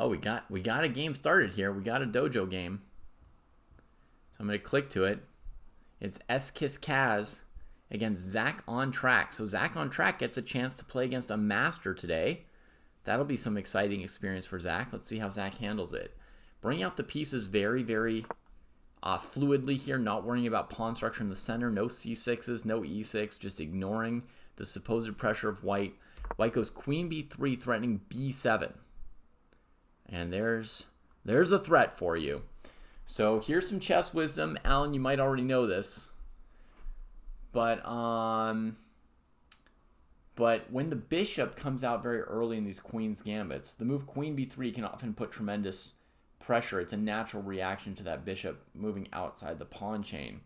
Oh, we got a game started here. We got a dojo game. So I'm going to click to it. It's S-Kiss Kaz against Zach on track. So Zach on track gets a chance to play against a master today. That'll be some exciting experience for Zach. Let's see how Zach handles it. Bring out the pieces very, very fluidly here, not worrying about pawn structure in the center. No C6s, no E6, just ignoring the supposed pressure of white. White goes queen b3, threatening b7. And there's a threat for you. So here's some chess wisdom. Alan, you might already know this. But when the bishop comes out very early in these queen's gambits, the move queen b3 can often put tremendous pressure. It's a natural reaction to that bishop moving outside the pawn chain.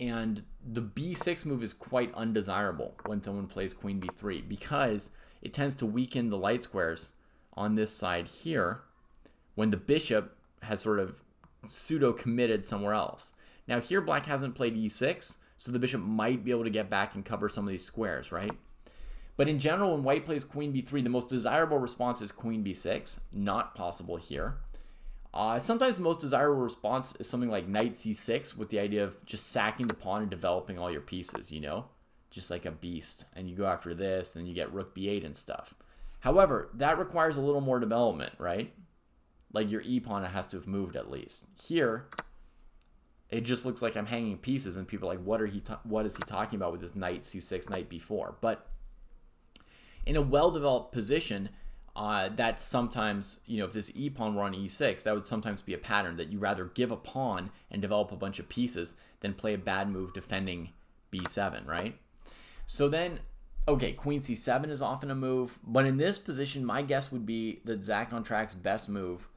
And the b6 move is quite undesirable when someone plays queen b3 because it tends to weaken the light squares on this side here when the bishop has sort of pseudo-committed somewhere else. Now here black hasn't played e6, so the bishop might be able to get back and cover some of these squares, right? But in general, when white plays queen b3, the most desirable response is queen b6. Not possible here. Sometimes the most desirable response is something like knight c6 with the idea of just sacking the pawn and developing all your pieces, you know? Just like a beast. And you go after this, and you get rook b8 and stuff. However, that requires a little more development, right? Like your e-pawn has to have moved at least. Here, it just looks like I'm hanging pieces, and people are like, what is he talking about with this knight c6, knight b4? But in a well-developed position, that's sometimes, you know, if this e-pawn were on e6, that would sometimes be a pattern that you rather give a pawn and develop a bunch of pieces than play a bad move defending b7, right? So then, okay, queen c7 is often a move, but in this position, my guess would be that Zach on track's best move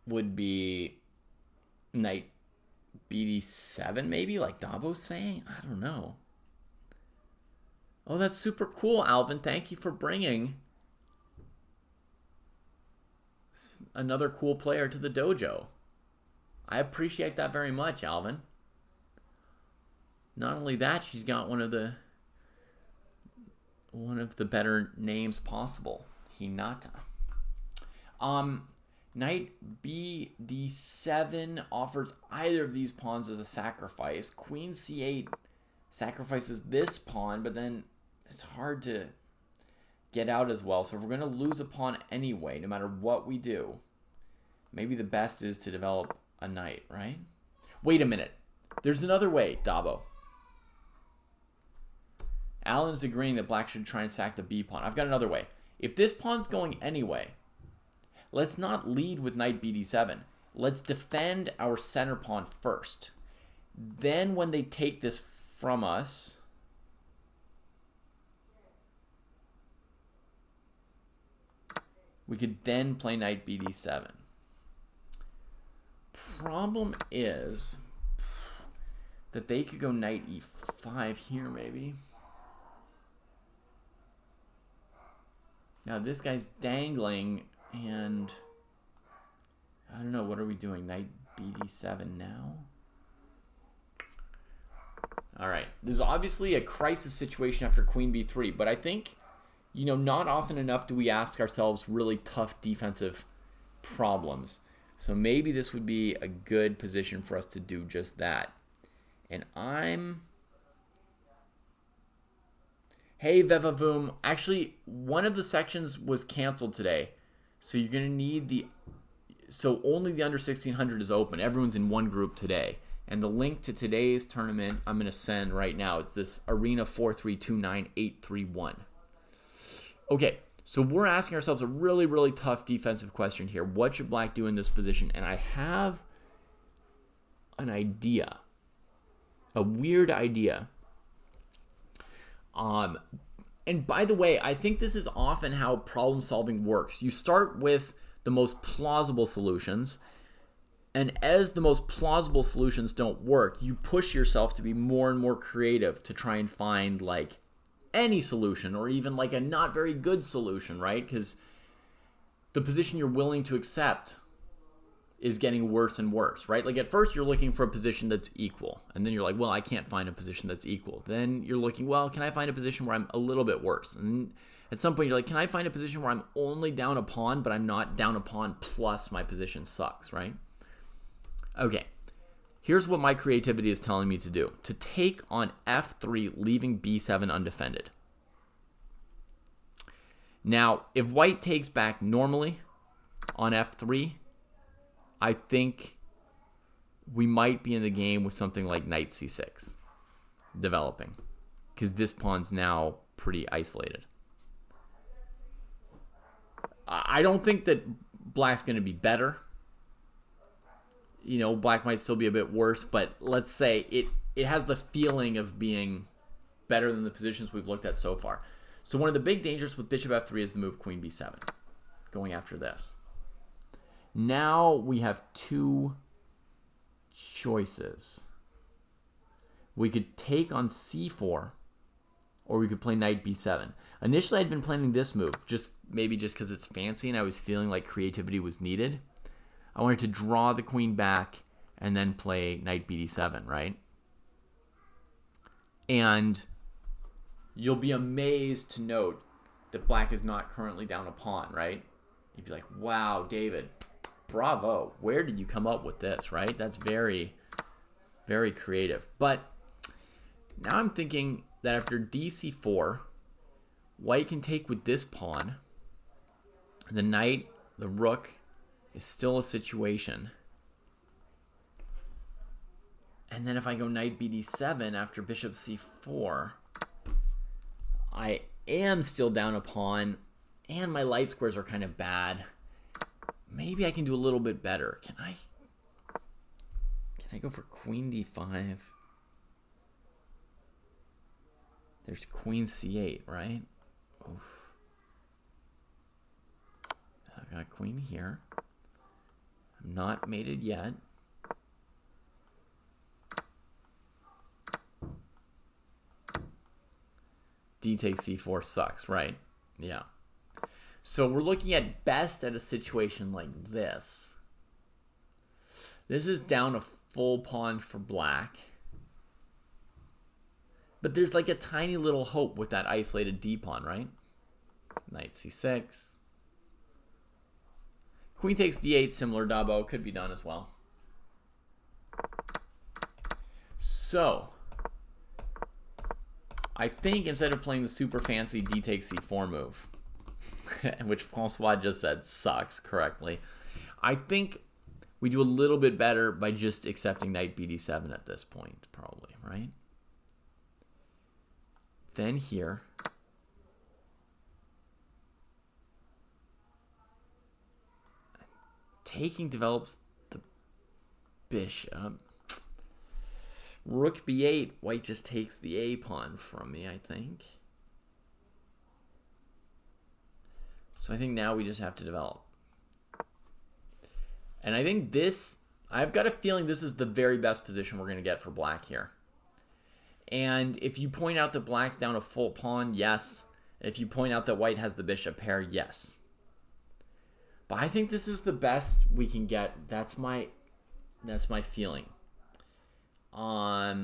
would be knight bd7, maybe, like Dabo's saying? I don't know. Oh, that's super cool, Alvin. Thank you for bringing another cool player to the dojo. I appreciate that very much, Alvin. Not only that, she's got one of the better names possible, Hinata. Knight bd7 offers either of these pawns as a sacrifice. Queen c8 sacrifices this pawn, but then it's hard to get out as well. So if we're going to lose a pawn anyway, no matter what we do, maybe the best is to develop a knight, right? Wait a minute. There's another way, Dabo. Alan's agreeing that black should try and sack the b pawn. I've got another way. If this pawn's going anyway, let's not lead with knight bd7. Let's defend our center pawn first. Then when they take this from us, we could then play knight bd7. Problem is that they could go knight e5 here, maybe. Now this guy's dangling, and I don't know, what are we doing? Knight bd7 now? All right, this is obviously a crisis situation after queen b3, but I think, you know, not often enough do we ask ourselves really tough defensive problems. So maybe this would be a good position for us to do just that. And Hey, Vevavoom. Actually, one of the sections was canceled today. So you're going to need so only the under 1600 is open. Everyone's in one group today. And the link to today's tournament I'm going to send right now. It's this Arena 4329831. Okay, so we're asking ourselves a really, really tough defensive question here. What should black do in this position? And I have an idea. A weird idea. And by the way, I think this is often how problem solving works. You start with the most plausible solutions, and as the most plausible solutions don't work, you push yourself to be more and more creative to try and find like any solution, or even like a not very good solution, right? Because the position you're willing to accept is getting worse and worse, right? Like at first you're looking for a position that's equal, and then you're like, well, I can't find a position that's equal. Then you're looking, well, can I find a position where I'm a little bit worse? And At some point, you're like, can I find a position where I'm only down a pawn, but I'm not down a pawn plus my position sucks, right? Okay, here's what my creativity is telling me to do. To take on f3, leaving b7 undefended. Now, if white takes back normally on f3, I think we might be in the game with something like knight c6 developing, because this pawn's now pretty isolated. I don't think that black's going to be better. You know, black might still be a bit worse, but let's say it has the feeling of being better than the positions we've looked at so far. So one of the big dangers with bishop f3 is the move queen b7, going after this. Now we have two choices. We could take on c4, or we could play knight b7. Initially, I'd been planning this move, maybe just because it's fancy and I was feeling like creativity was needed. I wanted to draw the queen back and then play knight bd7, right? And you'll be amazed to note that black is not currently down a pawn, right? You'd be like, wow, David, bravo. Where did you come up with this, right? That's very, very creative. But now I'm thinking that after dc4, white can take with this pawn. The knight, the rook, is still a situation. And then if I go knight bd7 after bishop c4, I am still down a pawn, and my light squares are kind of bad. Maybe I can do a little bit better. Can I go for queen d5? There's queen c8, right? Oof. I got queen here. I'm not mated yet. D takes c4 sucks, right? Yeah. So we're looking at best at a situation like this. This is down a full pawn for black. But there's like a tiny little hope with that isolated d pawn, right? Knight c6. Queen takes d8, similar Dabo, could be done as well. So I think instead of playing the super fancy d takes c4 move, which Francois just said sucks correctly, I think we do a little bit better by just accepting knight bd7 at this point, probably, right? Then here, taking develops the bishop. Rook b8, white just takes the a pawn from me, I think. So I think now we just have to develop. And I think I've got a feeling this is the very best position we're going to get for black here. And if you point out that black's down a full pawn, yes. If you point out that white has the bishop pair, yes. But I think this is the best we can get. That's my feeling. At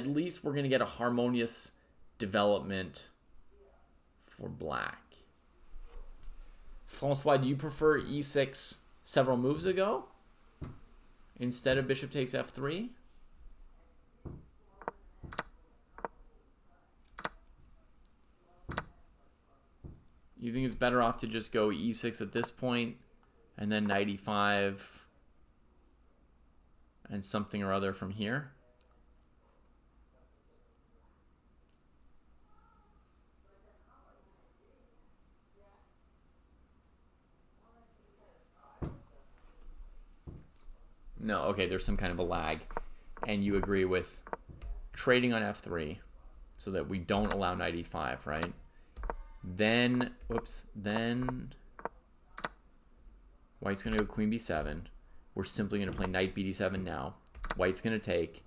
least we're going to get a harmonious development for black. Francois, do you prefer e6 several moves ago instead of bishop takes f3? You think it's better off to just go e6 at this point and then knight e5 and something or other from here? No, okay, there's some kind of a lag. And you agree with trading on f3 so that we don't allow knight e5, right? Then white's going to go queen b7. We're simply going to play knight bd7 now. White's going to take,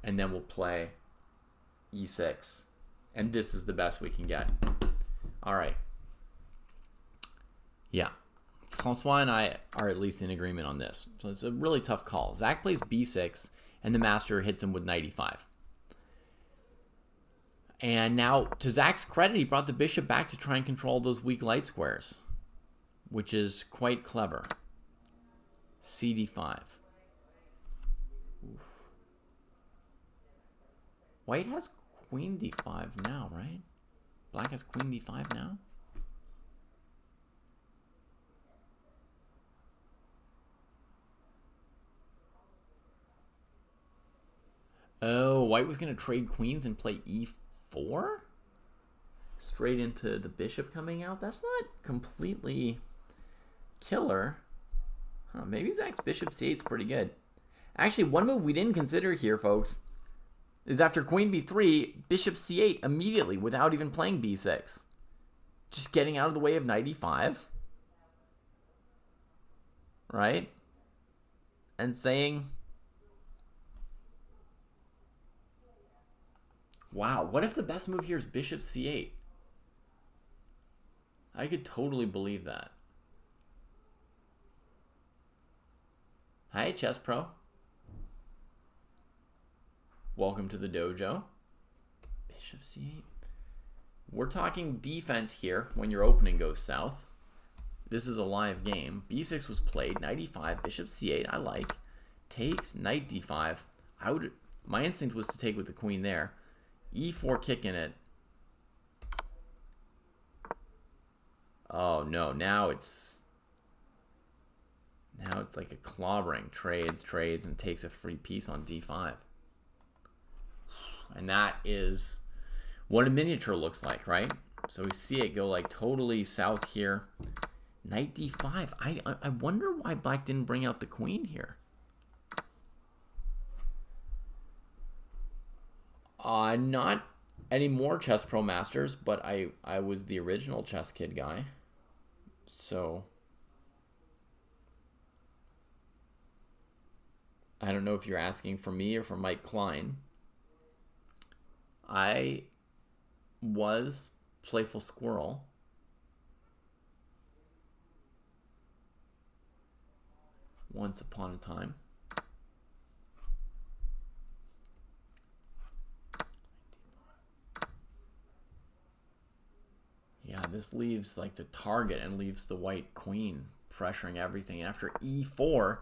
and then we'll play e6. And this is the best we can get. All right. Yeah. Francois and I are at least in agreement on this. So it's a really tough call. Zach plays b6, and the master hits him with knight e5. And now, to Zach's credit, he brought the bishop back to try and control those weak light squares, which is quite clever. CD5. Oof. White has queen d5 now, right? Black has queen d5 now? Oh, white was going to trade queens and play e4? Straight into the bishop coming out? That's not completely killer. Huh, maybe Zach's bishop c8 is pretty good. Actually, one move we didn't consider here, folks, is after queen b3, bishop c8 immediately without even playing b6. Just getting out of the way of knight e5. Right? And saying, wow, what if the best move here is bishop c8? I could totally believe that. Hi, Chess Pro. Welcome to the dojo. Bishop c8. We're talking defense here when your opening goes south. This is a live game. b6 was played. Knight e5, bishop c8. I like. Takes, knight d5. My instinct was to take with the queen there. e4 kicking it. Oh no, now it's like a clobbering. Trades, and takes a free piece on d5. And that is what a miniature looks like, right? So we see it go like totally south here. Knight d5. I wonder why black didn't bring out the queen here. Not any more Chess Pro Masters, but I was the original Chess Kid guy. So I don't know if you're asking for me or for Mike Klein. I was Playful Squirrel. Once upon a time. Yeah, this leaves like the target and leaves the white queen pressuring everything. After e4,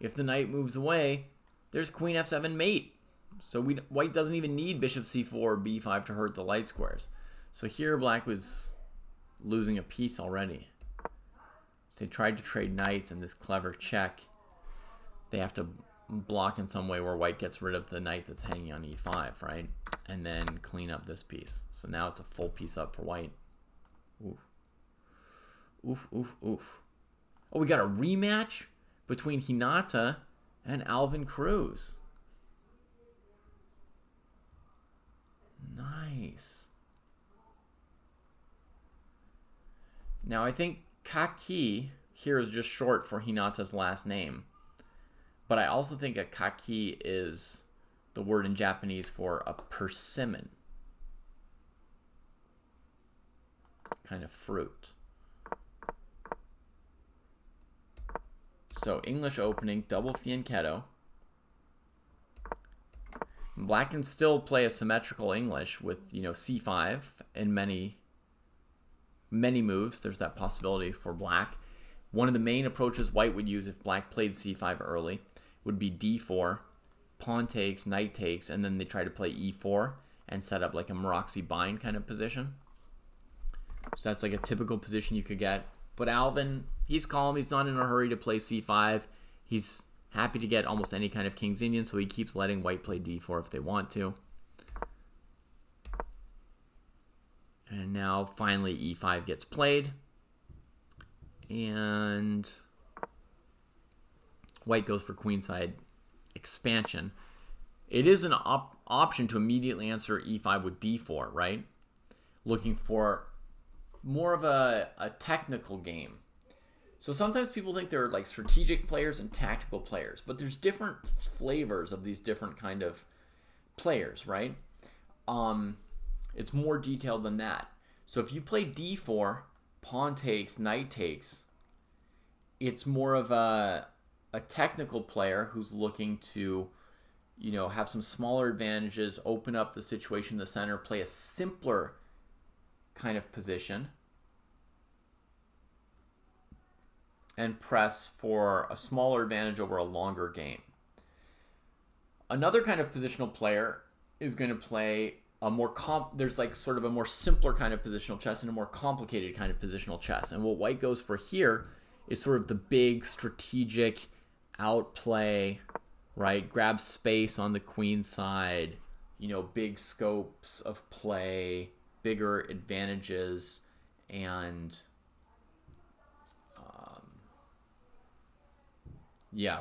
if the knight moves away, there's queen f7 mate. So white doesn't even need bishop c4 or b5 to hurt the light squares. So here black was losing a piece already. So they tried to trade knights, and this clever check, they have to block in some way where white gets rid of the knight that's hanging on e5, right? And then clean up this piece. So now it's a full piece up for white. Oof. Oof, oof, oof. Oh, we got a rematch between Hinata and Alvin Cruz. Nice. Now, I think Kaki here is just short for Hinata's last name. But I also think a kaki is the word in Japanese for a persimmon. Kind of fruit. So English opening, double fianchetto. Black can still play a symmetrical English with, c5 and many moves. There's that possibility for black. One of the main approaches white would use if black played c5 early would be d4, pawn takes, knight takes, and then they try to play e4 and set up like a Maroczy bind kind of position. So that's like a typical position you could get. But Alvin, he's calm. He's not in a hurry to play c5. He's happy to get almost any kind of King's Indian, so he keeps letting white play d4 if they want to. And now finally e5 gets played. And white goes for queenside expansion. It is an option to immediately answer e5 with d4, right? Looking for more of a technical game. So sometimes people think they're like strategic players and tactical players, but there's different flavors of these different kind of players, right? It's more detailed than that. So if you play d4, pawn takes, knight takes, it's more of a technical player who's looking to, have some smaller advantages, open up the situation in the center, play a simpler kind of position, and press for a smaller advantage over a longer game. Another kind of positional player is going to play a more there's like sort of a more simpler kind of positional chess and a more complicated kind of positional chess. And what white goes for here is sort of the big strategic outplay, right? Grab space on the queen side, big scopes of play, bigger advantages, and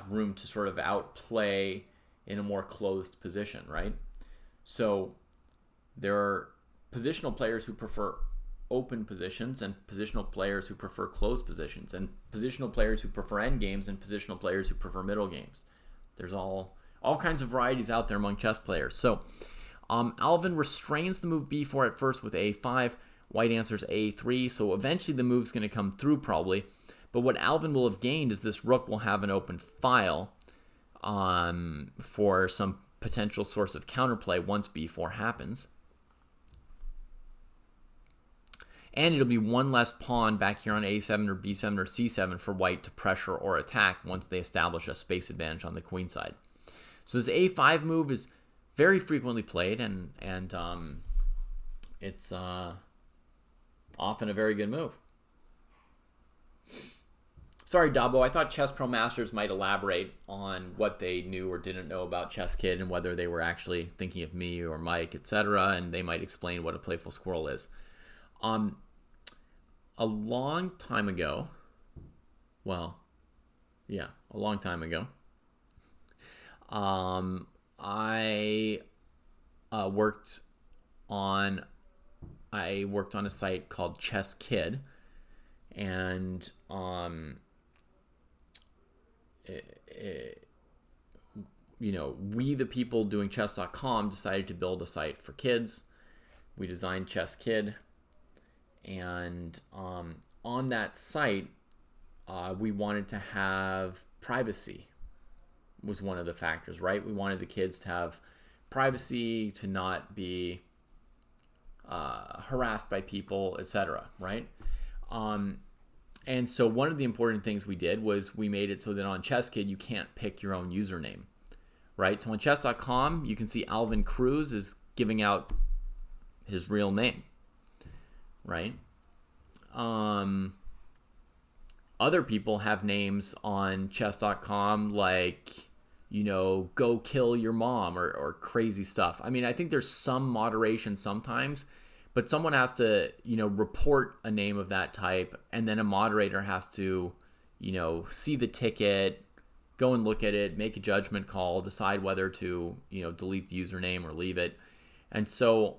room to sort of outplay in a more closed position, right? So there are positional players who prefer open positions and positional players who prefer closed positions, and positional players who prefer end games and positional players who prefer middle games. There's all kinds of varieties out there among chess players. So Alvin restrains the move b4 at first with a5. White answers a3, so eventually the move's going to come through probably. But what Alvin will have gained is this rook will have an open file for some potential source of counterplay once b4 happens. And it'll be one less pawn back here on a7 or b7 or c7 for white to pressure or attack once they establish a space advantage on the queen side. So this a5 move is very frequently played, and it's often a very good move. Sorry, Dabo, I thought Chess Pro Masters might elaborate on what they knew or didn't know about Chess Kid and whether they were actually thinking of me or Mike, etc., and they might explain what a playful squirrel is. A long time ago, a long time ago, I worked on a site called Chess Kid, and we, the people doing chess.com, decided to build a site for kids. We designed Chess Kid, and on that site, we wanted to have privacy. Was one of the factors, right? We wanted the kids to have privacy, to not be harassed by people, etc., right? And so one of the important things we did was we made it so that on Chess Kid you can't pick your own username, right? So on chess.com you can see Alvin Cruz is giving out his real name, right? Other people have names on chess.com like, go kill your mom or crazy stuff. I mean, I think there's some moderation sometimes, but someone has to, report a name of that type, and then a moderator has to, see the ticket, go and look at it, make a judgment call, decide whether to, delete the username or leave it. And so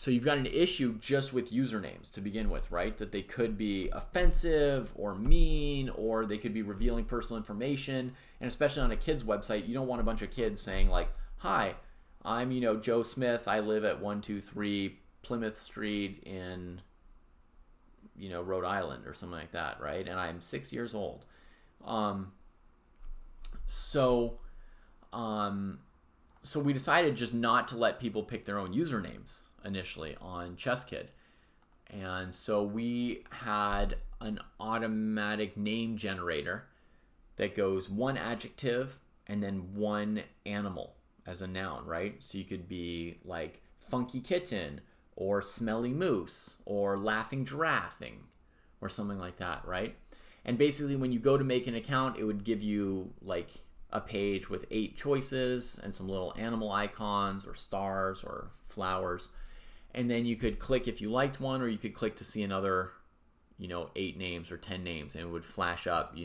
you've got an issue just with usernames to begin with, right? That they could be offensive or mean, or they could be revealing personal information. And especially on a kid's website, you don't want a bunch of kids saying like, hi, I'm, Joe Smith. I live at 123 Plymouth Street in, Rhode Island or something like that, right? And I'm 6 years old. So we decided just not to let people pick their own usernames initially on Chess Kid. And so we had an automatic name generator that goes one adjective and then one animal as a noun, right? So you could be like funky kitten or smelly moose or laughing giraffing or something like that, right? And basically when you go to make an account, it would give you like a page with 8 choices and some little animal icons or stars or flowers. And then you could click if you liked one, or you could click to see another, 8 names or 10 names, and it would flash up,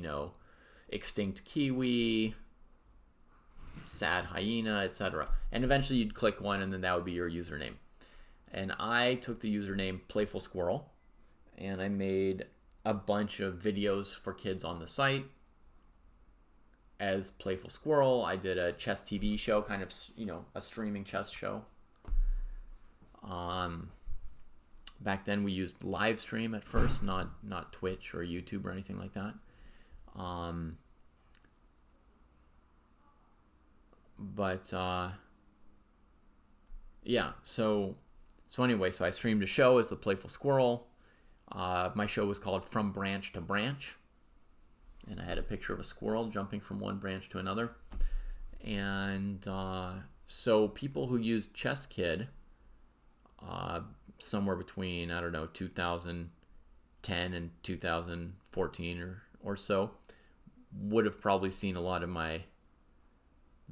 extinct kiwi, sad hyena, etc. And eventually you'd click one, and then that would be your username. And I took the username Playful Squirrel, and I made a bunch of videos for kids on the site as Playful Squirrel. I did a chess TV show, kind of, a streaming chess show. Back then we used live stream at first, not Twitch or YouTube or anything like that. But yeah, so anyway, so I streamed a show as the Playful Squirrel. My show was called From Branch to Branch, and I had a picture of a squirrel jumping from one branch to another. And so people who used ChessKid somewhere between, I don't know, 2010 and 2014 or so would have probably seen a lot of my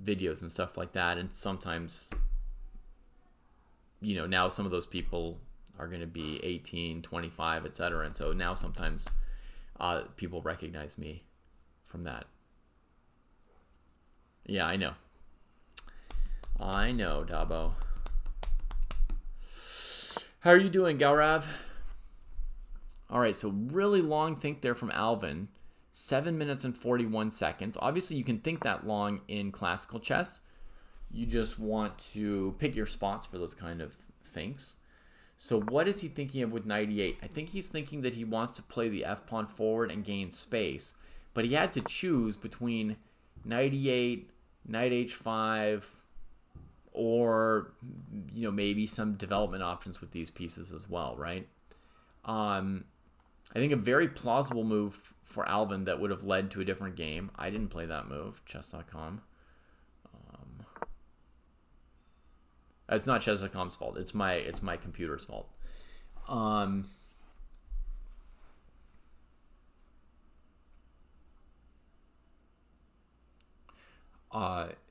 videos and stuff like that. And sometimes, now some of those people are going to be 18, 25, etc. And so now sometimes people recognize me from that. Yeah, I know. I know, Dabo. How are you doing, Gaurav? All right, so really long think there from Alvin. 7 minutes and 41 seconds. Obviously, you can think that long in classical chess. You just want to pick your spots for those kind of thinks. So what is he thinking of with knight e8? I think he's thinking that he wants to play the f-pawn forward and gain space. But he had to choose between knight e8, knight h5, or maybe some development options with these pieces as well, right? I think a very plausible move for Alvin that would have led to a different game. I didn't play that move, chess.com. It's not chess.com's fault. It's my computer's fault.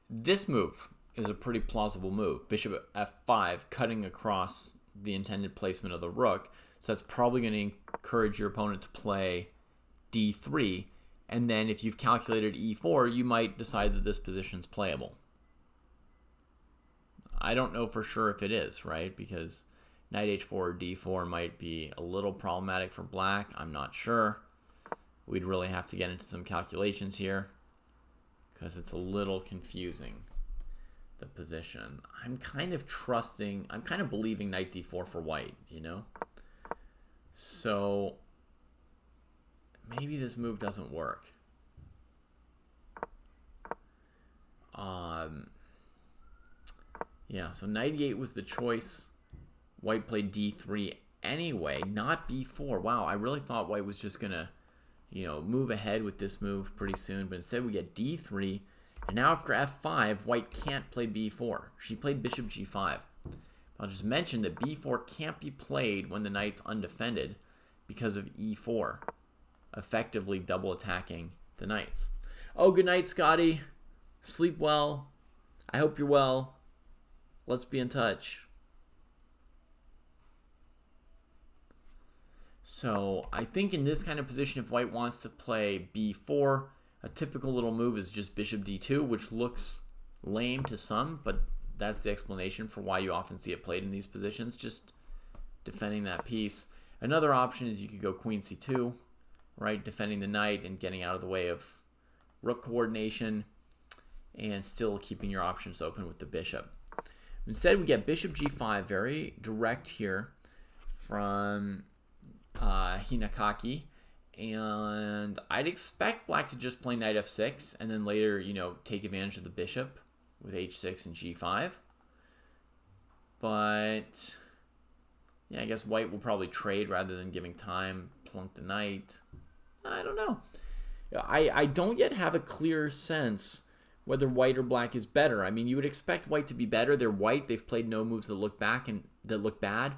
This move is a pretty plausible move. Bishop f5, cutting across the intended placement of the rook. So that's probably going to encourage your opponent to play d3. And then if you've calculated e4, you might decide that this position's playable. I don't know for sure if it is, right? Because knight h4 or d4 might be a little problematic for black. I'm not sure. We'd really have to get into some calculations here because it's a little confusing, the position. I'm kind of believing knight d4 for white, So maybe this move doesn't work. Yeah, so knight e8 was the choice. White played d3 anyway, not b4. Wow, I really thought white was just going to, move ahead with this move pretty soon. But instead we get d3. And now after f5, white can't play b4. She played bishop g5. I'll just mention that b4 can't be played when the knight's undefended because of e4, effectively double attacking the knights. Oh, good night, Scotty. Sleep well. I hope you're well. Let's be in touch. So I think in this kind of position, if white wants to play b4, a typical little move is just bishop d2, which looks lame to some, but that's the explanation for why you often see it played in these positions, just defending that piece. Another option is you could go queen c2, right, defending the knight and getting out of the way of rook coordination and still keeping your options open with the bishop. Instead, we get bishop g5, very direct here from Hinakaki. And I'd expect black to just play knight f6 and then later, take advantage of the bishop with h6 and g5. But yeah, I guess white will probably trade rather than giving time, plunk the knight. I don't know. I don't yet have a clear sense whether white or black is better. I mean, you would expect white to be better. They're white. They've played no moves that look bad,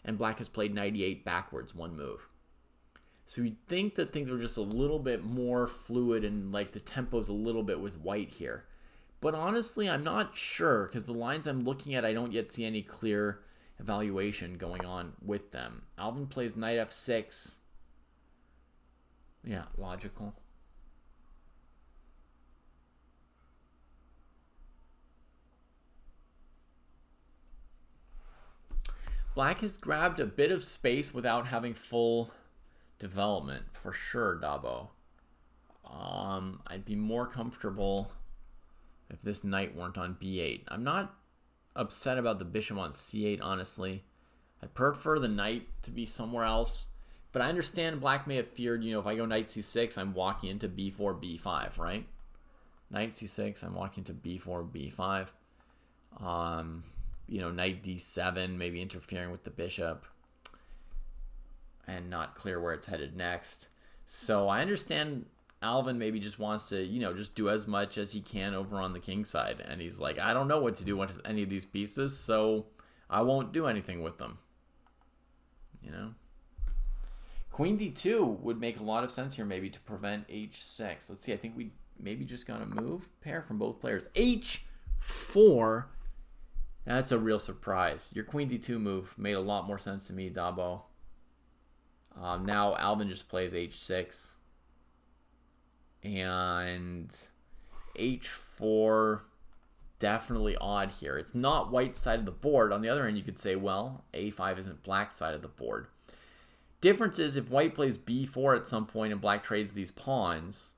and black has played knight e8 backwards, one move. So you'd think that things are just a little bit more fluid and like the tempo's a little bit with white here. But honestly, I'm not sure because the lines I'm looking at, I don't yet see any clear evaluation going on with them. Alvin plays knight f6. Yeah, logical. Black has grabbed a bit of space without having full development, for sure, Dabo. I'd be more comfortable if this knight weren't on b8. I'm not upset about the bishop on c8, honestly. I'd prefer the knight to be somewhere else. But I understand black may have feared, if I go knight c6, I'm walking into b4, b5, right? Knight c6, I'm walking to b4, b5. Knight d7, maybe interfering with the bishop and not clear where it's headed next. So I understand Alvin maybe just wants to, just do as much as he can over on the king side. And he's like, I don't know what to do with any of these pieces, so I won't do anything with them. Queen d2 would make a lot of sense here, maybe, to prevent h6. Let's see, I think we maybe just got a move pair from both players. h4, that's a real surprise. Your queen d2 move made a lot more sense to me, Dabo. Now Alvin just plays h6. And h4, definitely odd here. It's not white's side of the board. On the other hand, you could say, well, a5 isn't black's side of the board. Difference is, if white plays b4 at some point and black trades these pawns,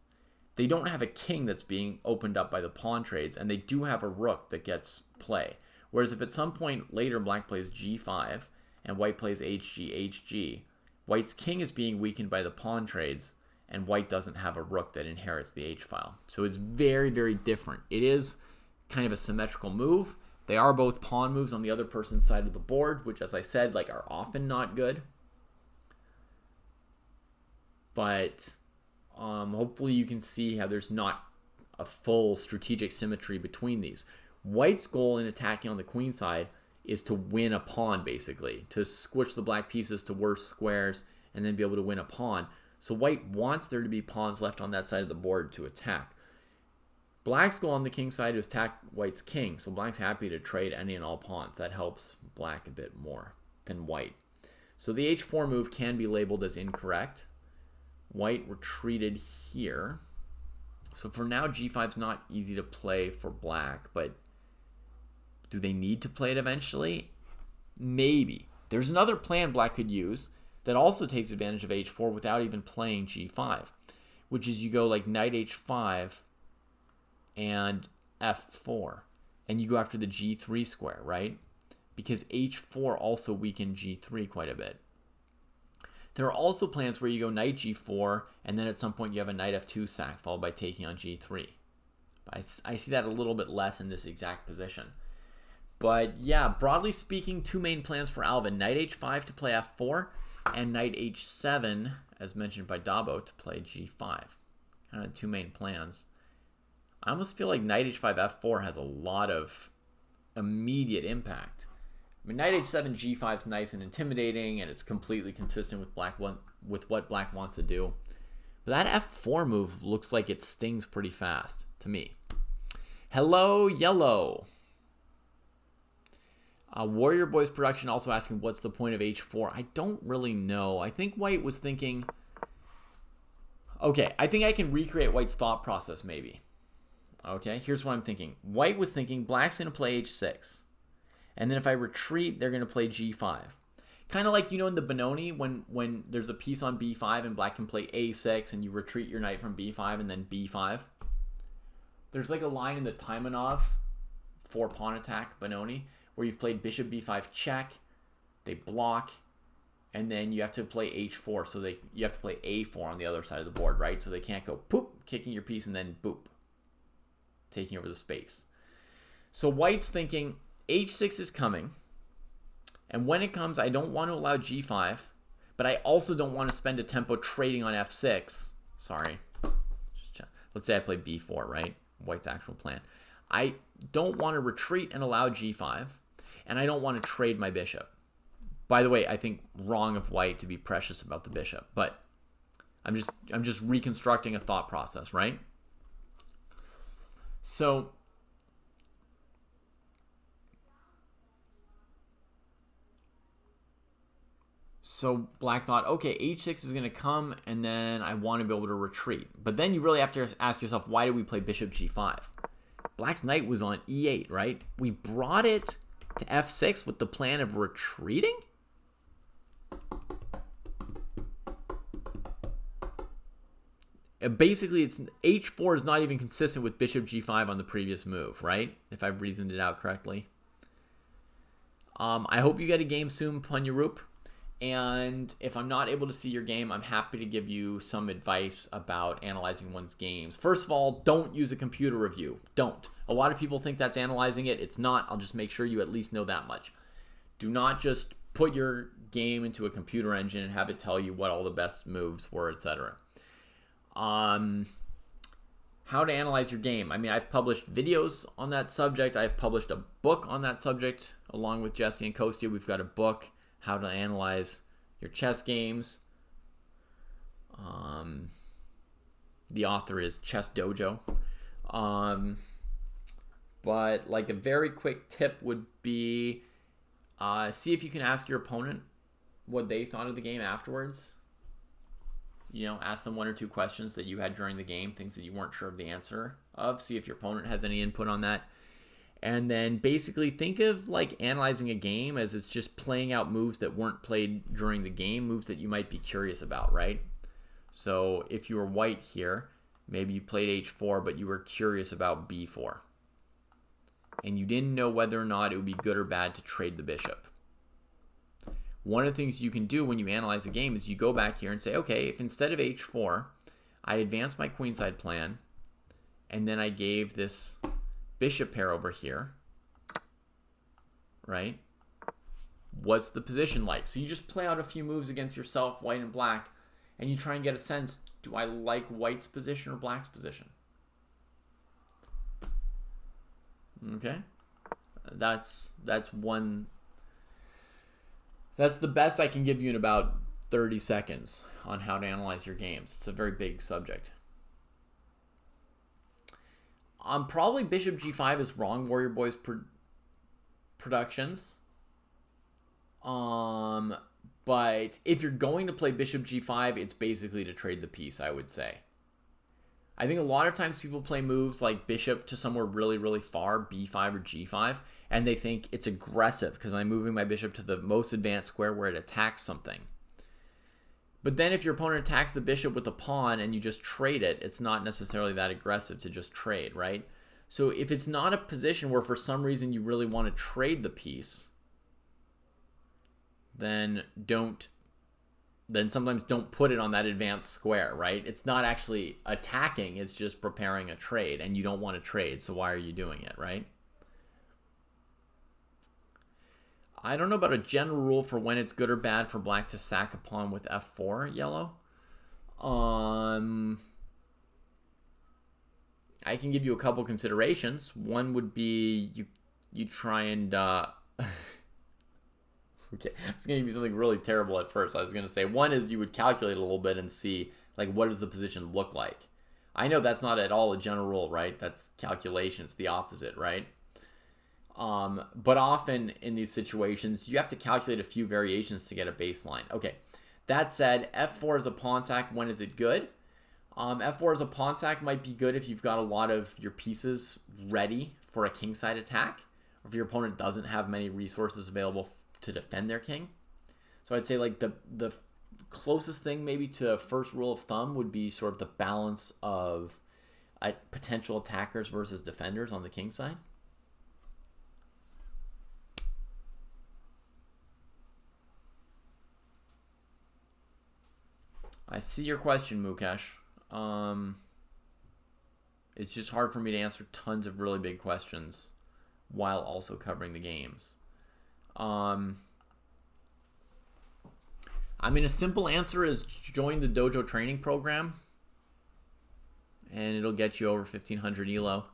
they don't have a king that's being opened up by the pawn trades, and they do have a rook that gets play. Whereas if at some point later black plays g5 and white plays hg, white's king is being weakened by the pawn trades, and white doesn't have a rook that inherits the h-file. So it's very, very different. It is kind of a symmetrical move. They are both pawn moves on the other person's side of the board, which, as I said, are often not good. But hopefully you can see how there's not a full strategic symmetry between these. White's goal in attacking on the queen side is to win a pawn, basically, to squish the black pieces to worse squares and then be able to win a pawn. So white wants there to be pawns left on that side of the board to attack. Black's goal on the king side is to attack white's king, so black's happy to trade any and all pawns. That helps black a bit more than white. So the h4 move can be labeled as incorrect. White retreated here. So for now, g5 is not easy to play for black, but do they need to play it eventually? Maybe. There's another plan black could use that also takes advantage of h4 without even playing g5, which is you go like knight h5 and f4, and you go after the g3 square, right? Because h4 also weakened g3 quite a bit. There are also plans where you go knight g4, and then at some point you have a knight f2 sack followed by taking on g3. I see that a little bit less in this exact position. But yeah, broadly speaking, two main plans for Alvin. Knight h5 to play f4, and knight h7, as mentioned by Dabo, to play g5. Kind of two main plans. I almost feel like knight h5, f4 has a lot of immediate impact. I mean, knight h7, g5 is nice and intimidating, and it's completely consistent with what black wants to do. But that f4 move looks like it stings pretty fast to me. Hello, yellow. Warrior Boys Production also asking, what's the point of h4? I don't really know. I think white was thinking... Okay, I think I can recreate white's thought process, maybe. Okay, here's what I'm thinking. White was thinking black's going to play h6. And then if I retreat, they're going to play g5. Kind of like, in the Benoni, when there's a piece on b5 and black can play a6 and you retreat your knight from b5 and then b5. There's like a line in the Taimanov 4-pawn attack Benoni where you've played bishop b5 check, they block, and then you have to play h4, so you have to play a4 on the other side of the board, right? So they can't go poop, kicking your piece, and then boop, taking over the space. So white's thinking h6 is coming, and when it comes, I don't want to allow g5, but I also don't want to spend a tempo trading on f6. Sorry. Let's say I play b4, right? White's actual plan. I don't want to retreat and allow g5, and I don't want to trade my bishop. By the way, I think wrong of white to be precious about the bishop, but I'm just reconstructing a thought process, right? So black thought, okay, h6 is going to come, and then I want to be able to retreat. But then you really have to ask yourself, why did we play bishop g5? Black's knight was on e8, right? We brought it to f6 with the plan of retreating? Basically, h4 is not even consistent with bishop g5 on the previous move, right? If I've reasoned it out correctly. I hope you get a game soon, Punyarup. And if I'm not able to see your game, I'm happy to give you some advice about analyzing one's games. First of all, don't use a computer review. Don't. A lot of people think that's analyzing it. It's not. I'll just make sure you at least know that much. Do not just put your game into a computer engine and have it tell you what all the best moves were, etc. How to analyze your game. I mean, I've published videos on that subject. I've published a book on that subject along with Jesse and Kostya. We've got a book, How to Analyze Your Chess Games. The author is Chess Dojo. But like a very quick tip would be see if you can ask your opponent what they thought of the game afterwards. You know, ask them one or two questions that you had during the game, things that you weren't sure of the answer of. See if your opponent has any input on that. And then basically think of like analyzing a game as it's just playing out moves that weren't played during the game, moves that you might be curious about, right? So if you were white here, maybe you played h4, but you were curious about b4. And you didn't know whether or not it would be good or bad to trade the bishop. One of the things you can do when you analyze a game is you go back here and say, okay, if instead of h4, I advanced my queenside plan, and then I gave this bishop pair over here, right? What's the position like? So you just play out a few moves against yourself, white and black, and you try and get a sense, do I like white's position or black's position? Okay? That's the best I can give you in about 30 seconds on how to analyze your games. It's a very big subject. Probably Bishop G5 is wrong, Warrior Boys Productions. But if you're going to play Bishop G5, it's basically to trade the piece, I would say. I think a lot of times people play moves like bishop to somewhere really, really far, b5 or g5, and they think it's aggressive because I'm moving my bishop to the most advanced square where it attacks something. But then if your opponent attacks the bishop with a pawn and you just trade it, it's not necessarily that aggressive to just trade, right? So if it's not a position where for some reason you really want to trade the piece, then sometimes don't put it on that advanced square, right? It's not actually attacking, it's just preparing a trade, and you don't want to trade, so why are you doing it, right? I don't know about a general rule for when it's good or bad for black to sack a pawn with f4, yellow. I can give you a couple considerations. One would be you try and okay, I was going to give you something really terrible at first. I was going to say, one is you would calculate a little bit and see, like, what does the position look like? I know that's not at all a general rule, right? That's calculation. It's the opposite, right? But often in these situations, you have to calculate a few variations to get a baseline. Okay, that said, f4 is a pawn sack. When is it good? F4 as a pawn sack might be good if you've got a lot of your pieces ready for a kingside attack, or if your opponent doesn't have many resources available to defend their king. So I'd say like the closest thing maybe to a first rule of thumb would be sort of the balance of potential attackers versus defenders on the king side. I see your question, Mukesh. It's just hard for me to answer tons of really big questions while also covering the games. I mean, a simple answer is join the Dojo training program, and it'll get you over 1500 elo.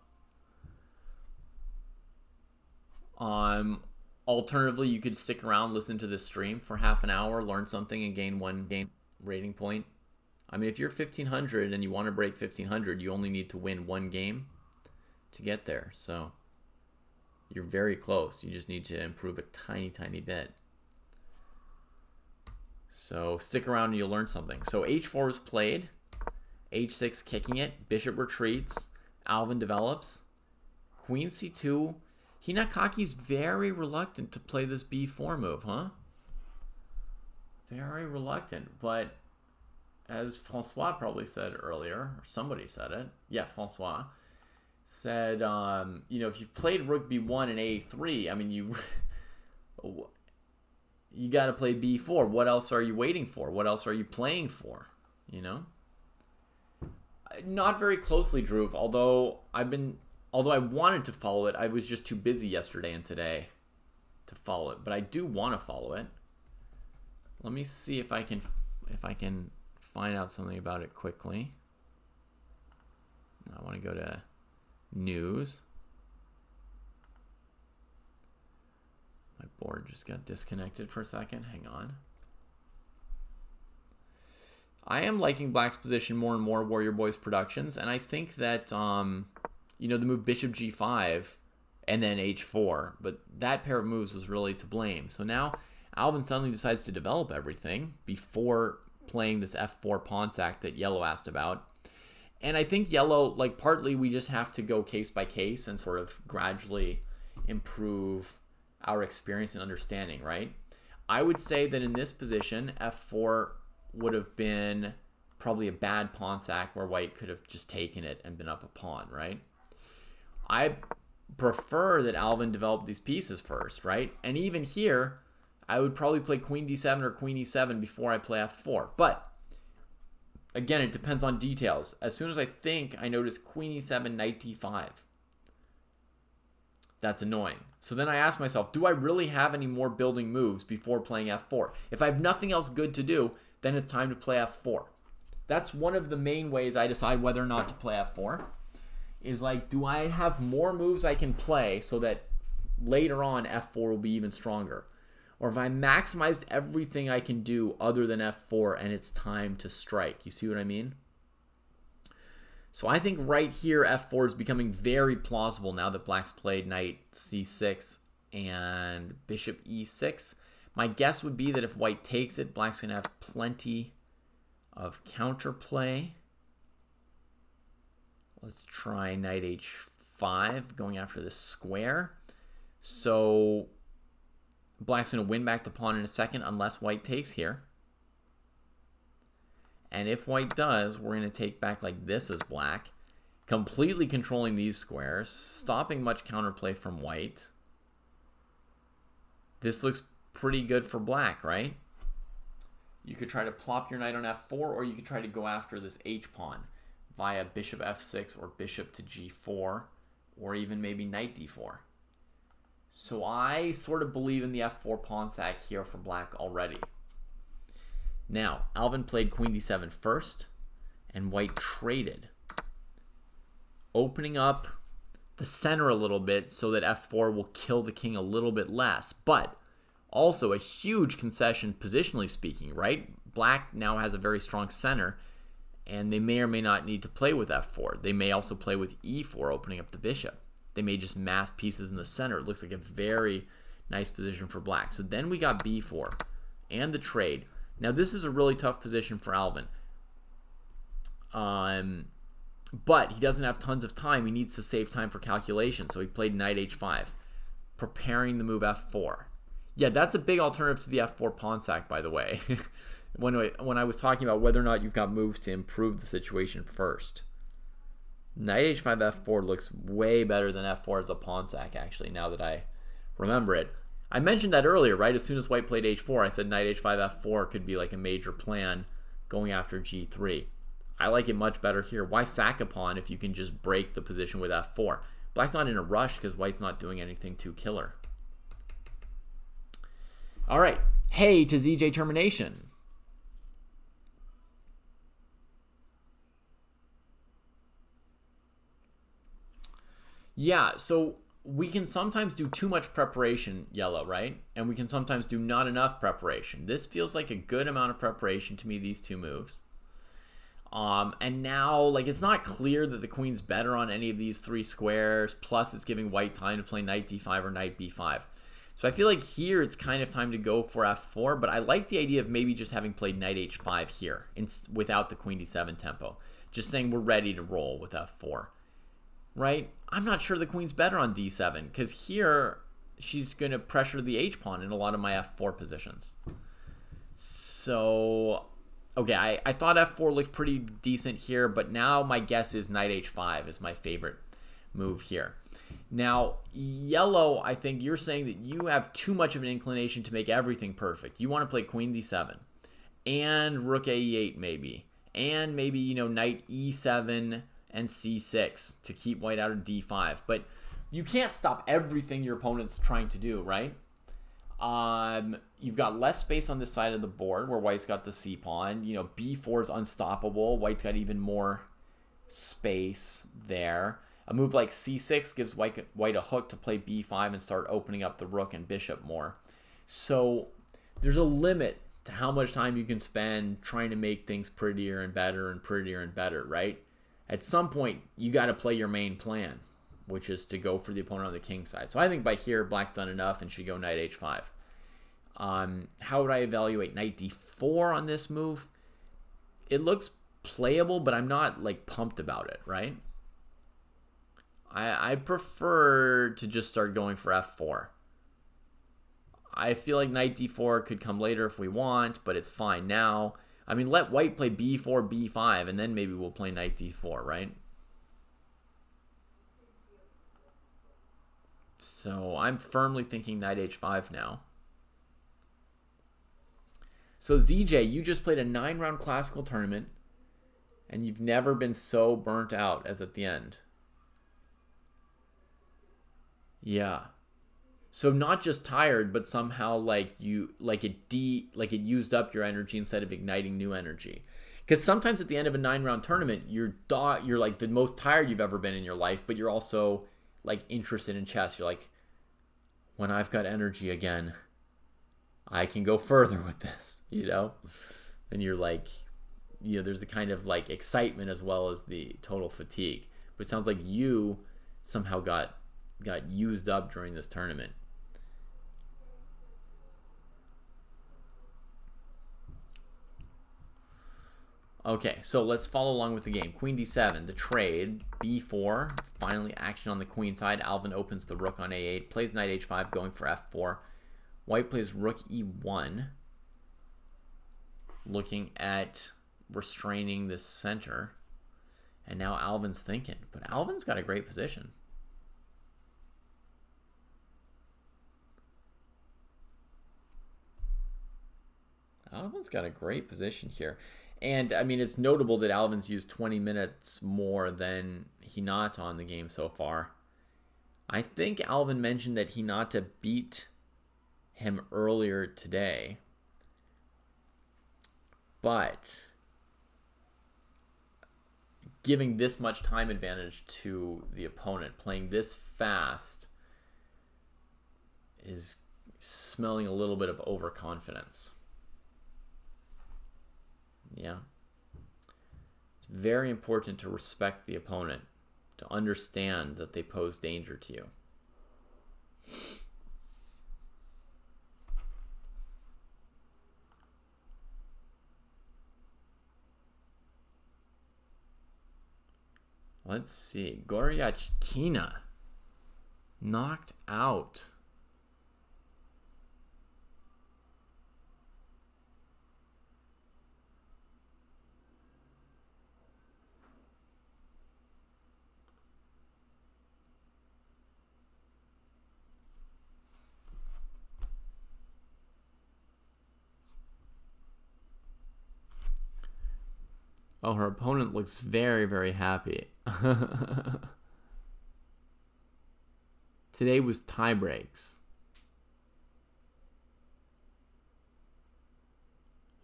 Alternatively, you could stick around, listen to this stream for half an hour, learn something, and gain one game rating point. I mean, if you're 1500 and you want to break 1500, you only need to win one game to get there. So you're very close. You just need to improve a tiny, tiny bit. So stick around and you'll learn something. So h4 is played. h6 kicking it. Bishop retreats. Alvin develops. Queen c2. Hinakaki's very reluctant to play this b4 move, huh? Very reluctant. But as Francois probably said earlier, or somebody said it. Yeah, Francois said, you know, if you played rook b1 and a3, I mean, you got to play b4. What else are you waiting for? What else are you playing for? You know? Not very closely, Drew, although I wanted to follow it, I was just too busy yesterday and today to follow it. But I do want to follow it. Let me see if I can find out something about it quickly. I want to go to news. My board just got disconnected for a second. Hang on. I am liking Black's position more and more, Warrior Boys Productions, and I think that you know, the move Bishop G5 and then H4, but that pair of moves was really to blame. So now Alvin suddenly decides to develop everything before playing this F4 pawn sack that Yellow asked about. And I think Yellow, like, partly we just have to go case by case and sort of gradually improve our experience and understanding, right? I would say that in this position, F4 would have been probably a bad pawn sack where White could have just taken it and been up a pawn, right? I prefer that Alvin develop these pieces first, right? And even here, I would probably play Queen D7 or Queen E7 before I play F4. But again, it depends on details. As soon as I think I notice Queen E7, Knight D5. That's annoying. So then I ask myself, do I really have any more building moves before playing F4? If I have nothing else good to do, then it's time to play F4. That's one of the main ways I decide whether or not to play F4. Is like, do I have more moves I can play so that later on F4 will be even stronger? Or have I maximized everything I can do other than F4 and it's time to strike? You see what I mean? So I think right here F4 is becoming very plausible now that Black's played Knight C6 and Bishop E6. My guess would be that if White takes it, Black's going to have plenty of counterplay. Let's try Knight H5, going after this square. So Black's going to win back the pawn in a second unless White takes here. And if White does, we're going to take back like this as Black, completely controlling these squares, stopping much counterplay from White. This looks pretty good for Black, right? You could try to plop your knight on F4, or you could try to go after this H-pawn via Bishop F6 or Bishop to G4, or even maybe Knight D4. So I sort of believe in the F4 pawn sack here for Black already. Now, Alvin played Queen D7 first, and White traded, opening up the center a little bit so that F4 will kill the king a little bit less, but also a huge concession positionally speaking, right? Black now has a very strong center, and they may or may not need to play with F4. They may also play with E4, opening up the bishop. They may just mass pieces in the center. It looks like a very nice position for Black. So then we got B4 and the trade. Now this is a really tough position for Alvin. But he doesn't have tons of time. He needs to save time for calculation. So he played Knight H5, preparing the move F4. Yeah, that's a big alternative to the F4 pawn sack, by the way. when I was talking about whether or not you've got moves to improve the situation first. Knight H5 F4 looks way better than F4 as a pawn sack, actually, now that I remember it. I mentioned that earlier, right? As soon as White played H4, I said Knight H5 F4 could be like a major plan going after G3. I like it much better here. Why sack a pawn if you can just break the position with F4? Black's not in a rush because White's not doing anything too killer. All right. Hey to ZJ Termination. Yeah, so we can sometimes do too much preparation, Yellow, right? And we can sometimes do not enough preparation. This feels like a good amount of preparation to me, these two moves. And now, like, it's not clear that the queen's better on any of these three squares, plus it's giving White time to play Knight D5 or Knight B5. So I feel like here it's kind of time to go for F4, but I like the idea of maybe just having played Knight H5 here without the Queen D7 tempo. Just saying we're ready to roll with F4. Right? I'm not sure the queen's better on D7 because here she's going to pressure the H-pawn in a lot of my F4 positions. So, okay, I thought F4 looked pretty decent here, but now my guess is Knight H5 is my favorite move here. Now, yellow, I think you're saying that you have too much of an inclination to make everything perfect. You want to play queen d7 and rook a8 maybe, and maybe, knight e7 and c6 to keep white out of d5. But you can't stop everything your opponent's trying to do, right? You've got less space on this side of the board where white's got the c pawn. B4 is unstoppable. White's got even more space there. A move like c6 gives white a hook to play b5 and start opening up the rook and bishop more. So there's a limit to how much time you can spend trying to make things prettier and better, right? At some point, you got to play your main plan, which is to go for the opponent on the king side. So I think by here, black's done enough and should go knight h5. How would I evaluate knight d4 on this move? It looks playable, but I'm not pumped about it, right? I prefer to just start going for f4. I feel like knight d4 could come later if we want, but it's fine now. I mean, let white play b4, b5, and then maybe we'll play knight d4, right? So I'm firmly thinking knight h5 now. So ZJ, you just played a 9-round classical tournament, and you've never been so burnt out as at the end. Yeah. So not just tired, but somehow it used up your energy instead of igniting new energy. Because sometimes at the end of a 9-round tournament, you're like the most tired you've ever been in your life, but you're also interested in chess. You're like, when I've got energy again, I can go further with this, And you're there's the kind of excitement as well as the total fatigue. But it sounds like you somehow got used up during this tournament. Okay, so let's follow along with the game. Queen d7, the trade, b4, finally action on the queen side. Alvin opens the rook on a8, plays knight h5, going for f4. White plays rook e1, looking at restraining the center. And now Alvin's thinking, but Alvin's got a great position. Alvin's got a great position here. And, I mean, it's notable that Alvin's used 20 minutes more than Hinata on the game so far. I think Alvin mentioned that Hinata beat him earlier today. But giving this much time advantage to the opponent, playing this fast, is smelling a little bit of overconfidence. Yeah. It's very important to respect the opponent, to understand that they pose danger to you. Let's see. Goryachkina knocked out. Oh, her opponent looks very, very happy. Today was tie breaks.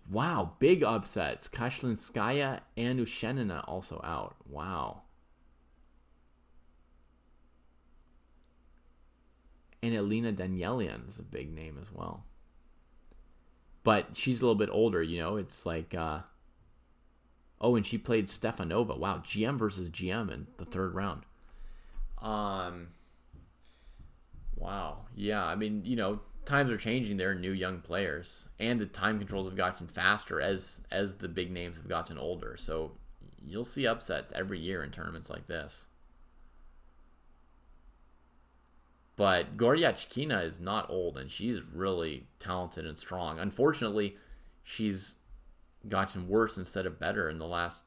Wow, big upsets. Kashlinskaya and Ushenina also out. Wow. And Elena Danielian is a big name as well. But she's a little bit older, It's like... Oh, and she played Stefanova. Wow, GM versus GM in the third round. Wow. Yeah, I mean, times are changing. There are new young players. And the time controls have gotten faster as the big names have gotten older. So you'll see upsets every year in tournaments like this. But Goryachkina is not old, and she's really talented and strong. Unfortunately, she's gotten worse instead of better in the last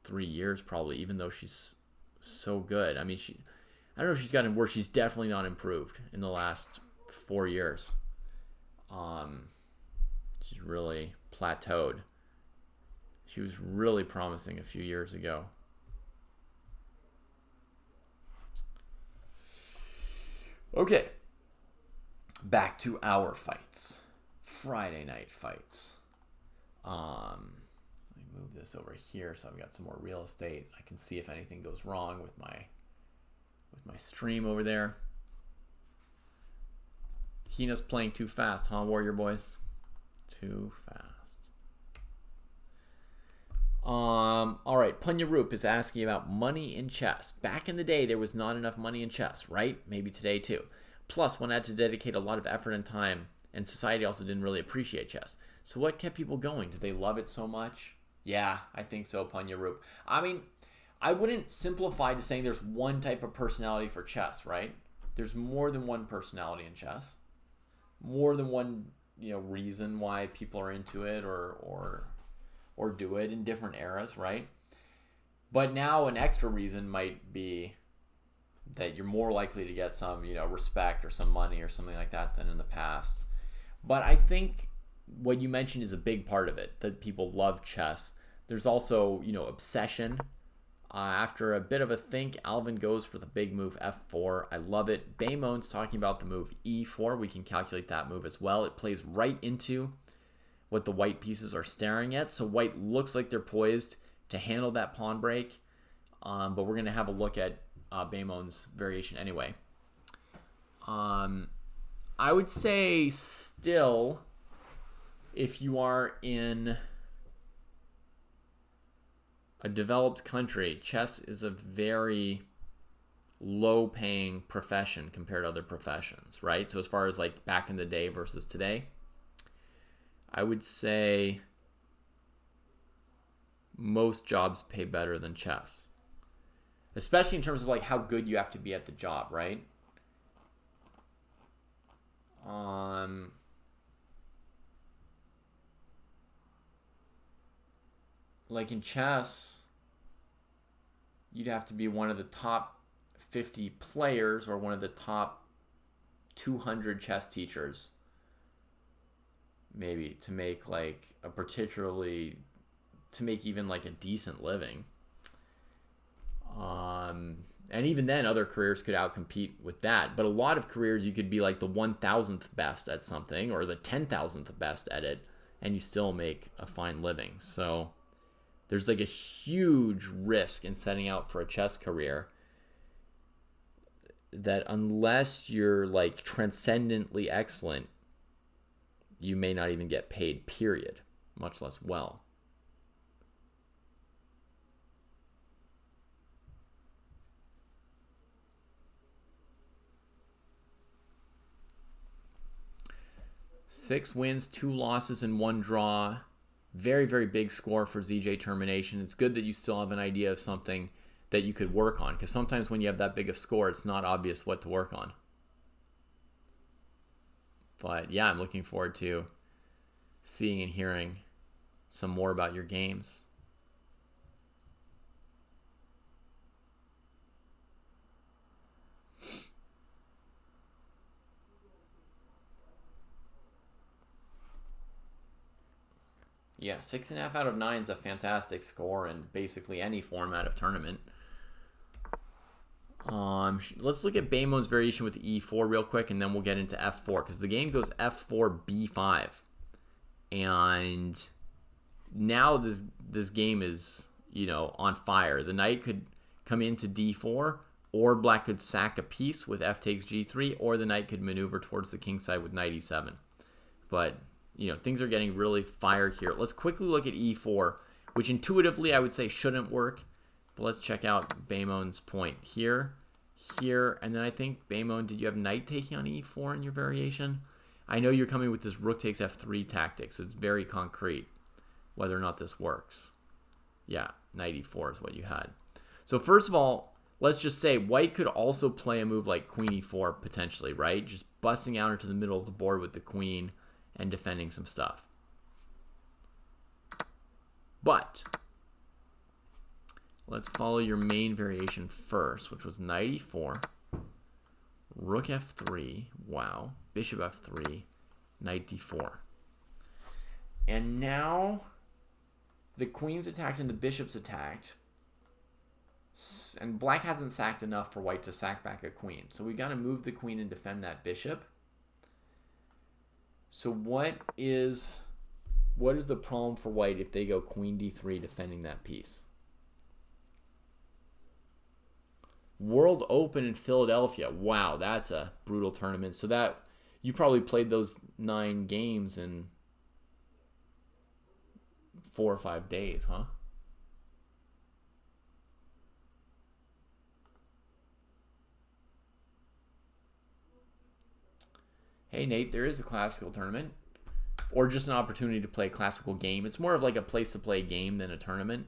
3 years, probably, even though she's so good. I mean, I don't know if she's gotten worse. She's definitely not improved in the last 4 years. She's really plateaued. She was really promising a few years ago. Okay. Back to our fights. Friday night fights. Let me move this over here so I've got some more real estate. I can see if anything goes wrong with my stream over there. Hina's playing too fast, huh, Warrior Boys? Too fast. All right, Punyaroop is asking about money in chess. Back in the day, there was not enough money in chess, right? Maybe today too. Plus, one had to dedicate a lot of effort and time, and society also didn't really appreciate chess. So what kept people going? Did they love it so much? Yeah, I think so, Punyaroop. I mean, I wouldn't simplify to saying there's one type of personality for chess, right? There's more than one personality in chess. More than one, reason why people are into it or do it in different eras, right? But now an extra reason might be that you're more likely to get some, respect or some money or something like that than in the past. But I think what you mentioned is a big part of it, that people love chess. There's also, obsession. After a bit of a think, Alvin goes for the big move f4. I love it. Baymon's talking about the move e4. We can calculate that move as well. It plays right into what the white pieces are staring at. So white looks like they're poised to handle that pawn break. But we're going to have a look at Baymon's variation anyway. I would say still, if you are in a developed country, chess is a very low-paying profession compared to other professions, right? So as far as like back in the day versus today, I would say most jobs pay better than chess, especially in terms of like how good you have to be at the job, right? Like in chess, you'd have to be one of the top 50 players or one of the top 200 chess teachers, maybe, to make like to make even like a decent living. And even then, other careers could outcompete with that. But a lot of careers, you could be like the 1,000th best at something or the 10,000th best at it, and you still make a fine living. So there's like a huge risk in setting out for a chess career that unless you're like transcendently excellent, you may not even get paid, period, much less well. Six wins, 2 losses, and 1 draw. Very, very big score for ZJ Termination. It's good that you still have an idea of something that you could work on, because sometimes when you have that big a score, it's not obvious what to work on. But yeah, I'm looking forward to seeing and hearing some more about your games. Yeah, 6.5 out of 9 is a fantastic score in basically any format of tournament. Let's look at Baymon's variation with e4 real quick, and then we'll get into f4, because the game goes f4, b5. And now this game is, on fire. The knight could come into d4, or black could sack a piece with f takes g3, or the knight could maneuver towards the king side with knight e7. But things are getting really fired here. Let's quickly look at e4, which intuitively I would say shouldn't work. But let's check out Baymon's point here, and then I think Baymon, did you have knight taking on e4 in your variation? I know you're coming with this rook takes f3 tactic, so it's very concrete whether or not this works. Yeah, knight e4 is what you had. So first of all, let's just say white could also play a move like queen e4 potentially, right? Just busting out into the middle of the board with the queen and defending some stuff. But let's follow your main variation first, which was knight e4. Rook f3. Wow. Bishop f3. Knight d4. And now the queen's attacked and the bishop's attacked. And black hasn't sacked enough for white to sack back a queen. So we got to move the queen and defend that bishop. So what is the problem for white if they go queen d3 defending that piece? World Open in Philadelphia. Wow, that's a brutal tournament. So that you probably played those 9 games in 4 or 5 days, huh? Hey, Nate, there is a classical tournament. Or just an opportunity to play a classical game. It's more of like a place to play a game than a tournament.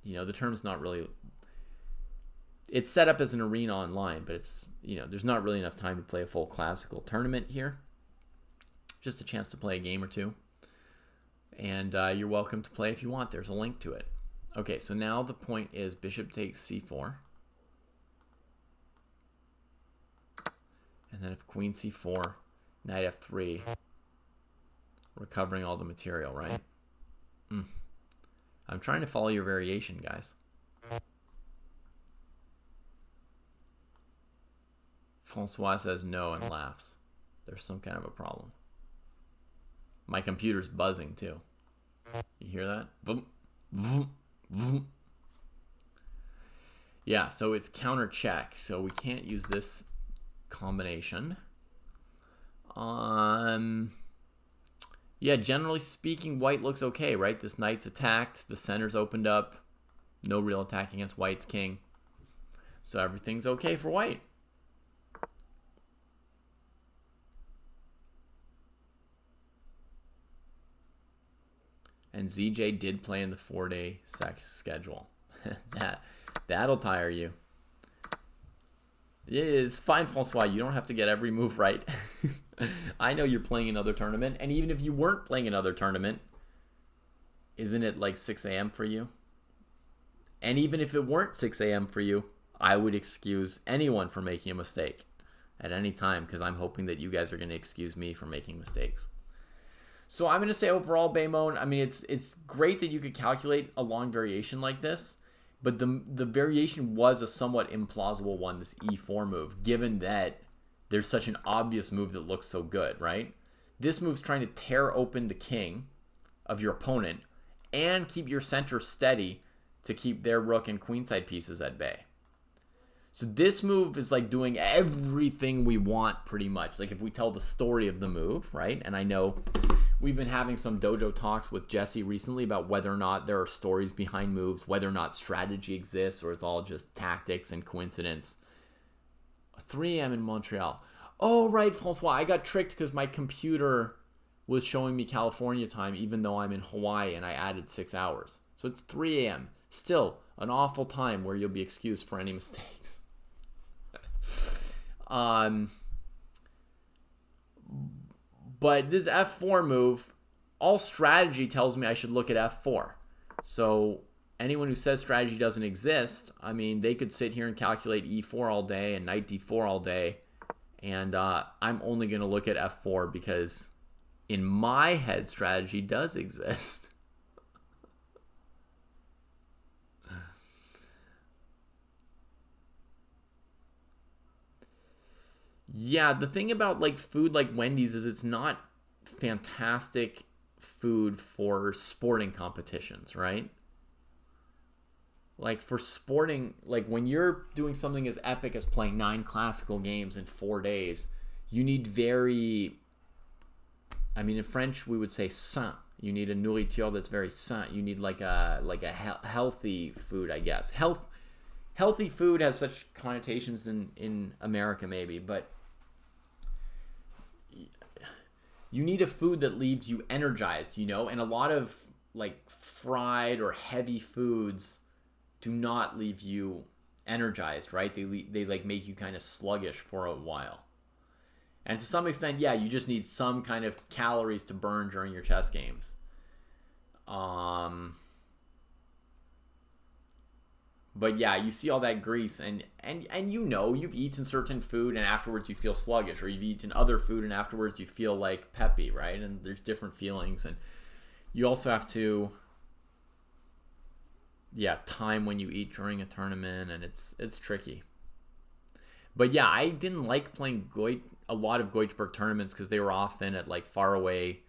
You know, the term's not really... It's set up as an arena online, but it's, you know, there's not really enough time to play a full classical tournament here. Just a chance to play a game or two. And you're welcome to play if you want. There's a link to it. Okay, so now the point is bishop takes c4. And then if queen c4, knight f3, recovering all the material, right? I'm trying to follow your variation, guys. Francois says no and laughs. There's some kind of a problem. My computer's buzzing too. You hear that? Vroom, vroom, vroom. Yeah, so it's counter check, so we can't use this combination. Yeah, generally speaking, white looks okay, right? This knight's attacked, the center's opened up, no real attack against white's king. So everything's okay for white. And ZJ did play in the 4-day schedule. That'll tire you. It's fine, Francois. You don't have to get every move right. I know you're playing another tournament. And even if you weren't playing another tournament, isn't it like 6 a.m. for you? And even if it weren't 6 a.m. for you, I would excuse anyone for making a mistake at any time, because I'm hoping that you guys are going to excuse me for making mistakes. So I'm going to say overall, Baymone, I mean, it's great that you could calculate a long variation like this, but the variation was a somewhat implausible one, this e4 move, given that there's such an obvious move that looks so good, right? This move's trying to tear open the king of your opponent and keep your center steady to keep their rook and queenside pieces at bay. So this move is like doing everything we want pretty much. Like if we tell the story of the move, right? And I know we've been having some dojo talks with Jesse recently about whether or not there are stories behind moves, whether or not strategy exists, or it's all just tactics and coincidence. 3 a.m. in Montreal. Oh, right, Francois. I got tricked because my computer was showing me California time even though I'm in Hawaii and I added 6 hours. So it's 3 a.m. Still an awful time where you'll be excused for any mistakes. But this f4 move, all strategy tells me I should look at f4. So anyone who says strategy doesn't exist, I mean, they could sit here and calculate e4 all day and knight d4 all day. And I'm only going to look at f4 because in my head, strategy does exist. Yeah, the thing about like food like Wendy's is it's not fantastic food for sporting competitions, right? Like for sporting, like when you're doing something as epic as playing 9 classical games in 4 days, you need very, I mean in French we would say sain. You need a nourriture that's very sain. You need like a healthy food, I guess. Healthy food has such connotations in America maybe, but you need a food that leaves you energized, you know? And a lot of like fried or heavy foods do not leave you energized, right? They like make you kind of sluggish for a while. And to some extent, yeah, you just need some kind of calories to burn during your chess games. But yeah, you see all that grease, and you've eaten certain food and afterwards you feel sluggish, or you've eaten other food and afterwards you feel like peppy, right? And there's different feelings, and you also have to time when you eat during a tournament, and it's tricky. But yeah, I didn't like playing a lot of Goichberg tournaments because they were often at like far away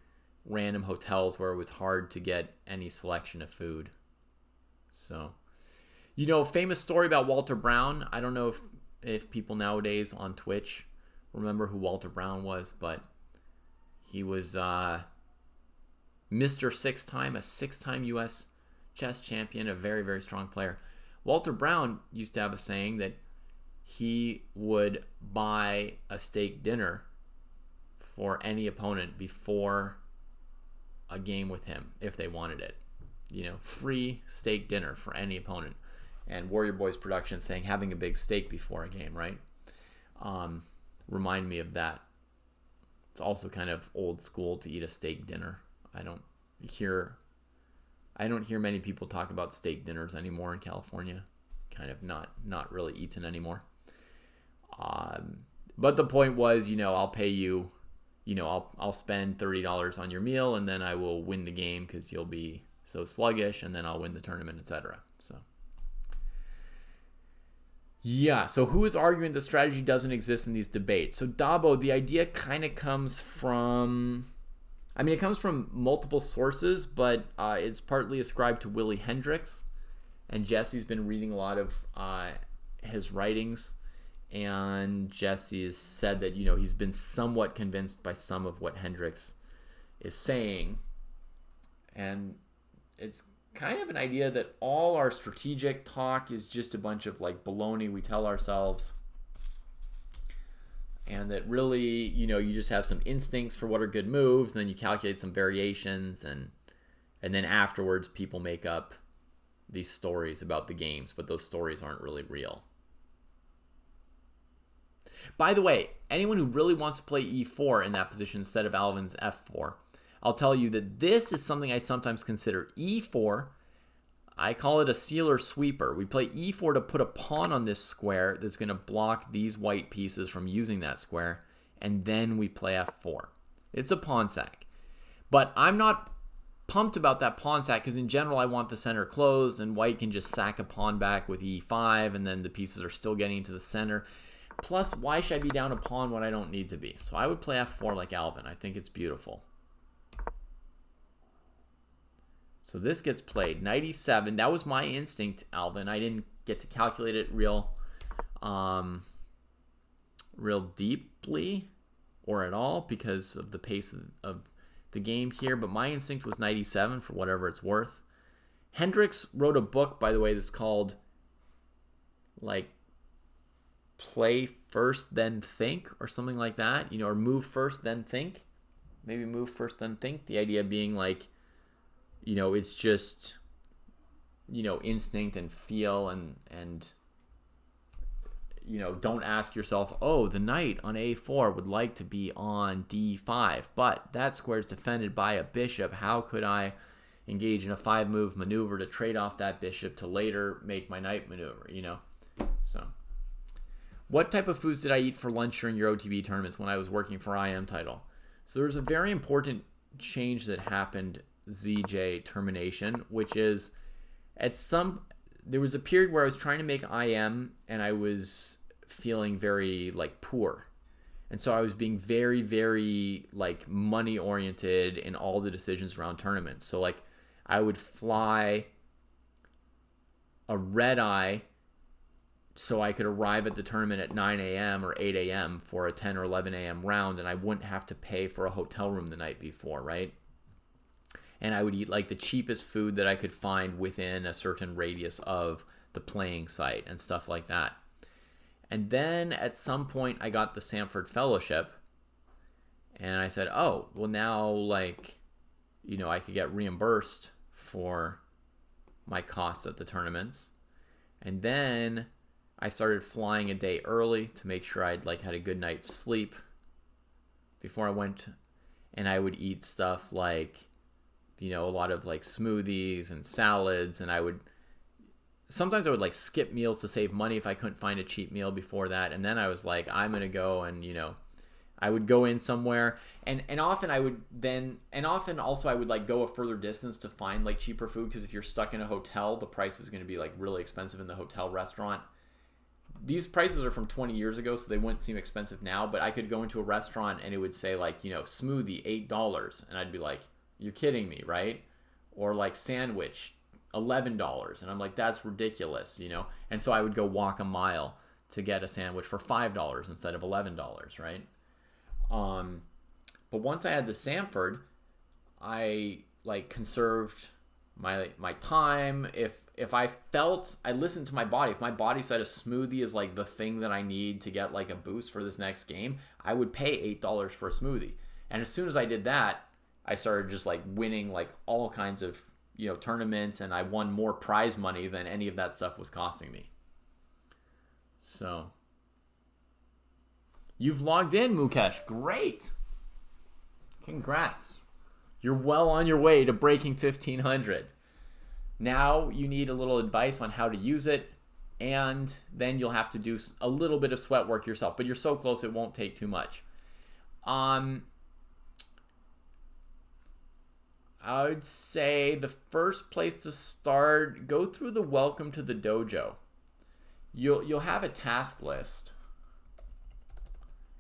random hotels where it was hard to get any selection of food. So, famous story about Walter Brown. I don't know if people nowadays on Twitch remember who Walter Brown was, but he was Mr. a six-time U.S. chess champion, a very, very strong player. Walter Brown used to have a saying that he would buy a steak dinner for any opponent before a game with him if they wanted it. Free steak dinner for any opponent. And Warrior Boys Production saying having a big steak before a game, right? Remind me of that. It's also kind of old school to eat a steak dinner. I don't hear many people talk about steak dinners anymore in California. Kind of not really eaten anymore. But the point was, I'll pay you, I'll spend $30 on your meal, and then I will win the game because you'll be so sluggish, and then I'll win the tournament, etc. So, yeah. So who is arguing that strategy doesn't exist in these debates? So Dabo, the idea kind of comes from, it comes from multiple sources, but it's partly ascribed to Willie Hendricks, and Jesse's been reading a lot of his writings. And Jesse has said that, he's been somewhat convinced by some of what Hendricks is saying. And it's kind of an idea that all our strategic talk is just a bunch of like baloney we tell ourselves. And that really, you just have some instincts for what are good moves, and then you calculate some variations, and then afterwards people make up these stories about the games, but those stories aren't really real. By the way, anyone who really wants to play e4 in that position instead of Alvin's f4, I'll tell you that this is something I sometimes consider. e4, I call it a sealer sweeper. We play e4 to put a pawn on this square that's going to block these white pieces from using that square, and then we play f4. It's a pawn sack. But I'm not pumped about that pawn sack because in general I want the center closed, and white can just sack a pawn back with e5, and then the pieces are still getting into the center. Plus, why should I be down a pawn when I don't need to be? So I would play f4 like Alvin. I think it's beautiful. So this gets played. Knight e7. That was my instinct, Alvin. I didn't get to calculate it real deeply or at all because of the pace of the game here. But my instinct was knight e7 for whatever it's worth. Hendricks wrote a book, by the way, that's called like Play First Then Think or something like that, or Move First Then Think. Maybe Move First Then Think. The idea being like, it's just, instinct and feel and don't ask yourself, oh, the knight on a4 would like to be on d5, but that square is defended by a bishop. How could I engage in a 5-move maneuver to trade off that bishop to later make my knight maneuver, So, what type of foods did I eat for lunch during your OTB tournaments when I was working for IM title? So there's a very important change that happened ZJ termination, which is there was a period where I was trying to make IM and I was feeling very like poor. And so I was being very, very like money oriented in all the decisions around tournaments. So like I would fly a red eye so I could arrive at the tournament at 9 a.m. or 8 a.m. for a 10 or 11 a.m. round, and I wouldn't have to pay for a hotel room the night before, right? And I would eat like the cheapest food that I could find within a certain radius of the playing site and stuff like that. And then at some point I got the Sanford Fellowship, and I said, oh, well now like, I could get reimbursed for my costs at the tournaments. And then I started flying a day early to make sure I'd like had a good night's sleep before I went, and I would eat stuff like, a lot of like smoothies and salads, and I would sometimes I would like skip meals to save money if I couldn't find a cheap meal before that. And then I was like, I'm going to go and, I would go in somewhere and often I would then, and often also I would like go a further distance to find like cheaper food. Cause if you're stuck in a hotel, the price is going to be like really expensive in the hotel restaurant. These prices are from 20 years ago, so they wouldn't seem expensive now, but I could go into a restaurant and it would say like, smoothie, $8. And I'd be like, you're kidding me, right? Or like sandwich, $11. And I'm like, that's ridiculous, And so I would go walk a mile to get a sandwich for $5 instead of $11, right? But once I had the Sanford, I like conserved my time. If I felt, I listened to my body. If my body said a smoothie is like the thing that I need to get like a boost for this next game, I would pay $8 for a smoothie. And as soon as I did that, I started just like winning like all kinds of, tournaments, and I won more prize money than any of that stuff was costing me. So you've logged in, Mukesh. Great. Congrats. You're well on your way to breaking 1500. Now you need a little advice on how to use it, and then you'll have to do a little bit of sweat work yourself, but you're so close it won't take too much. I would say the first place to start, go through the Welcome to the Dojo. You'll have a task list.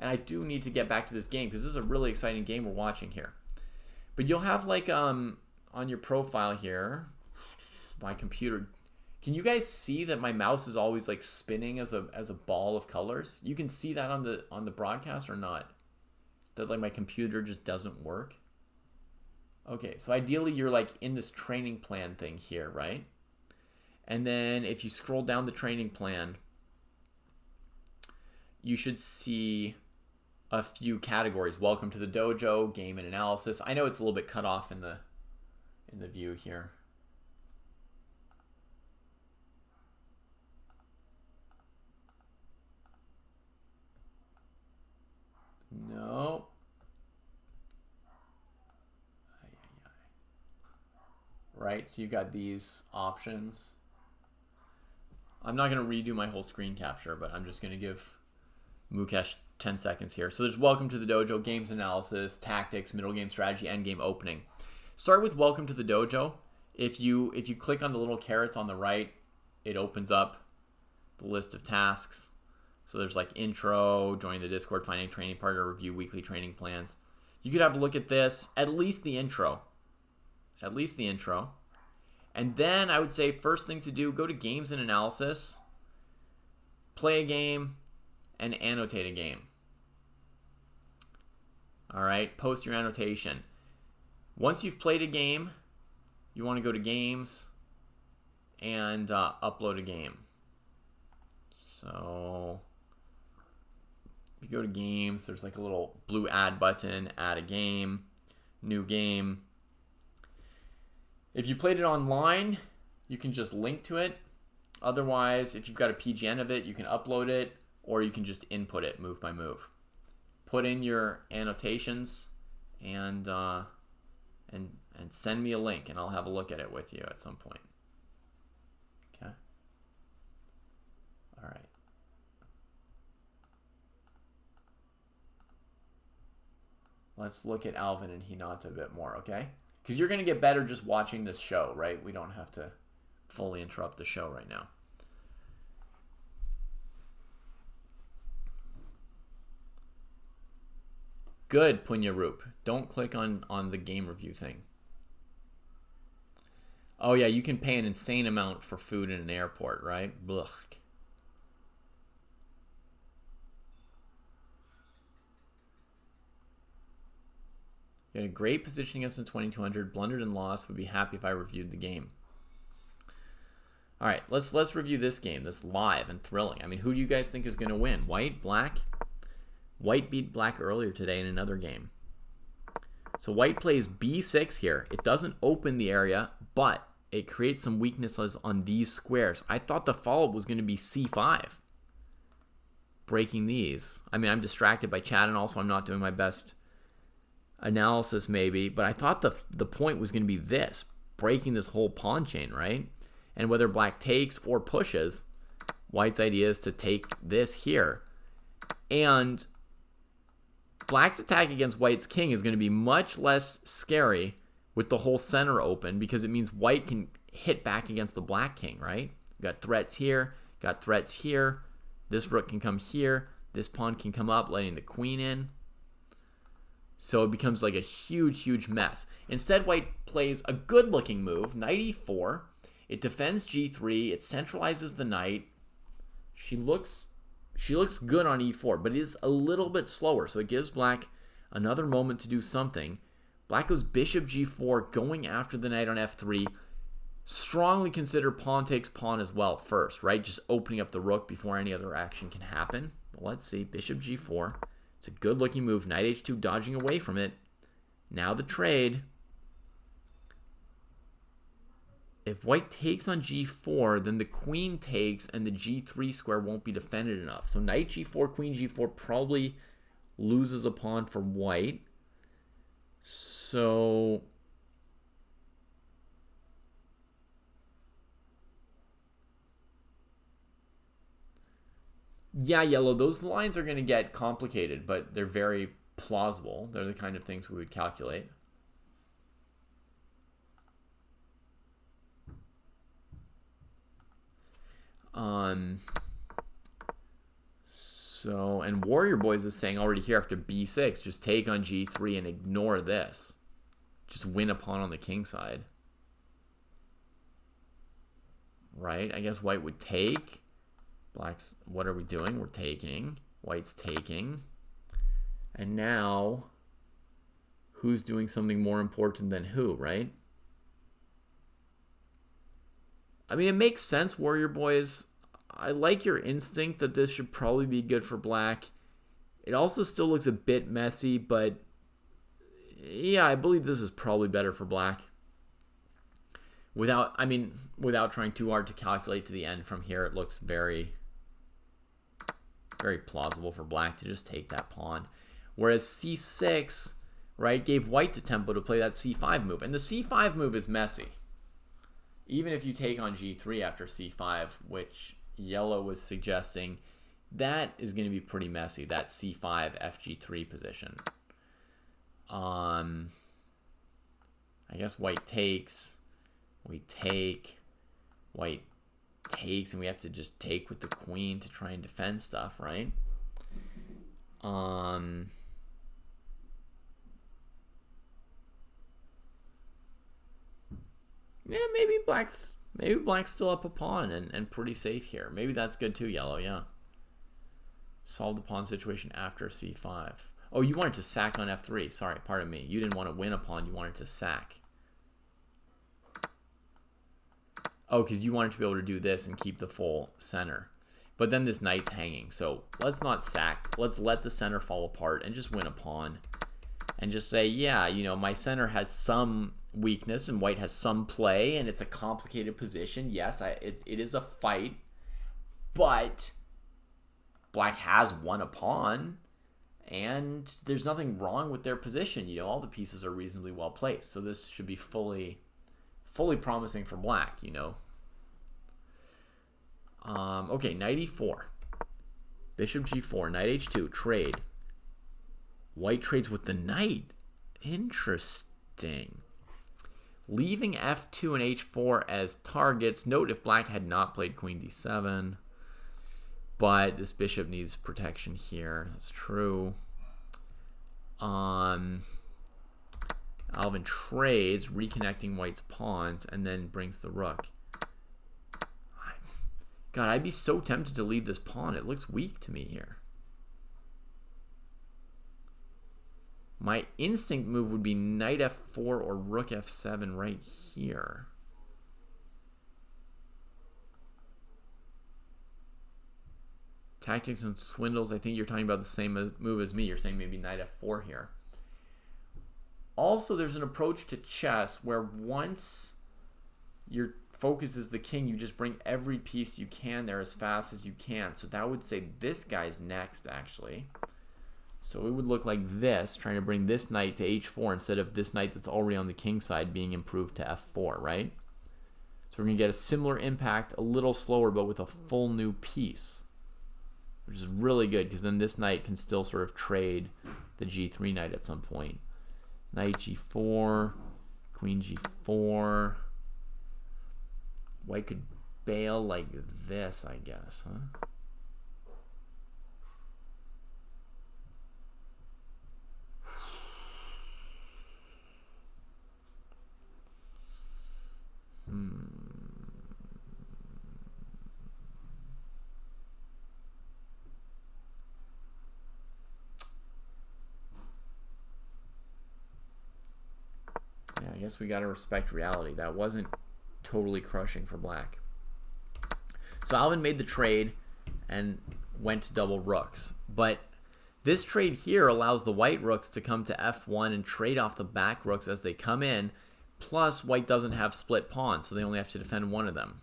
And I do need to get back to this game because this is a really exciting game we're watching here. But you'll have like on your profile here, my computer. Can you guys see that my mouse is always like spinning as a ball of colors? You can see that on the broadcast or not? That like my computer just doesn't work. Okay, so ideally you're like in this training plan thing here, right? And then if you scroll down the training plan, you should see a few categories. Welcome to the dojo, game and analysis. I know it's a little bit cut off in the view here. No. Right, so you got these options. I'm not going to redo my whole screen capture, but I'm just going to give Mukesh 10 seconds here. So there's Welcome to the Dojo, Games Analysis, Tactics, Middle Game Strategy, End Game Opening. Start with Welcome to the Dojo. If you click on the little carrots on the right, it opens up the list of tasks. So there's like intro, join the Discord, find a training partner, review weekly training plans. You could have a look at this, at least the intro. And then I would say first thing to do, go to Games and Analysis, play a game, and annotate a game. All right, post your annotation. Once you've played a game, you want to go to Games and upload a game. So if you go to Games, there's like a little blue add button, add a game, new game. If you played it online, you can just link to it. Otherwise, if you've got a PGN of it, you can upload it, or you can just input it move by move. Put in your annotations and send me a link, and I'll have a look at it with you at some point. Okay. All right. Let's look at Alvin and Hinata a bit more, okay? Because you're going to get better just watching this show, right? We don't have to fully interrupt the show right now. Good, Punyarup. Don't click on the game review thing. Oh, yeah, you can pay an insane amount for food in an airport, right? Blech. You had a great position against the 2200, blundered and lost. Would be happy if I reviewed the game. All right, let's review this game. That's live and thrilling. I mean, who do you guys think is going to win? White, black? White beat black earlier today in another game. So white plays b6 here. It doesn't open the area, but it creates some weaknesses on these squares. I thought the follow-up was going to be c5. Breaking these. I mean, I'm distracted by chat, and also I'm not doing my best analysis maybe, but I thought the point was going to be this, breaking this whole pawn chain, right? And whether black takes or pushes, white's idea is to take this here. And black's attack against white's king is going to be much less scary with the whole center open, because it means white can hit back against the black king, right? Got threats here, got threats here. This rook can come here. This pawn can come up, letting the queen in. So it becomes like a huge, huge mess. Instead, white plays a good-looking move, knight e4. It defends g3. It centralizes the knight. She looks good on e4, but it is a little bit slower. So it gives black another moment to do something. Black goes bishop g4, going after the knight on f3. Strongly consider pawn takes pawn as well first, right? Just opening up the rook before any other action can happen. But let's see, bishop g4. It's a good-looking move. Knight h2, dodging away from it. Now the trade. If white takes on g4, then the queen takes and the g3 square won't be defended enough. So knight g4, queen g4 probably loses a pawn for white. So yeah, yellow, those lines are going to get complicated, but they're very plausible. They're the kind of things we would calculate. So, and Warrior Boys is saying already here after b6, just take on g3 and ignore this. Just win a pawn on the king side. Right? I guess white would take. Black's, what are we doing? We're taking. White's taking. And now, who's doing something more important than who, right? I mean, it makes sense, Warrior Boys. I like your instinct that this should probably be good for black. It also still looks a bit messy, but yeah, I believe this is probably better for black. Without trying too hard to calculate to the end from here, it looks very, very plausible for black to just take that pawn. Whereas c6, right, gave white the tempo to play that c5 move. And the c5 move is messy. Even if you take on g3 after c5, which yellow was suggesting, that is going to be pretty messy, that c5 fg3 position. I guess white takes, we take, white takes, and we have to just take with the queen to try and defend stuff, right? Yeah, maybe black's still up a pawn and pretty safe here. Maybe that's good too, yellow, yeah. Solve the pawn situation after c5. Oh, you wanted to sack on f3. Sorry, pardon me. You didn't want to win a pawn. You wanted to sack. Oh, because you wanted to be able to do this and keep the full center. But then this knight's hanging. So let's not sack. Let's let the center fall apart and just win a pawn. And just say, yeah, you know, my center has some weakness and white has some play, and it's a complicated position. Yes, it is a fight, but black has won a pawn, and there's nothing wrong with their position. You know, all the pieces are reasonably well placed, so this should be fully promising for black, you know. Okay, knight e4, bishop g4, knight h2, trade. White trades with the knight. Interesting. Leaving f2 and h4 as targets. Note if black had not played queen d7. But this bishop needs protection here. That's true. Alvin trades, reconnecting white's pawns, and then brings the rook. God, I'd be so tempted to leave this pawn. It looks weak to me here. My instinct move would be knight f4 or rook f7 right here. Tactics and swindles, I think you're talking about the same move as me. You're saying maybe knight f4 here. Also, there's an approach to chess where once your focus is the king, you just bring every piece you can there as fast as you can. So that would say this guy's next, actually. So it would look like this, trying to bring this knight to h4 instead of this knight that's already on the king side being improved to f4, right? So we're going to get a similar impact, a little slower, but with a full new piece, which is really good because then this knight can still sort of trade the g3 knight at some point. Knight g4, queen g4. White could bail like this, I guess, huh? Yeah, I guess we got to respect reality. That wasn't totally crushing for black. So Alvin made the trade and went to double rooks. But this trade here allows the white rooks to come to f1 and trade off the back rooks as they come in. Plus, white doesn't have split pawns, so they only have to defend one of them.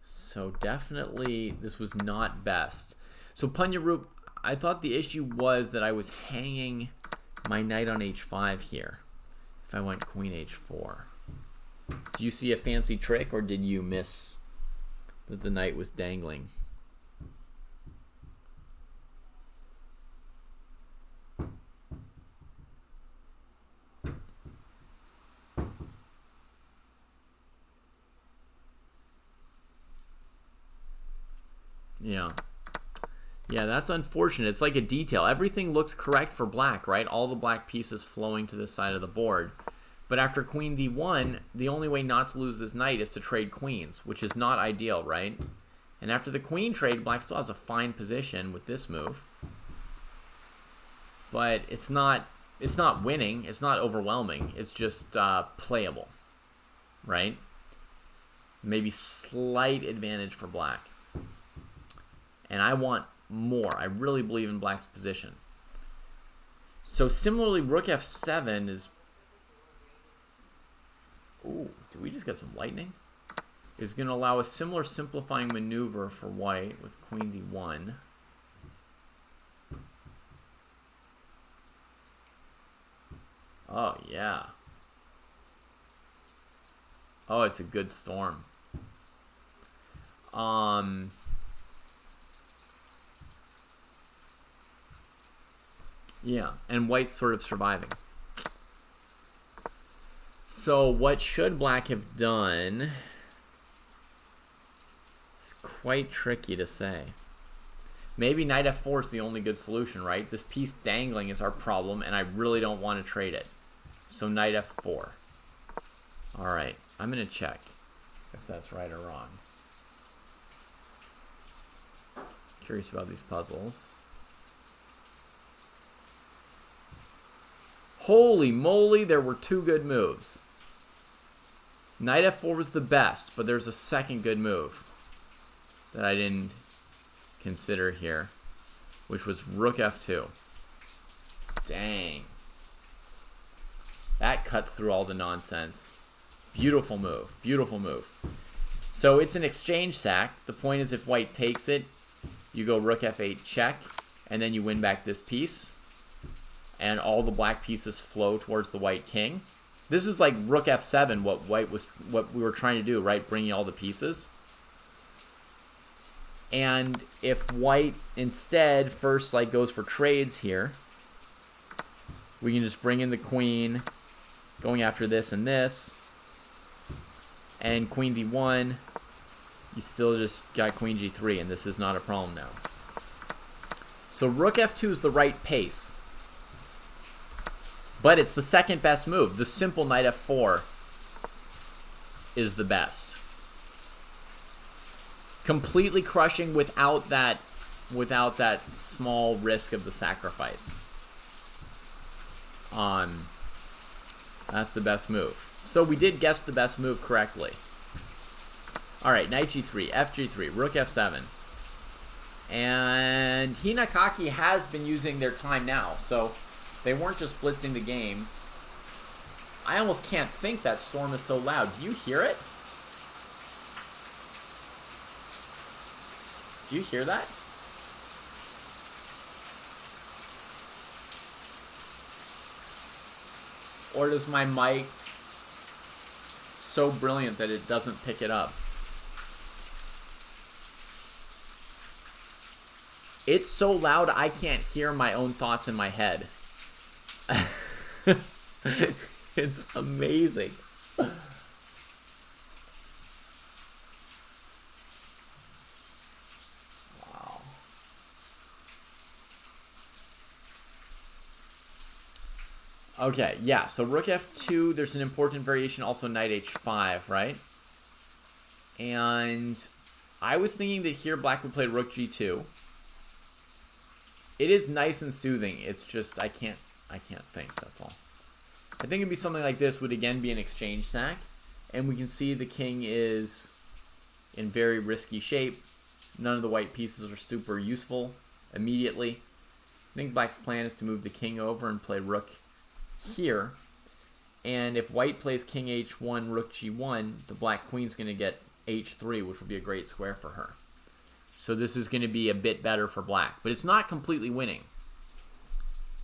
So definitely, this was not best. So Punyarup, I thought the issue was that I was hanging my knight on h5 here. If I went queen h4. Do you see a fancy trick, or did you miss that the knight was dangling? Yeah, that's unfortunate. It's like a detail. Everything looks correct for black, right? All the black pieces flowing to this side of the board. But after queen d1, the only way not to lose this knight is to trade queens, which is not ideal, right? And after the queen trade, black still has a fine position with this move. But it's not winning. It's not overwhelming. It's just playable, right? Maybe slight advantage for black. And I want more. I really believe in black's position. So similarly, rook f7 is... Ooh, did we just get some lightning? Is going to allow a similar simplifying maneuver for white with queen d1. Oh, yeah. Oh, it's a good storm. Yeah, and white's sort of surviving. So what should black have done? Quite tricky to say. Maybe knight f4 is the only good solution, right? This piece dangling is our problem, and I really don't want to trade it. So knight f4. All right, I'm going to check if that's right or wrong. Curious about these puzzles. Holy moly, there were two good moves. Knight f4 was the best, but there's a second good move that I didn't consider here, which was rook f2. Dang. That cuts through all the nonsense. Beautiful move. Beautiful move. So it's an exchange sack. The point is if white takes it, you go rook f8 check, and then you win back this piece. And all the black pieces flow towards the white king. This is like rook f7, what we were trying to do, right? Bringing all the pieces. And if white instead first like goes for trades here, we can just bring in the queen, going after this and this, and queen d1. You still just got queen g3, and this is not a problem now. So rook f2 is the right pace. But it's the second best move. The simple knight f4 is the best. Completely crushing without that small risk of the sacrifice. That's the best move. So we did guess the best move correctly. All right, knight g3, f g3, rook f7. And Hinakaki has been using their time now, so they weren't just blitzing the game. I almost can't think that storm is so loud. Do you hear it? Do you hear that? Or does my mic so brilliant that it doesn't pick it up. It's so loud I can't hear my own thoughts in my head. It's amazing. Wow. Okay, yeah, so rook f2, there's an important variation, also knight h5, right? And I was thinking that here black would play rook g2. It is nice and soothing. It's just I can't think, that's all. I think it'd be something like this, would again be an exchange sack, and we can see the king is in very risky shape. None of the white pieces are super useful immediately. I think black's plan is to move the king over and play rook here. And if white plays king h1, rook g1, the black queen's going to get h3, which will be a great square for her. So this is going to be a bit better for black, but it's not completely winning.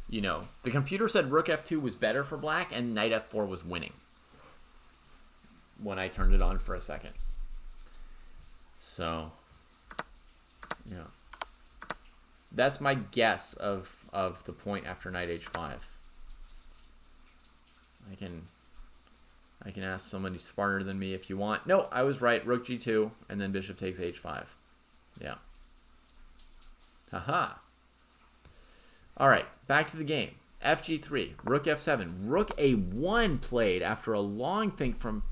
You know, the computer said rook f2 was better for black and knight f4 was winning when I turned it on for a second. So, yeah. That's my guess of the point after knight h5. I can ask somebody smarter than me if you want. No, I was right. Rook g2 and then bishop takes h5. Yeah. Haha. All right, back to the game. Fg3, rook f7, rook a1 played after a long think from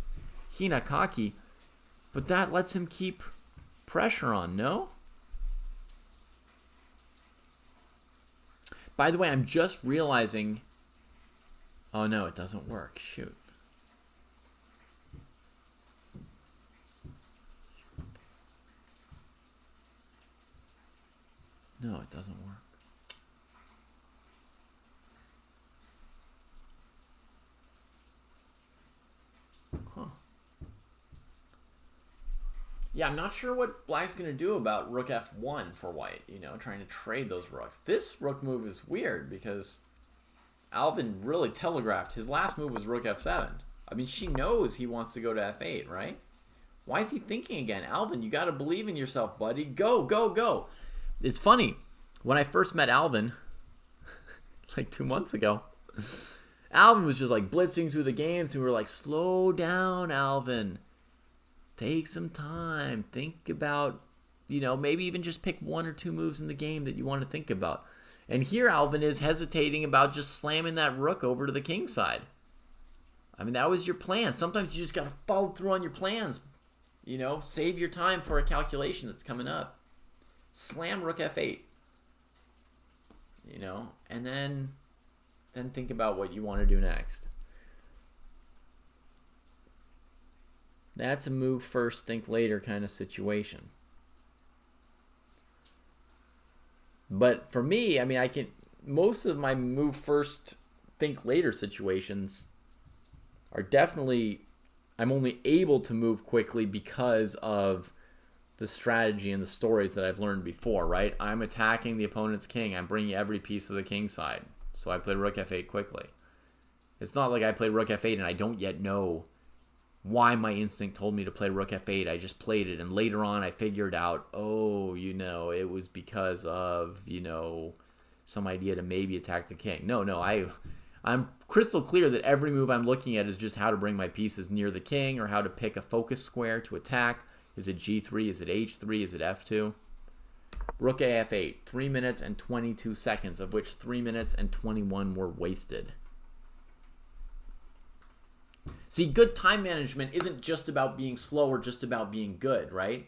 Hinakaki, but that lets him keep pressure on, no? By the way, I'm just realizing, oh no, it doesn't work, shoot. No, it doesn't work. Huh. Yeah, I'm not sure what black's going to do about rook f1 for white, you know, trying to trade those rooks. This rook move is weird because Alvin really telegraphed. His last move was rook f7. I mean, she knows he wants to go to f8, right? Why is he thinking again? Alvin, you got to believe in yourself, buddy. Go, go, go. It's funny. When I first met Alvin, like 2 months ago, Alvin was just like blitzing through the games, and we were like, slow down, Alvin. Take some time. Think about, you know, maybe even just pick 1 or 2 moves in the game that you want to think about. And here Alvin is hesitating about just slamming that rook over to the king side. I mean, that was your plan. Sometimes you just got to follow through on your plans. You know, save your time for a calculation that's coming up. Slam rook f8. You know, and then think about what you want to do next. That's a move first, think later kind of situation. But for me, I mean, most of my move first, think later situations are definitely, I'm only able to move quickly because of the strategy and the stories that I've learned before, right? I'm attacking the opponent's king. I'm bringing every piece of the king side. So I play rook f8 quickly. It's not like I play rook f8 and I don't yet know why my instinct told me to play rook f8. I just played it, and later on I figured out, oh, you know, it was because of, you know, some idea to maybe attack the king. No, I'm crystal clear that every move I'm looking at is just how to bring my pieces near the king or how to pick a focus square to attack. Is it g3? Is it h3? Is it f2? Rook af8, 3 minutes and 22 seconds, of which 3 minutes and 21 were wasted. See, good time management isn't just about being slow or just about being good, right?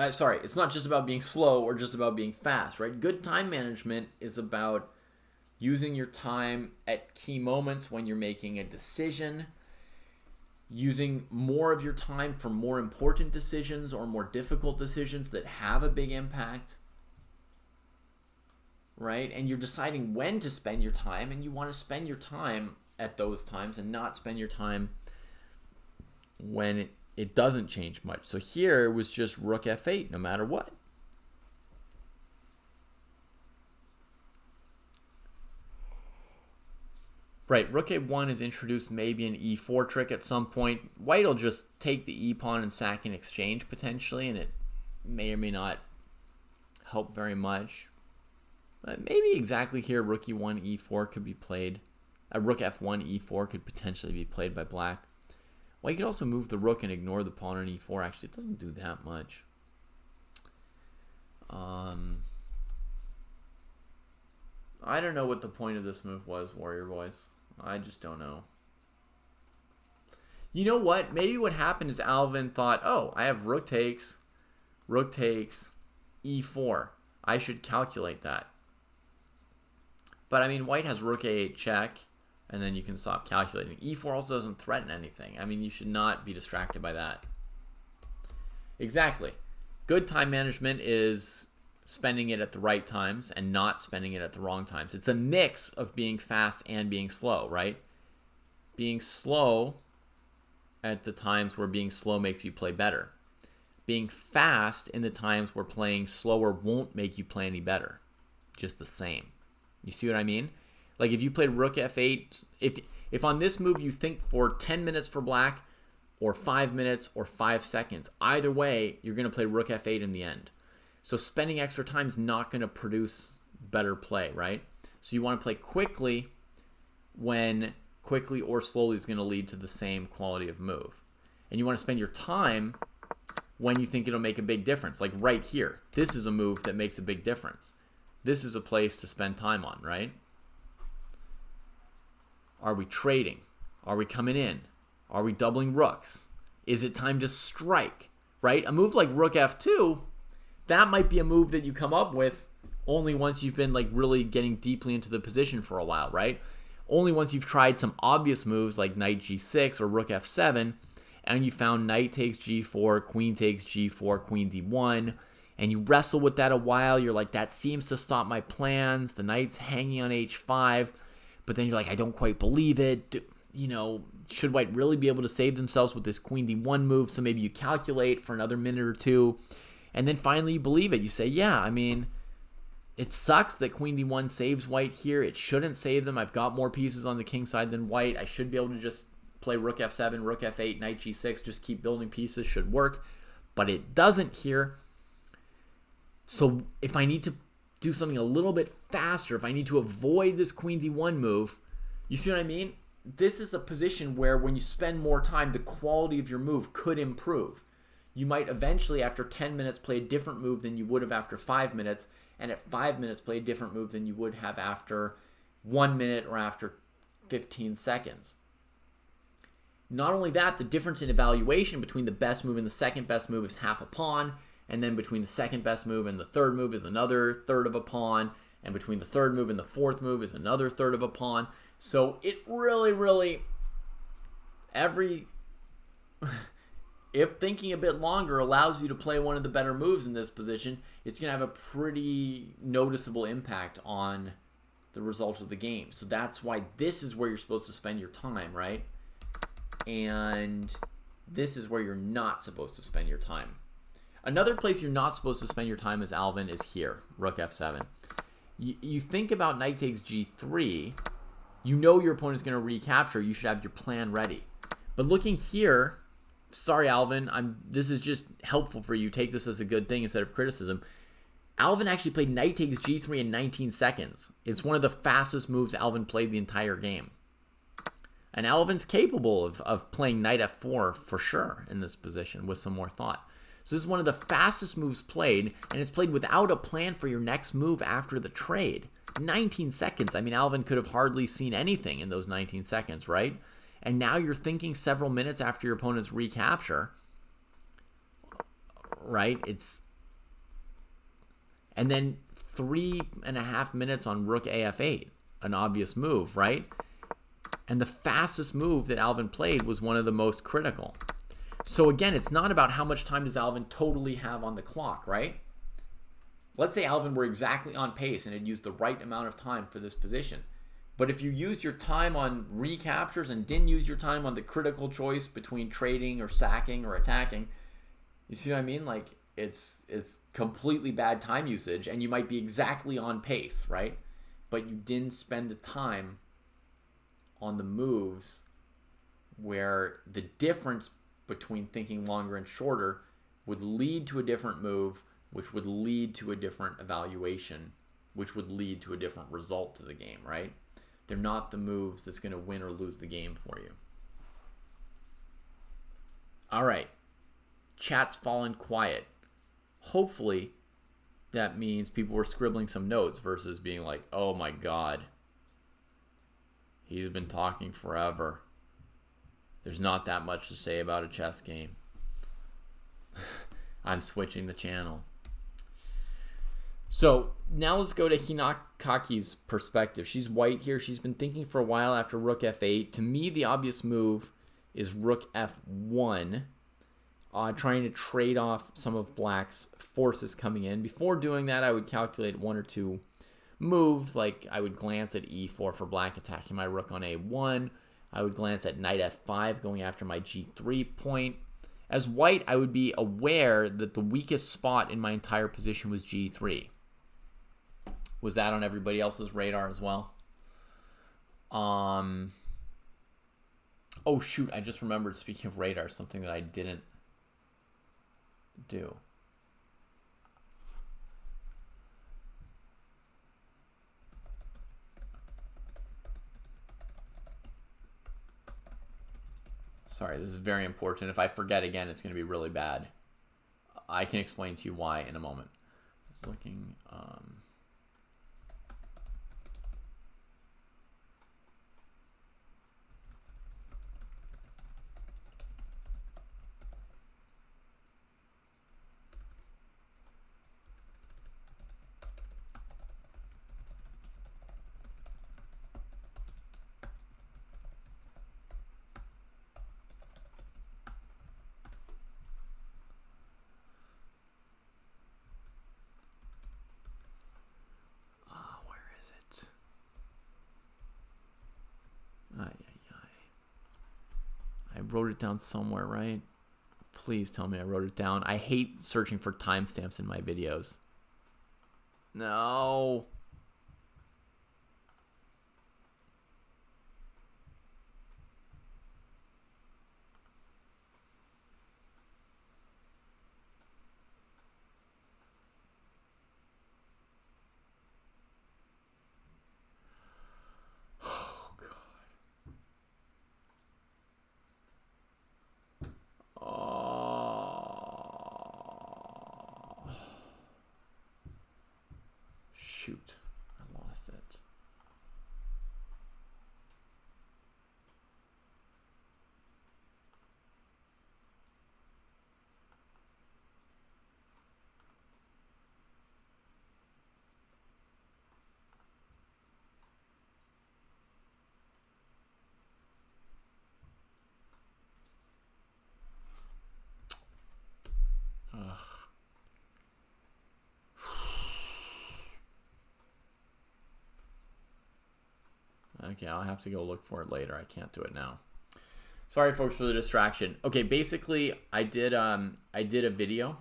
Sorry, it's not just about being slow or just about being fast, right? Good time management is about using your time at key moments when you're making a decision, using more of your time for more important decisions or more difficult decisions that have a big impact, right? And you're deciding when to spend your time, and you want to spend your time at those times and not spend your time when it doesn't change much. So here it was just rook f8 no matter what. Right, rook a1 is introduced maybe an e4 trick at some point. White will just take the e-pawn and sack in exchange potentially, and it may or may not help very much. But maybe exactly here, rook e1, e4 could be played. A rook f1, e4 could potentially be played by black. White could also move the rook and ignore the pawn on e4. Actually, it doesn't do that much. I don't know what the point of this move was, Warrior Boys. I just don't know. You know what? Maybe what happened is Alvin thought, oh, I have rook takes, e4. I should calculate that. But, I mean, white has rook a8 check, and then you can stop calculating. e4 also doesn't threaten anything. I mean, you should not be distracted by that. Exactly. Good time management is spending it at the right times and not spending it at the wrong times. It's a mix of being fast and being slow, right? Being slow at the times where being slow makes you play better. Being fast in the times where playing slower won't make you play any better. Just the same. You see what I mean? Like if you played rook f8, if on this move you think for 10 minutes for black or 5 minutes or 5 seconds, either way, you're going to play rook f8 in the end. So spending extra time is not going to produce better play, right? So you want to play quickly when quickly or slowly is going to lead to the same quality of move. And you want to spend your time when you think it'll make a big difference. Like right here. This is a move that makes a big difference. This is a place to spend time on, right? Are we trading? Are we coming in? Are we doubling rooks? Is it time to strike, right? A move like rook f2, that might be a move that you come up with only once you've been like really getting deeply into the position for a while, right? Only once you've tried some obvious moves like knight g6 or rook f7, and you found knight takes g4, queen takes g4, queen d1, and you wrestle with that a while. You're like, that seems to stop my plans. The knight's hanging on h5, but then you're like, I don't quite believe it. You know, should white really be able to save themselves with this queen d1 move? So maybe you calculate for another minute or two. And then finally you believe it. You say, yeah, I mean, it sucks that queen d1 saves white here. It shouldn't save them. I've got more pieces on the king side than white. I should be able to just play rook f7, rook f8, knight g6, just keep building pieces, should work. But it doesn't here. So if I need to do something a little bit faster, if I need to avoid this queen d1 move, you see what I mean? This is a position where when you spend more time, the quality of your move could improve. You might eventually, after 10 minutes, play a different move than you would have after 5 minutes, and at 5 minutes, play a different move than you would have after 1 minute or after 15 seconds. Not only that, the difference in evaluation between the best move and the second best move is half a pawn, and then between the second best move and the third move is another third of a pawn, and between the third move and the fourth move is another third of a pawn. So it really, if thinking a bit longer allows you to play one of the better moves in this position, it's going to have a pretty noticeable impact on the result of the game. So that's why this is where you're supposed to spend your time, right? And this is where you're not supposed to spend your time. Another place you're not supposed to spend your time as Alvin is here, rook f7. You think about knight takes g3, you know your opponent's going to recapture, you should have your plan ready. But looking here, sorry Alvin, this is just helpful for you, take this as a good thing instead of criticism. Alvin actually played knight takes g3 in 19 seconds. It's one of the fastest moves Alvin played the entire game. And Alvin's capable of playing knight f4 for sure in this position with some more thought. So this is one of the fastest moves played, and it's played without a plan for your next move after the trade. 19 seconds. I mean, Alvin could have hardly seen anything in those 19 seconds, right? And now you're thinking several minutes after your opponent's recapture, right? And then 3.5 minutes on rook af8, an obvious move, right? And the fastest move that Alvin played was one of the most critical. So again, it's not about how much time does Alvin totally have on the clock, right? Let's say Alvin were exactly on pace and had used the right amount of time for this position. But if you used your time on recaptures and didn't use your time on the critical choice between trading or sacking or attacking, you see what I mean? Like it's completely bad time usage, and you might be exactly on pace, right? But you didn't spend the time on the moves where the difference between thinking longer and shorter would lead to a different move, which would lead to a different evaluation, which would lead to a different result to the game, right? They're not the moves that's going to win or lose the game for you. All right. Chat's fallen quiet. Hopefully, that means people were scribbling some notes versus being like, oh my God, he's been talking forever. There's not that much to say about a chess game. I'm switching the channel. So now let's go to Hinakaki's perspective. She's white here. She's been thinking for a while after rook f8. To me, the obvious move is rook f1, trying to trade off some of black's forces coming in. Before doing that, I would calculate one or two moves, like I would glance at e4 for black, attacking my rook on a1. I would glance at knight f5, going after my g3 point. As white, I would be aware that the weakest spot in my entire position was g3. Was that on everybody else's radar as well? Oh shoot, I just remembered, speaking of radar, something that I didn't do. Sorry, this is very important. If I forget again, it's going to be really bad. I can explain to you why in a moment. I was looking... I wrote it down somewhere, right? Please tell me I wrote it down. I hate searching for timestamps in my videos. No. Shoot, I lost it. Okay, I'll have to go look for it later. I can't do it now. Sorry, folks, for the distraction. Okay, basically, I did a video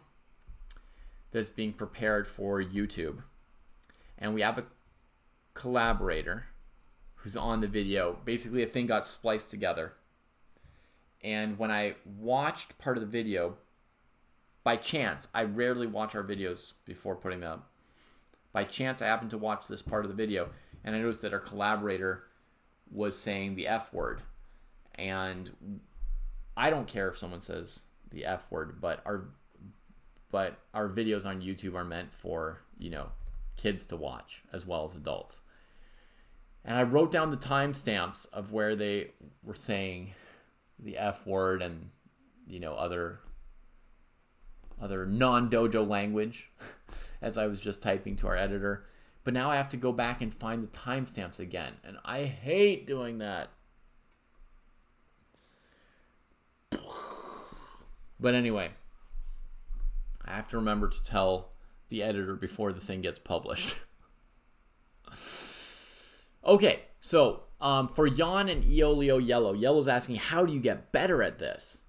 that's being prepared for YouTube, and we have a collaborator who's on the video. Basically, a thing got spliced together, and when I watched part of the video, by chance, I rarely watch our videos before putting them up. By chance, I happened to watch this part of the video, and I noticed that our collaborator was saying the F word. And I don't care if someone says the F word, but our videos on YouTube are meant for, you know, kids to watch as well as adults. And I wrote down the timestamps of where they were saying the F word and, you know, other non-dojo language as I was just typing to our editor. But now I have to go back and find the timestamps again. And I hate doing that. But anyway, I have to remember to tell the editor before the thing gets published. Okay, so for Jan and Eolio Yellow, Yellow's asking, how do you get better at this?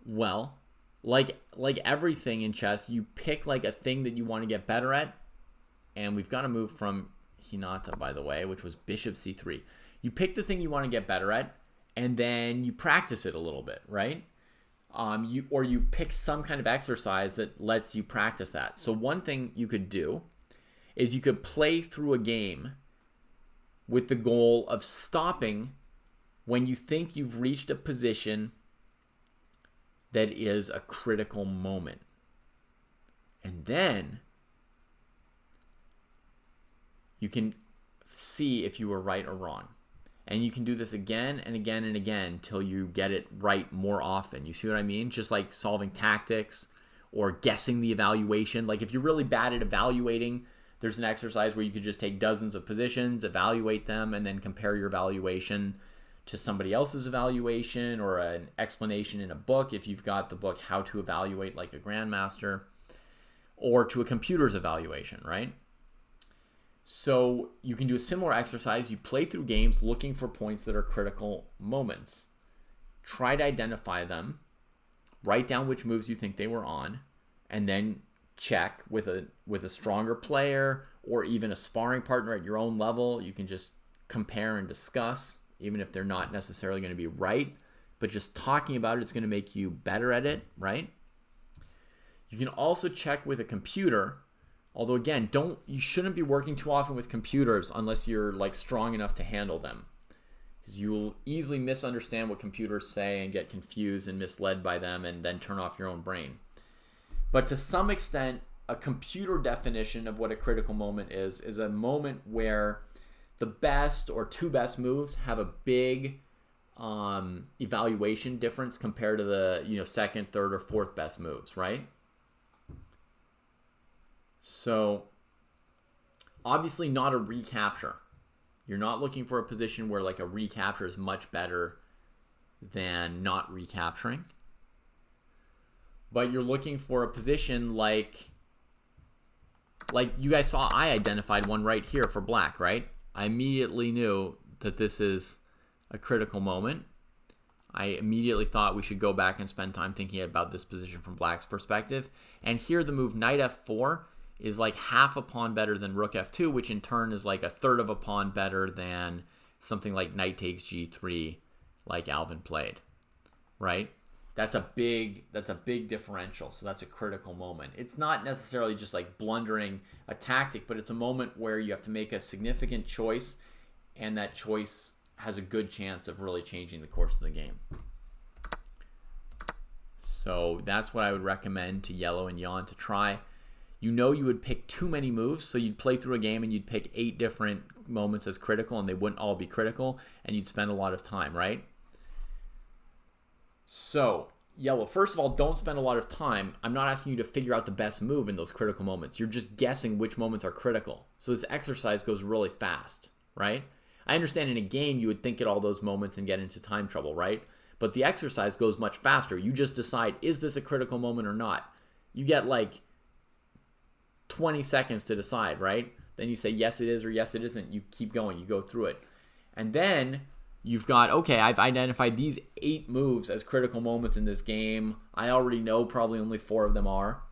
Well, like everything in chess, you pick like a thing that you want to get better at. And we've got to move from Hinata, by the way, which was bishop c3. You pick the thing you want to get better at, and then you practice it a little bit, right? You pick some kind of exercise that lets you practice that. So one thing you could do is you could play through a game with the goal of stopping when you think you've reached a position that is a critical moment. And then you can see if you were right or wrong. And you can do this again and again and again till you get it right more often. You see what I mean? Just like solving tactics or guessing the evaluation. Like if you're really bad at evaluating, there's an exercise where you could just take dozens of positions, evaluate them, and then compare your evaluation to somebody else's evaluation or an explanation in a book if you've got the book How to Evaluate Like a Grandmaster, or to a computer's evaluation, right? So you can do a similar exercise. You play through games looking for points that are critical moments. Try to identify them. Write down which moves you think they were on, and then check with a stronger player or even a sparring partner at your own level. You can just compare and discuss, even if they're not necessarily going to be right. But just talking about it is going to make you better at it, right? You can also check with a computer. Although again, you shouldn't be working too often with computers unless you're like strong enough to handle them, because you will easily misunderstand what computers say and get confused and misled by them and then turn off your own brain. But to some extent, a computer definition of what a critical moment is a moment where the best or two best moves have a big evaluation difference compared to the second, third, or fourth best moves, right? So obviously not a recapture. You're not looking for a position where like a recapture is much better than not recapturing. But you're looking for a position like you guys saw, I identified one right here for black, right? I immediately knew that this is a critical moment. I immediately thought we should go back and spend time thinking about this position from black's perspective. And here the move knight f4 is like half a pawn better than rook f2, which in turn is like a third of a pawn better than something like knight takes g3 like Alvin played, right? That's a big differential. So that's a critical moment. It's not necessarily just like blundering a tactic, but it's a moment where you have to make a significant choice, and that choice has a good chance of really changing the course of the game. So that's what I would recommend to yellow and Jan to try. You would pick too many moves, so you'd play through a game and you'd pick 8 different moments as critical, and they wouldn't all be critical, and you'd spend a lot of time, right? So, yellow, first of all, don't spend a lot of time. I'm not asking you to figure out the best move in those critical moments. You're just guessing which moments are critical. So this exercise goes really fast, right? I understand in a game you would think at all those moments and get into time trouble, right? But the exercise goes much faster. You just decide, is this a critical moment or not? You get like 20 seconds to decide, right? Then you say yes it is or yes it isn't. You keep going, you go through it. And then you've got, okay, I've identified these 8 moves as critical moments in this game. I already know probably only 4 of them are.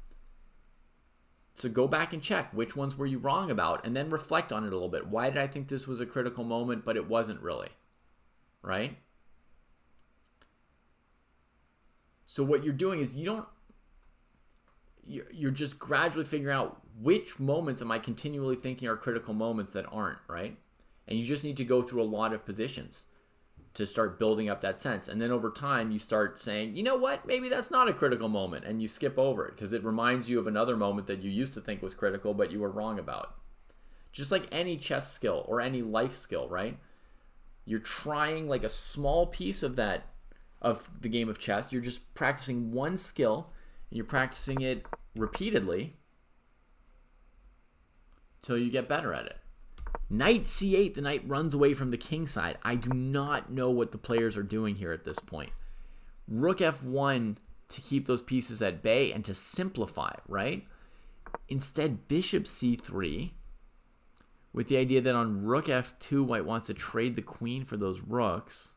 So go back and check which ones were you wrong about, and then reflect on it a little bit. Why did I think this was a critical moment, but it wasn't really, right? So what you're doing is you're just gradually figuring out which moments am I continually thinking are critical moments that aren't, right? And you just need to go through a lot of positions to start building up that sense. And then over time, you start saying, you know what, maybe that's not a critical moment, and you skip over it because it reminds you of another moment that you used to think was critical, but you were wrong about. Just like any chess skill or any life skill, right? You're trying like a small piece of that, of the game of chess. You're just practicing one skill, and you're practicing it repeatedly till you get better at it. Knight c8, the knight runs away from the king side. I do not know what the players are doing here at this point. Rook f1 to keep those pieces at bay and to simplify, right? Instead, bishop c3 with the idea that on rook f2, white wants to trade the queen for those rooks,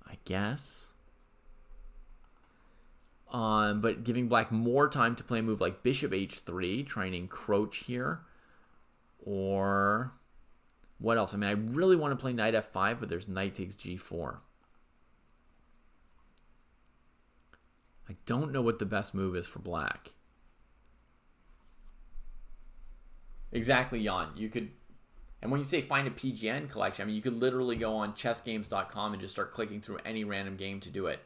I guess. But giving black more time to play a move like bishop h3, trying to encroach here. Or What else? I mean, I really want to play knight f5, but there's knight takes g4. I don't know what the best move is for black. Exactly, Jan. You could, and when you say find a PGN collection, I mean, you could literally go on chessgames.com and just start clicking through any random game to do it.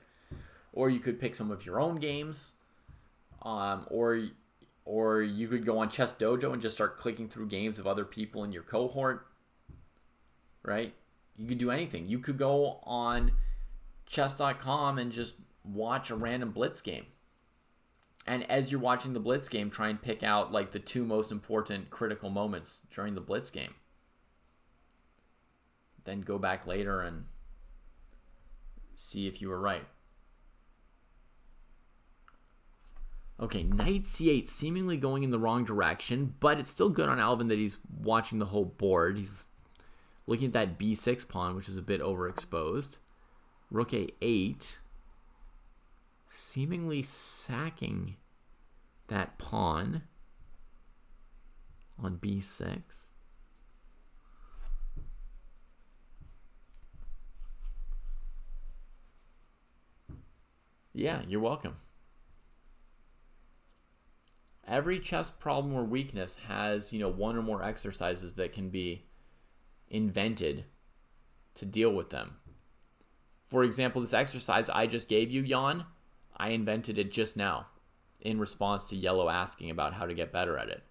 Or you could pick some of your own games, or you could go on Chess Dojo and just start clicking through games of other people in your cohort, right? You could do anything. You could go on chess.com and just watch a random blitz game. And as you're watching the blitz game, try and pick out like the 2 most important critical moments during the blitz game. Then go back later and see if you were right. Okay, knight c8, seemingly going in the wrong direction, but it's still good on Alvin that he's watching the whole board. He's looking at that b6 pawn, which is a bit overexposed. Rook a8, seemingly sacking that pawn on b6. Yeah, you're welcome. Every chess problem or weakness has, one or more exercises that can be invented to deal with them. For example, this exercise I just gave you, Jan, I invented it just now in response to Yellow asking about how to get better at it.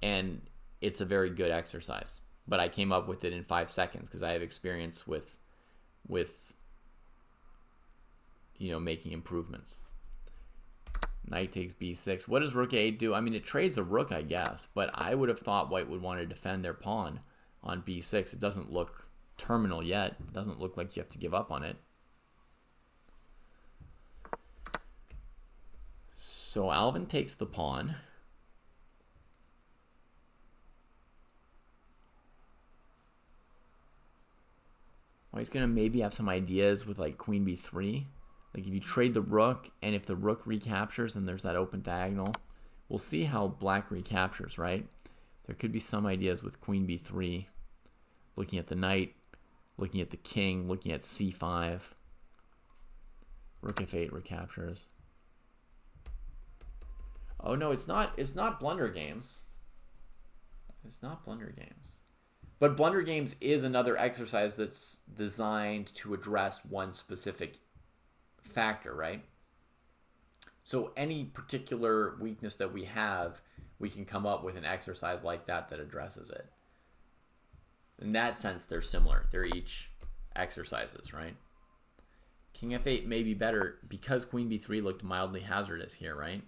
And it's a very good exercise. But I came up with it in 5 seconds because I have experience with making improvements. Knight takes b6. What does rook a8 do? I mean, it trades a rook, I guess, but I would have thought white would want to defend their pawn on b6. It doesn't look terminal yet. It doesn't look like you have to give up on it. So Alvin takes the pawn. White's going to maybe have some ideas with like queen b3. Like if you trade the rook, and if the rook recaptures, then there's that open diagonal. We'll see how black recaptures, right? There could be some ideas with queen b3, looking at the knight, looking at the king, looking at c5. Rook f8 recaptures. Oh no, it's not blunder games. It's not blunder games. But blunder games is another exercise that's designed to address one specific factor, right? So any particular weakness that we have, we can come up with an exercise like that that addresses it. In that sense, they're similar. They're each exercises, right? King f8 may be better because queen b3 looked mildly hazardous here, right?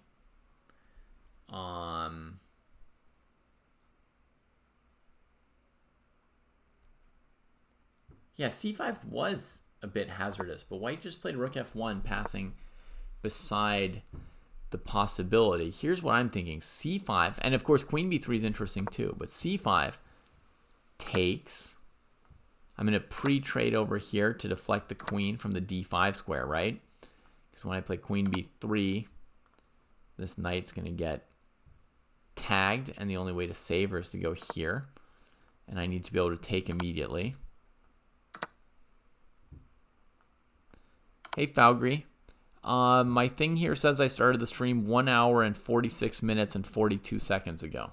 Yeah, c5 was a bit hazardous, but white just played rook f1, passing beside the possibility. Here's what I'm thinking. c5, and of course queen b3 is interesting too, but c5 takes. I'm going to pre-trade over here to deflect the queen from the d5 square, right? Because when I play queen b3, this knight's going to get tagged, and the only way to save her is to go here. And I need to be able to take immediately. Hey, Falgry. My thing here says I started the stream 1 hour and 46 minutes and 42 seconds ago.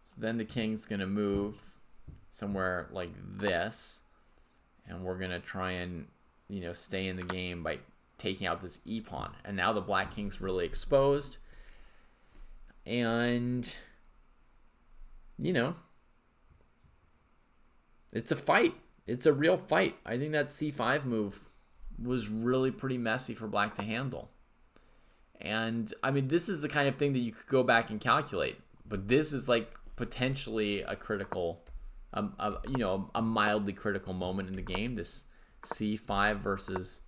So then the king's going to move somewhere like this. And we're going to try and, stay in the game by taking out this e-pawn. And now the black king's really exposed. And, it's a fight. It's a real fight. I think that c5 move was really pretty messy for black to handle. And, I mean, this is the kind of thing that you could go back and calculate. But this is, like, potentially a critical, a mildly critical moment in the game. This c5 versus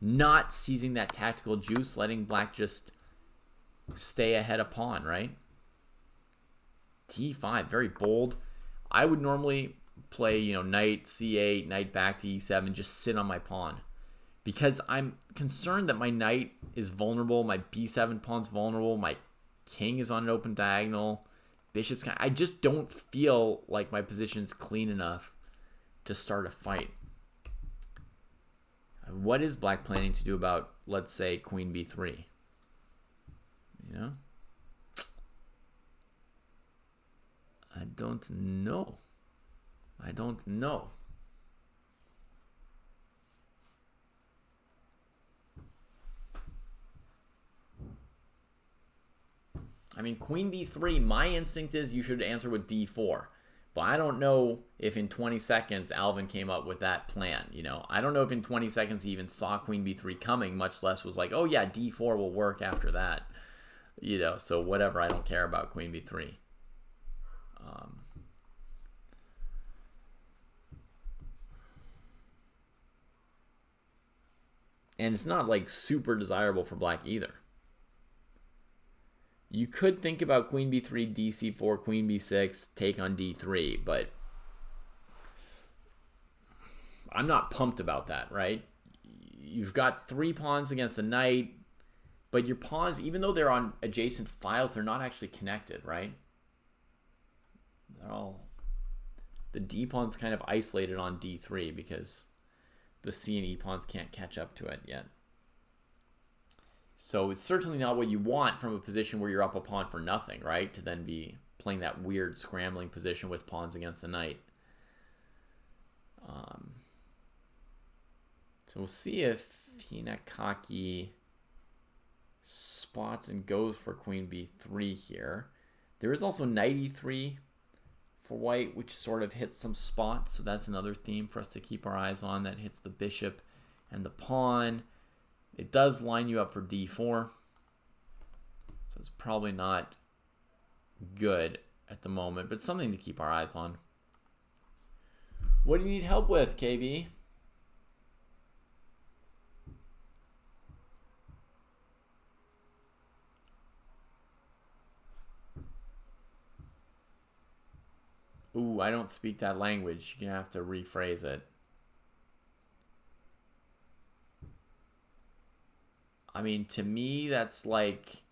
not seizing that tactical juice, letting black just stay ahead of pawn, right? d5, very bold. I would normally play, knight c8, knight back to e7, just sit on my pawn. Because I'm concerned that my knight is vulnerable, my b7 pawn's vulnerable, my King is on an open diagonal. Bishop's kind of, I just don't feel like my position's clean enough to start a fight. What is black planning to do about, let's say, queen b3? You know? I don't know. I don't know. I mean, queen b3, my instinct is you should answer with d4. But I don't know if in 20 seconds Alvin came up with that plan, you know. I don't know if in 20 seconds he even saw queen b3 coming, much less was like, oh yeah, d4 will work after that. You know, so whatever, I don't care about queen b3. And it's not like super desirable for black either. You could think about queen b3, dc4, queen b6, take on d3, but I'm not pumped about that, right? You've got 3 pawns against a knight, but your pawns, even though they're on adjacent files, they're not actually connected, right? They're all... The d pawn's kind of isolated on d3 because the c and e pawns can't catch up to it yet. So it's certainly not what you want from a position where you're up a pawn for nothing, right? To then be playing that weird scrambling position with pawns against the knight. So we'll see if Hinakaki spots and goes for queen b3 here. There is also knight e3 for white, which sort of hits some spots. So that's another theme for us to keep our eyes on. That hits the bishop and the pawn. It does line you up for d4. So it's probably not good at the moment, but something to keep our eyes on. What do you need help with, KB? Ooh, I don't speak that language. You're going to have to rephrase it. I mean, to me, that's like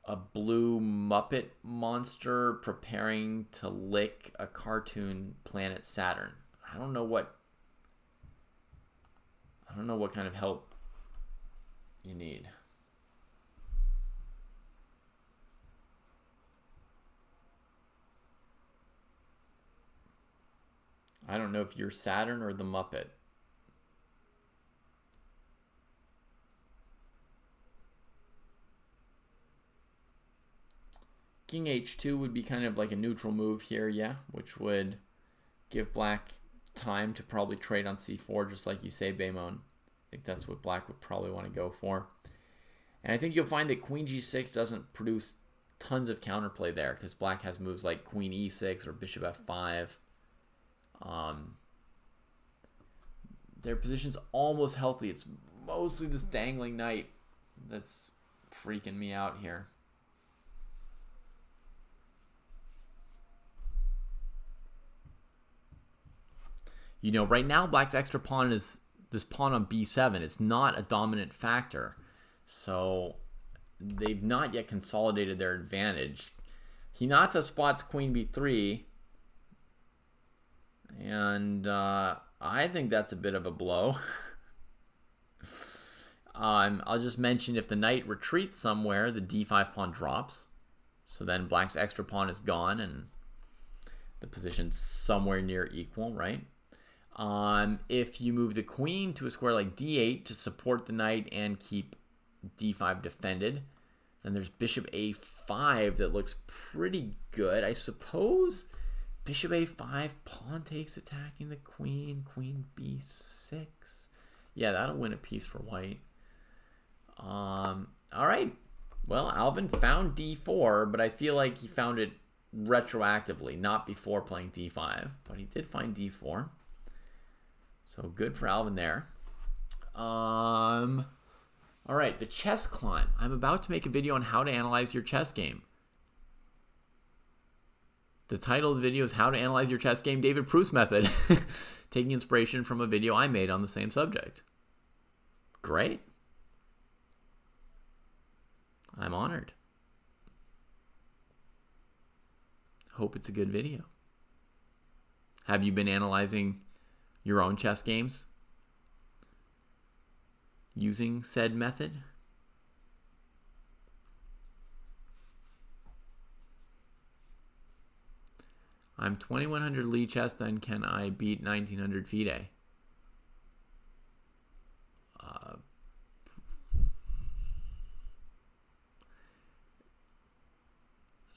a blue Muppet monster preparing to lick a cartoon planet Saturn. I don't know what kind of help you need. I don't know if you're Saturn or the Muppet. King h2 would be kind of like a neutral move here, yeah, which would give black time to probably trade on c4, just like you say, Baymon. I think that's what black would probably want to go for. And I think you'll find that queen g6 doesn't produce tons of counterplay there, because black has moves like queen e6 or bishop f5. Their position's almost healthy. It's mostly this dangling knight that's freaking me out here. You know, right now black's extra pawn is this pawn on b7. It's not a dominant factor. So they've not yet consolidated their advantage. Hinata spots queen b3. And I think that's a bit of a blow. I'll just mention if the knight retreats somewhere, the d5 pawn drops. So then black's extra pawn is gone and the position's somewhere near equal, right? If you move the queen to a square like d8 to support the knight and keep d5 defended, then there's bishop a5 that looks pretty good. I suppose bishop a5, pawn takes attacking the queen, queen b6. Yeah, that'll win a piece for white. All right. Well, Alvin found d4, but I feel like he found it retroactively, not before playing d5. But he did find d4. So good for Alvin there. All right, the chess climb. I'm about to make a video on how to analyze your chess game. The title of the video is How to Analyze Your Chess Game, David Pruess Method, taking inspiration from a video I made on the same subject. Great. I'm honored. Hope it's a good video. Have you been analyzing your own chess games using said method? I'm 2100 Lee chess, then can I beat 1900 FIDE?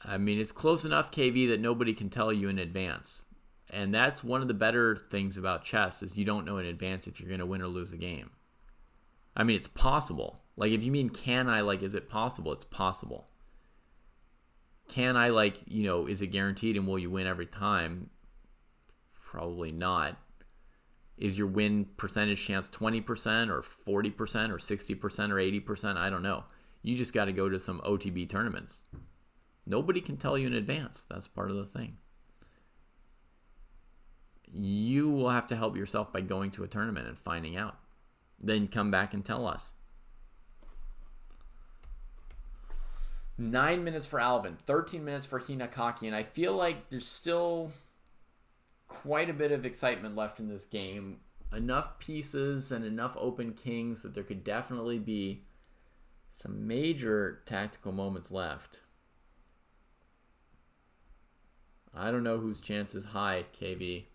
I mean, it's close enough, KV, that nobody can tell you in advance. And that's one of the better things about chess, is you don't know in advance if you're going to win or lose a game. I mean, it's possible. Like, if you mean can I, like, is it possible? It's possible. Can I, like, you know, is it guaranteed and will you win every time? Probably not. Is your win percentage chance 20% or 40% or 60% or 80%? I don't know. You just got to go to some OTB tournaments. Nobody can tell you in advance. That's part of the thing. You will have to help yourself by going to a tournament and finding out. Then come back and tell us. 9 minutes for Alvin, 13 minutes for Hinakaki, and I feel like there's still quite a bit of excitement left in this game. Enough pieces and enough open kings that there could definitely be some major tactical moments left. I don't know whose chance is high, KV.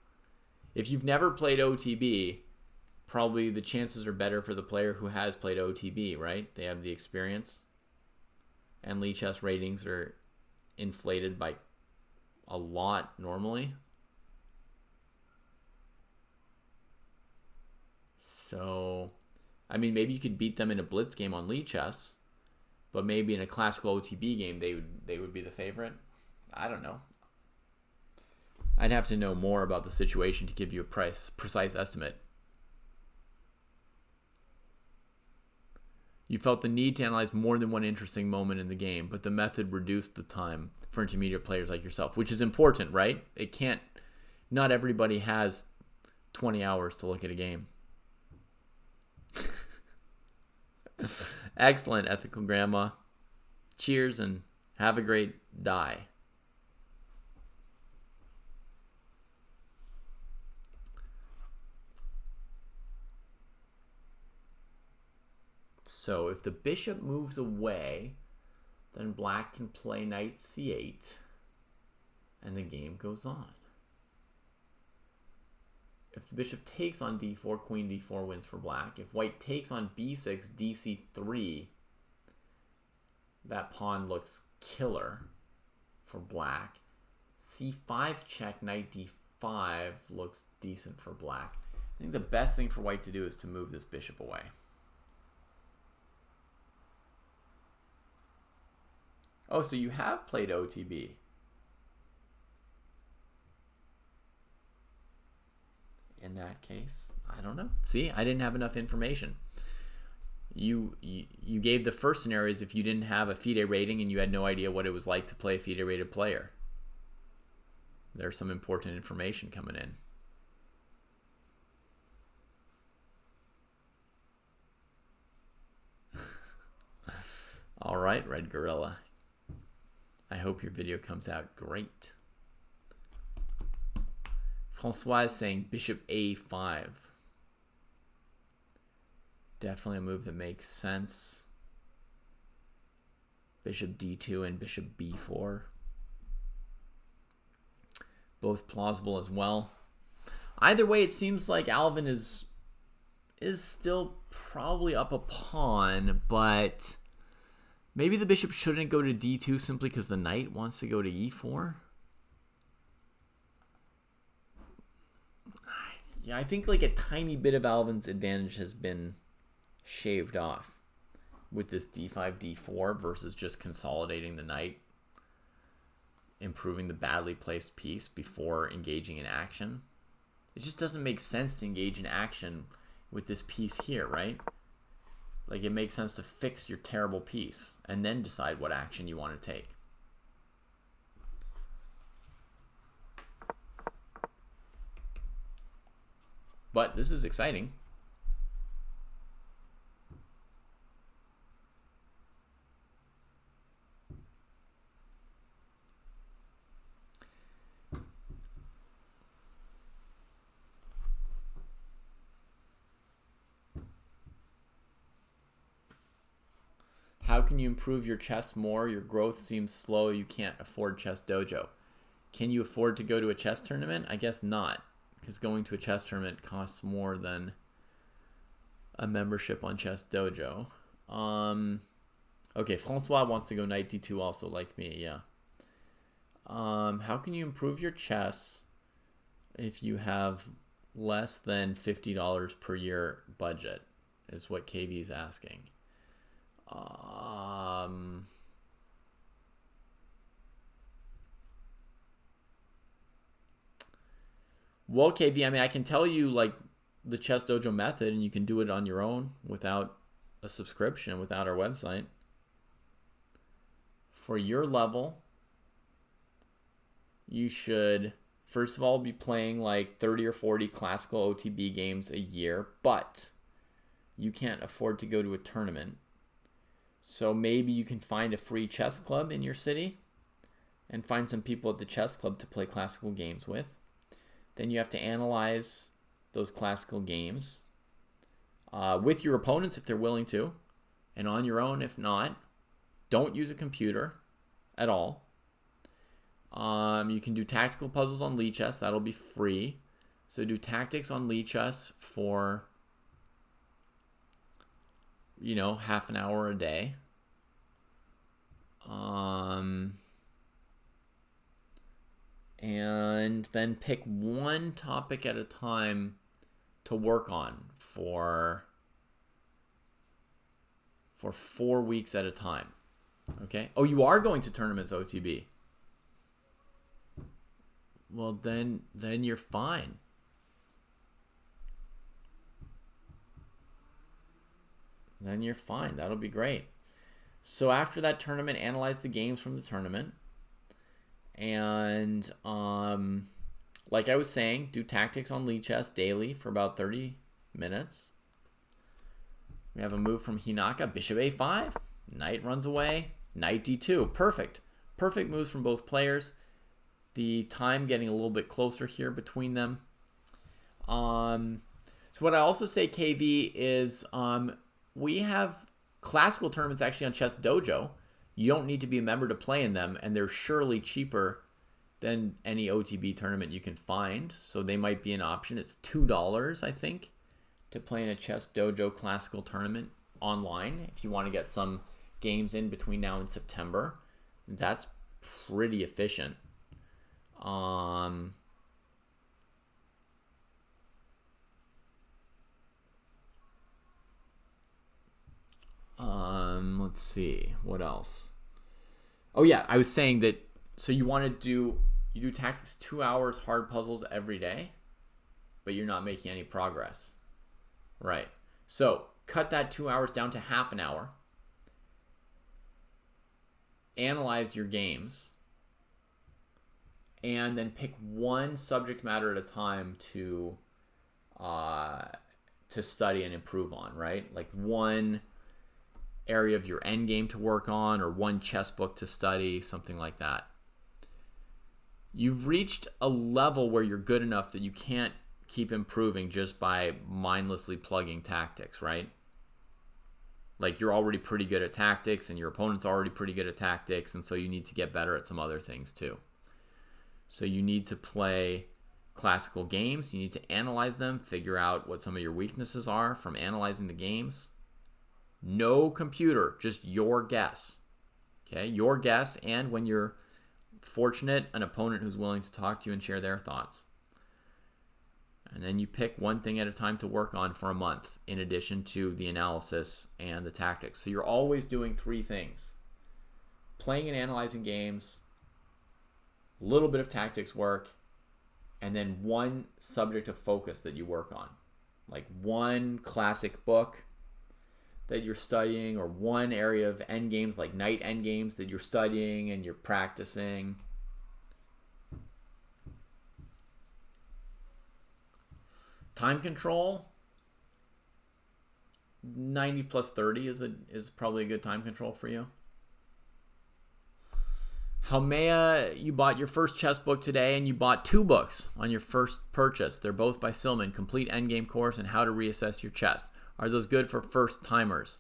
If you've never played OTB, probably the chances are better for the player who has played OTB, right? They have the experience. And Lee chess ratings are inflated by a lot normally. So, I mean, maybe you could beat them in a blitz game on Lee chess, but maybe in a classical OTB game they would be the favorite. I don't know. I'd have to know more about the situation to give you a precise estimate. You felt the need to analyze more than one interesting moment in the game, but the method reduced the time for intermediate players like yourself, which is important, right? It can't, not everybody has 20 hours to look at a game. Excellent, Ethical Grandma. Cheers and have a great die. So if the bishop moves away, then black can play knight c8, and the game goes on. If the bishop takes on d4, queen d4 wins for black. If white takes on b6, dc3, that pawn looks killer for black. c5 check, knight d5 looks decent for black. I think the best thing for white to do is to move this bishop away. Oh, so you have played OTB. In that case, I don't know. See, I didn't have enough information. You gave the first scenarios if you didn't have a FIDE rating and you had no idea what it was like to play a FIDE rated player. There's some important information coming in. All right, Red Gorilla. I hope your video comes out great. Francois is saying bishop a5. Definitely a move that makes sense. Bishop d2 and bishop b4. Both plausible as well. Either way, it seems like Alvin is still probably up a pawn, but maybe the bishop shouldn't go to d2 simply because the knight wants to go to e4. Yeah, I think like a tiny bit of Alvin's advantage has been shaved off with this d5, d4 versus just consolidating the knight, improving the badly placed piece before engaging in action. It just doesn't make sense to engage in action with this piece here, right? Like, it makes sense to fix your terrible piece and then decide what action you want to take. But this is exciting. how can you improve your chess more? Your growth seems slow. You can't afford Chess Dojo. Can you afford to go to a chess tournament? I guess not, because going to a chess tournament costs more than a membership on Chess Dojo. Okay, Francois wants to go knight d2 also, like me, yeah. How can you improve your chess if you have less than $50 per year budget, is what KV is asking. Well, KV, I mean, I can tell you like the Chess Dojo method, and you can do it on your own without a subscription, without our website. For your level, you should first of all be playing like 30 or 40 classical OTB games a year, but you can't afford to go to a tournament. So maybe you can find a free chess club in your city and find some people at the chess club to play classical games with. Then you have to analyze those classical games with your opponents if they're willing to, and on your own if not. Don't use a computer at all. You can do tactical puzzles on Lichess. That'll be free. So do tactics on Lichess for, you know, half an hour a day. And then pick one topic at a time to work on for 4 weeks at a time. Okay? Oh, you are going to tournaments, OTB. Well, then you're fine. Then you're fine. That'll be great. So after that tournament, analyze the games from the tournament. And like I was saying, do tactics on Lichess daily for about 30 minutes. We have a move from Hinaka. Bishop a5. Knight runs away. Knight d2. Perfect. Perfect moves from both players. The time getting a little bit closer here between them. So what I also say, KV, is we have classical tournaments actually on Chess Dojo. You don't need to be a member to play in them, and they're surely cheaper than any OTB tournament you can find. So they might be an option. It's $2, I think, to play in a Chess Dojo classical tournament online if you want to get some games in between now and September. That's pretty efficient. Let's see, what else? Oh yeah, I was saying that, so you do tactics 2 hours, hard puzzles every day, but you're not making any progress. Right. So cut that 2 hours down to half an hour. Analyze your games. And then pick one subject matter at a time to study and improve on, right? Like one area of your end game to work on, or one chess book to study, something like that. You've reached a level where you're good enough that you can't keep improving just by mindlessly plugging tactics, right? Like you're already pretty good at tactics and your opponent's already pretty good at tactics, and so you need to get better at some other things too. So you need to play classical games. You need to analyze them, figure out what some of your weaknesses are from analyzing the games. No computer, just your guess. Okay, your guess, and when you're fortunate, an opponent who's willing to talk to you and share their thoughts. And then you pick one thing at a time to work on for a month, in addition to the analysis and the tactics. So you're always doing 3 things: playing and analyzing games, a little bit of tactics work, and then one subject of focus that you work on. Like one classic book that you're studying, or one area of endgames, like knight endgames, that you're studying and you're practicing. Time control, 90 plus 30 is probably a good time control for you. Haumea, you bought your first chess book today, and you bought 2 books on your first purchase. They're both by Silman, Complete Endgame Course and How to Reassess Your Chess. Are those good for first timers?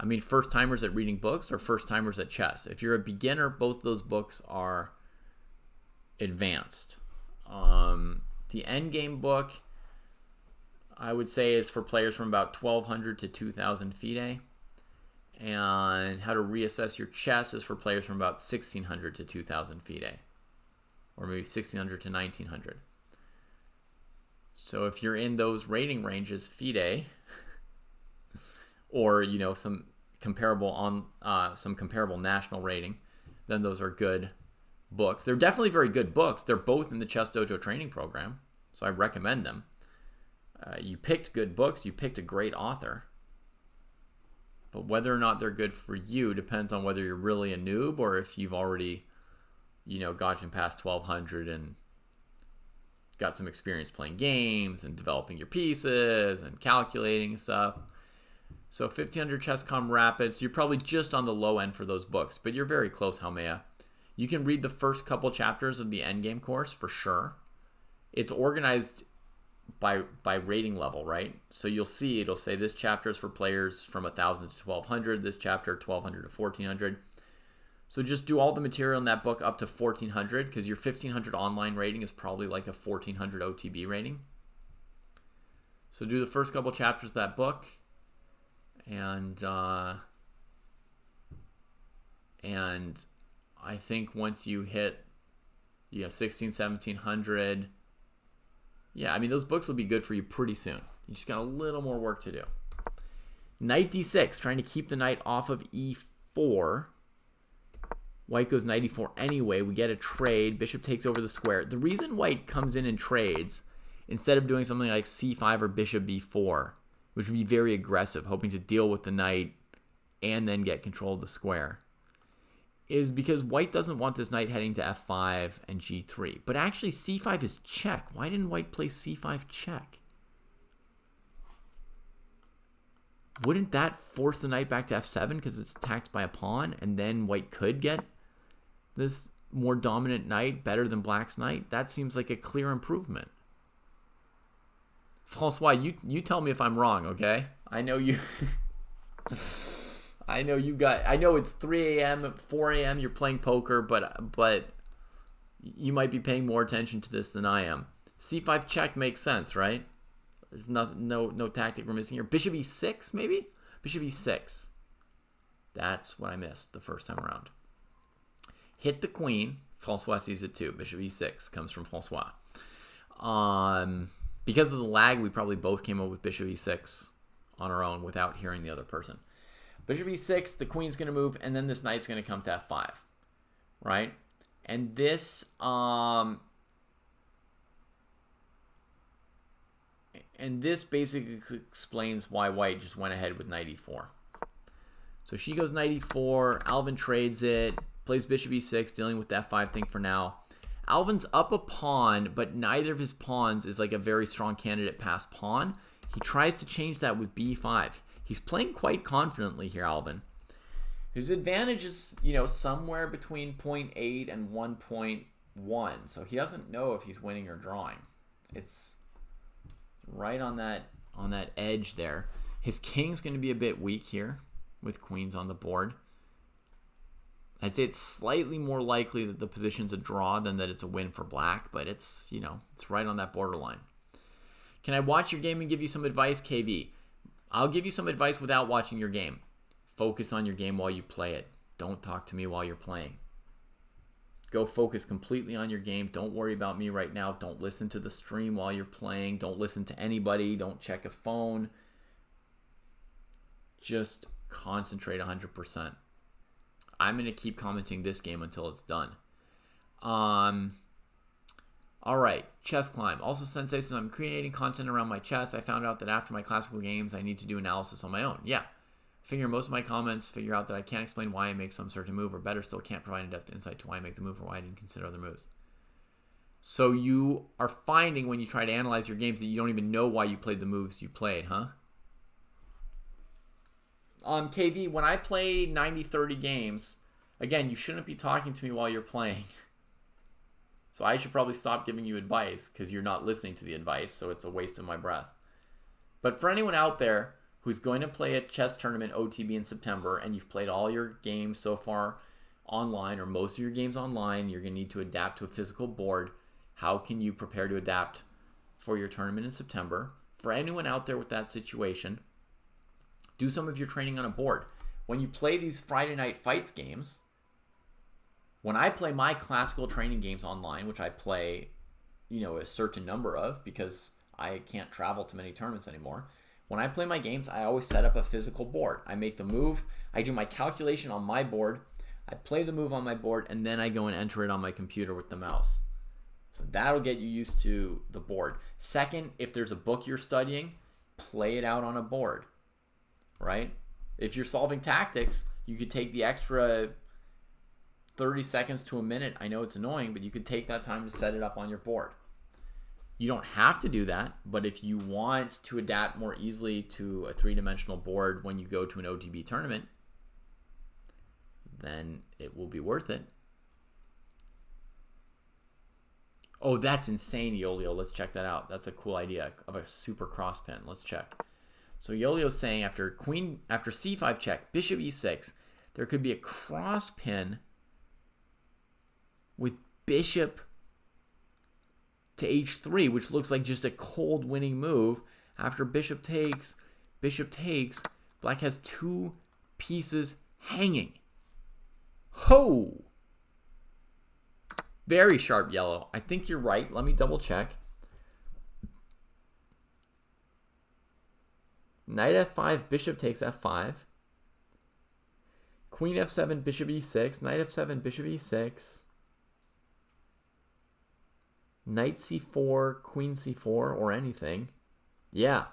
I mean, first timers at reading books or first timers at chess. If you're a beginner, both of those books are advanced. The Endgame book, I would say, is for players from about 1,200 to 2,000 FIDE. And How to Reassess Your Chess is for players from about 1,600 to 2,000 FIDE. Or maybe 1,600 to 1,900. So if you're in those rating ranges, FIDE, or some comparable national rating, then those are good books. They're definitely very good books. They're both in the Chess Dojo training program, so I recommend them. You picked good books. You picked a great author. But whether or not they're good for you depends on whether you're really a noob or if you've already, gotten past 1,200 and got some experience playing games and developing your pieces and calculating stuff. So 1,500 ChessCom Rapids, you're probably just on the low end for those books, but you're very close, Haumea. You can read the first couple chapters of the Endgame course for sure. It's organized by rating level, right? So you'll see it'll say this chapter is for players from 1,000 to 1,200, this chapter 1,200 to 1,400. So just do all the material in that book up to 1,400 because your 1,500 online rating is probably like a 1,400 OTB rating. So do the first couple chapters of that book. And I think once you hit 1,700, yeah, I mean, those books will be good for you pretty soon. You just got a little more work to do. Knight d6, trying to keep the knight off of e4. White goes knight e4 anyway. We get a trade. Bishop takes over the square. The reason white comes in and trades instead of doing something like c5 or bishop b4, which would be very aggressive, hoping to deal with the knight and then get control of the square, is because white doesn't want this knight heading to f5 and g3. But actually, c5 is check. Why didn't white play c5 check? Wouldn't that force the knight back to f7 because it's attacked by a pawn, and then white could get this more dominant knight better than black's knight? That seems like a clear improvement. Francois, you tell me if I'm wrong, okay? I know you I know it's 3 a.m., 4 a.m. you're playing poker, but you might be paying more attention to this than I am. c5 check makes sense, right? There's no tactic we're missing here. Bishop e6, maybe? Bishop e6. That's what I missed the first time around. Hit the queen. Francois sees it too. Bishop e6 comes from Francois. Because of the lag, we probably both came up with bishop e6 on our own without hearing the other person. Bishop e6, the queen's going to move, and then this knight's going to come to f5, right? And this basically explains why white just went ahead with knight e4. So she goes knight e4, Alvin trades it, plays bishop e6, dealing with the f5 thing for now. Alvin's up a pawn, but neither of his pawns is like a very strong candidate past pawn. He tries to change that with b5. He's playing quite confidently here, Alvin. His advantage is, somewhere between 0.8 and 1.1. So he doesn't know if he's winning or drawing. It's right on that edge there. His king's going to be a bit weak here with queens on the board. I'd say it's slightly more likely that the position's a draw than that it's a win for black, but it's right on that borderline. Can I watch your game and give you some advice, KV? I'll give you some advice without watching your game. Focus on your game while you play it. Don't talk to me while you're playing. Go focus completely on your game. Don't worry about me right now. Don't listen to the stream while you're playing. Don't listen to anybody. Don't check a phone. Just concentrate 100%. I'm going to keep commenting this game until it's done. All right, Chess Climb. Also, Sensei says, I'm creating content around my chess. I found out that after my classical games, I need to do analysis on my own. Yeah. Figure most of my comments, figure out that I can't explain why I make some certain move, or better still, can't provide in-depth insight to why I make the move or why I didn't consider other moves. So you are finding when you try to analyze your games that you don't even know why you played the moves you played, huh? KV, when I play 90-30 games, again, you shouldn't be talking to me while you're playing. So I should probably stop giving you advice because you're not listening to the advice, so it's a waste of my breath. But for anyone out there who's going to play a chess tournament OTB in September, and you've played all your games so far online, or most of your games online, you're going to need to adapt to a physical board. How can you prepare to adapt for your tournament in September? For anyone out there with that situation, do some of your training on a board. When you play these Friday Night Fights games, when I play my classical training games online, which I play, a certain number of because I can't travel to many tournaments anymore. When I play my games, I always set up a physical board. I make the move, I do my calculation on my board, I play the move on my board, and then I go and enter it on my computer with the mouse. So that'll get you used to the board. Second, if there's a book you're studying, play it out on a board, right? If you're solving tactics, you could take the extra 30 seconds to a minute. I know it's annoying, but you could take that time to set it up on your board. You don't have to do that, but if you want to adapt more easily to a three-dimensional board when you go to an OTB tournament, then it will be worth it. Oh, that's insane, Yolio. Let's check that out. That's a cool idea of a super cross pin. Let's check. So Yolio's saying after c5 check, bishop e6, there could be a cross pin with bishop to h3, which looks like just a cold winning move. After bishop takes, black has two pieces hanging. Ho! Very sharp, yellow. I think you're right. Let me double check. Knight f5, bishop takes f5. Queen f7, bishop e6. Knight f7, bishop e6. Knight c4, queen c4, or anything. Yeah.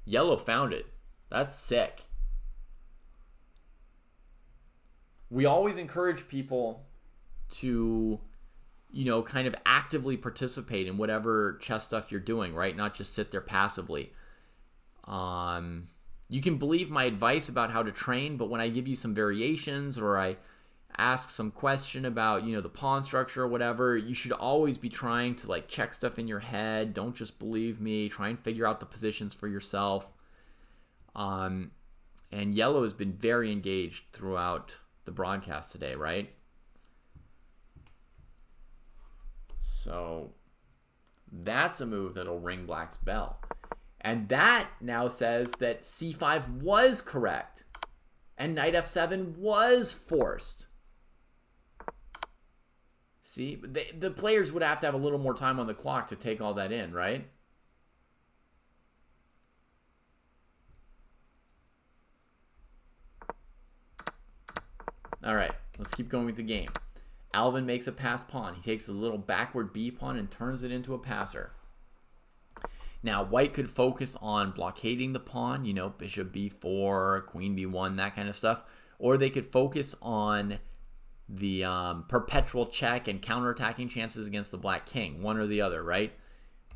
Yellow found it. That's sick. We always encourage people to, kind of actively participate in whatever chess stuff you're doing, right? Not just sit there passively. You can believe my advice about how to train, but when I give you some variations or I ask some question about, the pawn structure or whatever, you should always be trying to check stuff in your head. Don't just believe me. Try and figure out the positions for yourself. And yellow has been very engaged throughout the broadcast today, right? So that's a move that'll ring black's bell. And that now says that c5 was correct and knight f7 was forced. See, the players would have to have a little more time on the clock to take all that in, right? All right, let's keep going with the game. Alvin makes a pass pawn. He takes a little backward b pawn and turns it into a passer. Now, white could focus on blockading the pawn, bishop b4, queen b1, that kind of stuff. Or they could focus on the perpetual check and counterattacking chances against the black king, one or the other, right?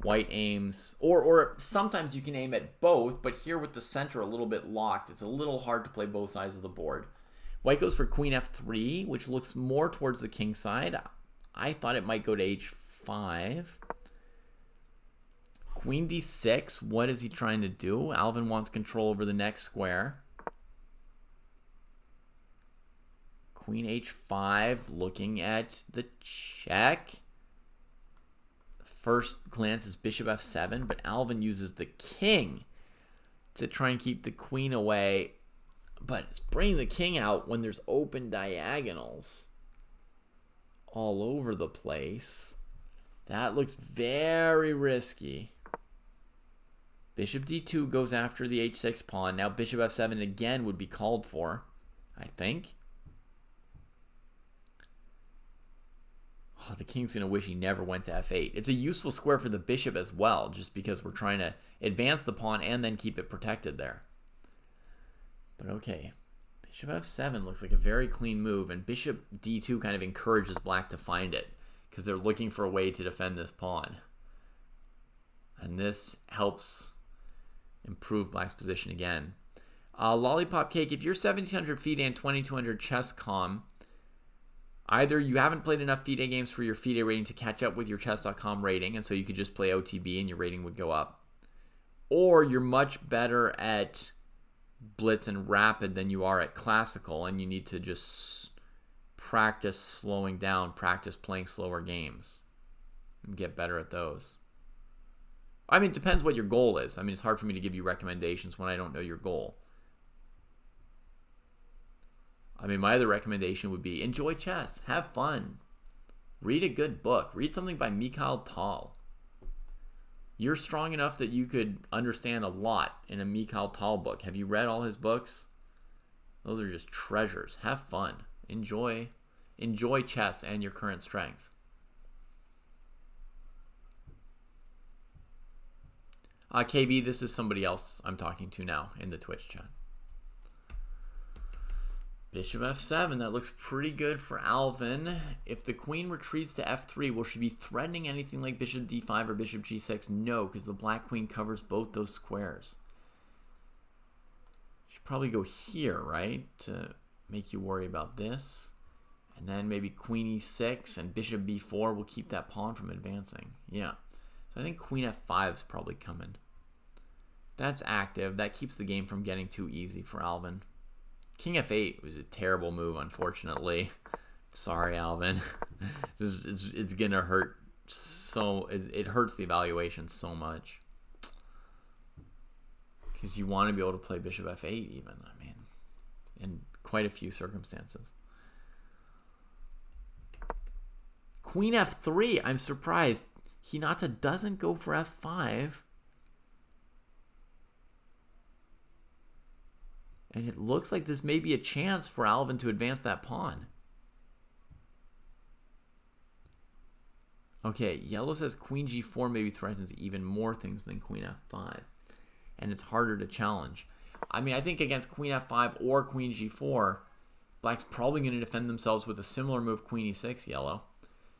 White aims, or sometimes you can aim at both, but here with the center a little bit locked, it's a little hard to play both sides of the board. White goes for queen f3, which looks more towards the king side. I thought it might go to h5. Queen d6, what is he trying to do? Alvin wants control over the next square. Queen h5, looking at the check. First glance is bishop f7, but Alvin uses the king to try and keep the queen away. But it's bringing the king out when there's open diagonals all over the place. That looks very risky. Bishop d2 goes after the h6 pawn. Now bishop f7 again would be called for, I think. Oh, the king's going to wish he never went to f8. It's a useful square for the bishop as well, just because we're trying to advance the pawn and then keep it protected there. But okay, bishop f7 looks like a very clean move, and bishop d2 kind of encourages black to find it, because they're looking for a way to defend this pawn. And this helps improve black's position again. Lollipop Cake, if you're 1,700 FIDE and 2,200 ChessCom, either you haven't played enough FIDE games for your FIDE rating to catch up with your chess.com rating, and so you could just play OTB and your rating would go up, Or you're much better at blitz and rapid than you are at classical, and you need to just practice slowing down, practice playing slower games, and get better at those. I mean, it depends what your goal is. I mean, it's hard for me to give you recommendations when I don't know your goal. I mean, my other recommendation would be enjoy chess, have fun, read a good book, read something by Mikhail Tal. You're strong enough that you could understand a lot in a Mikhail Tal book. Have you read all his books? Those are just treasures. Have fun. Enjoy chess and your current strength. KB, this is somebody else I'm talking to now in the Twitch chat. Bishop f7, that looks pretty good for Alvin. If the queen retreats to f3, will she be threatening anything like bishop d5 or bishop g6? No, because the black queen covers both those squares. Should probably go here, right? To make you worry about this. And then maybe queen e6 and bishop b4 will keep that pawn from advancing. Yeah. So I think queen f5 is probably coming. That's active. That keeps the game from getting too easy for Alvin. King f8 was a terrible move, unfortunately. Sorry, Alvin. It's going to hurt so... It hurts the evaluation so much. Because you want to be able to play bishop f8 even. I mean, in quite a few circumstances. Queen f3. I'm surprised. Hinata doesn't go for f5. And it looks like this may be a chance for Alvin to advance that pawn. Okay, yellow says queen g4 maybe threatens even more things than queen f5. And it's harder to challenge. I mean, I think against queen f5 or queen g4, black's probably going to defend themselves with a similar move, queen e6, yellow.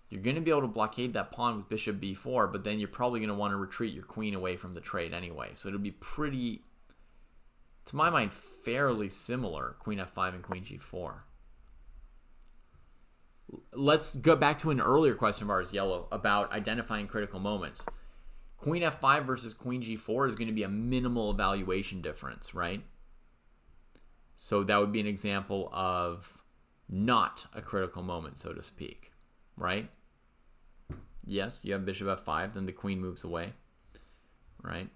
You're going to be able to blockade that pawn with bishop b4, but then you're probably going to want to retreat your queen away from the trade anyway. So it'll be pretty... to my mind, fairly similar, queen f5 and queen g4. Let's go back to an earlier question of ours, yellow, about identifying critical moments. Queen f5 versus queen g4 is going to be a minimal evaluation difference, right? So that would be an example of not a critical moment, so to speak, right? Yes, you have bishop f5, then the queen moves away, right?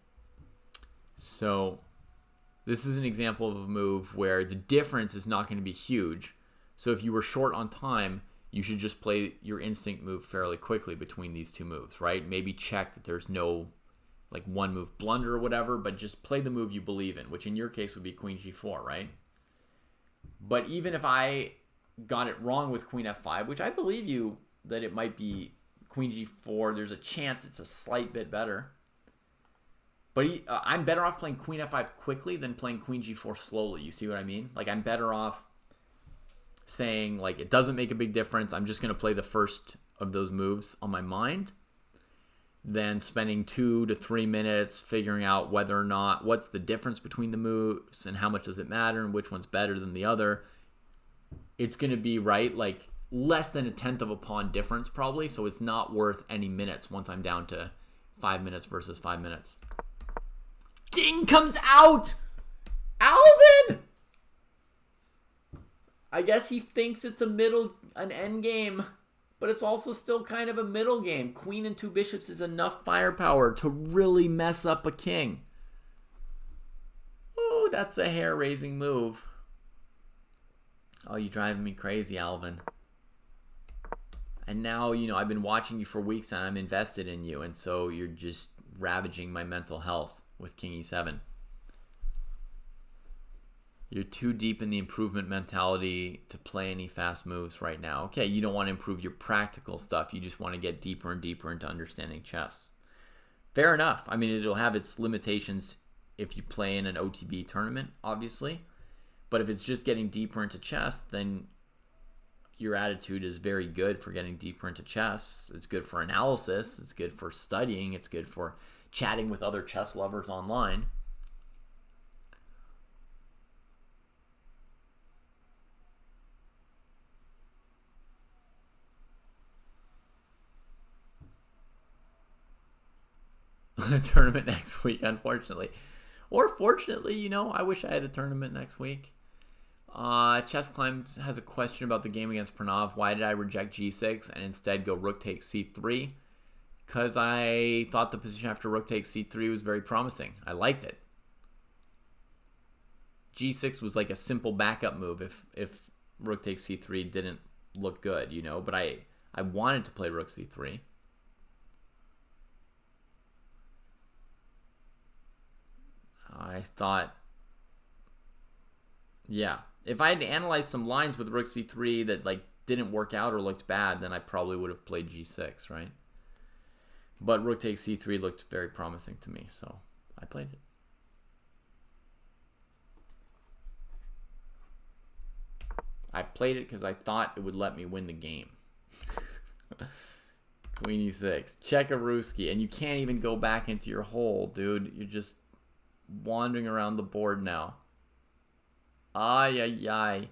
So... this is an example of a move where the difference is not going to be huge. So if you were short on time, you should just play your instinct move fairly quickly between these two moves, right? Maybe check that there's no like one move blunder or whatever, but just play the move you believe in, which in your case would be queen g4, right? But even if I got it wrong with queen f5, which I believe you that it might be queen g4, there's a chance it's a slight bit better. But I'm better off playing queen f5 quickly than playing queen g4 slowly. You see what I mean? Like, I'm better off saying, like, it doesn't make a big difference. I'm just going to play the first of those moves on my mind than spending 2 to 3 minutes figuring out whether or not, what's the difference between the moves and how much does it matter and which one's better than the other. It's going to be, right, like, less than a tenth of a pawn difference probably, so it's not worth any minutes once I'm down to 5 minutes versus 5 minutes. King comes out! Alvin! I guess he thinks it's an end game, but it's also still kind of a middle game. Queen and 2 bishops is enough firepower to really mess up a king. Oh, that's a hair-raising move. Oh, you're driving me crazy, Alvin. And now, you know, I've been watching you for weeks and I'm invested in you, and so you're just ravaging my mental health with king e7. You're too deep in the improvement mentality to play any fast moves right now. Okay, you don't want to improve your practical stuff. You just want to get deeper and deeper into understanding chess. Fair enough. I mean, it'll have its limitations if you play in an OTB tournament, obviously. But if it's just getting deeper into chess, then your attitude is very good for getting deeper into chess. It's good for analysis. It's good for studying. It's good for chatting with other chess lovers online. a tournament next week, unfortunately. Or fortunately, you know, I wish I had a tournament next week. Chess Climb has a question about the game against Pranav. Why did I reject g6 and instead go rook takes c3? Because I thought the position after rook takes c3 was very promising. I liked it. g6 was like a simple backup move if rook takes c3 didn't look good, you know. But I wanted to play rook c3. I thought, yeah, if I had to analyze some lines with rook c3 that like didn't work out or looked bad, then I probably would have played g6, right? But rook takes c3 looked very promising to me, so I played it. I played it because I thought it would let me win the game. Queen e6. Kavutskiy. And you can't even go back into your hole, dude. You're just wandering around the board now. Ay, ay, ay.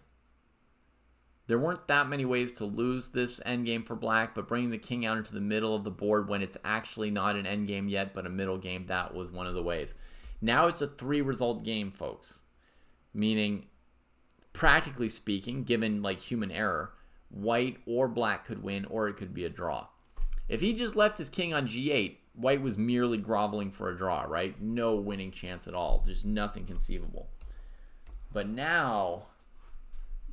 There weren't that many ways to lose this endgame for black, but bringing the king out into the middle of the board when it's actually not an endgame yet, but a middle game, that was one of the ways. Now it's a 3-result game, folks. Meaning, practically speaking, given like human error, white or black could win, or it could be a draw. If he just left his king on g8, white was merely groveling for a draw, right? No winning chance at all. Just nothing conceivable. But now,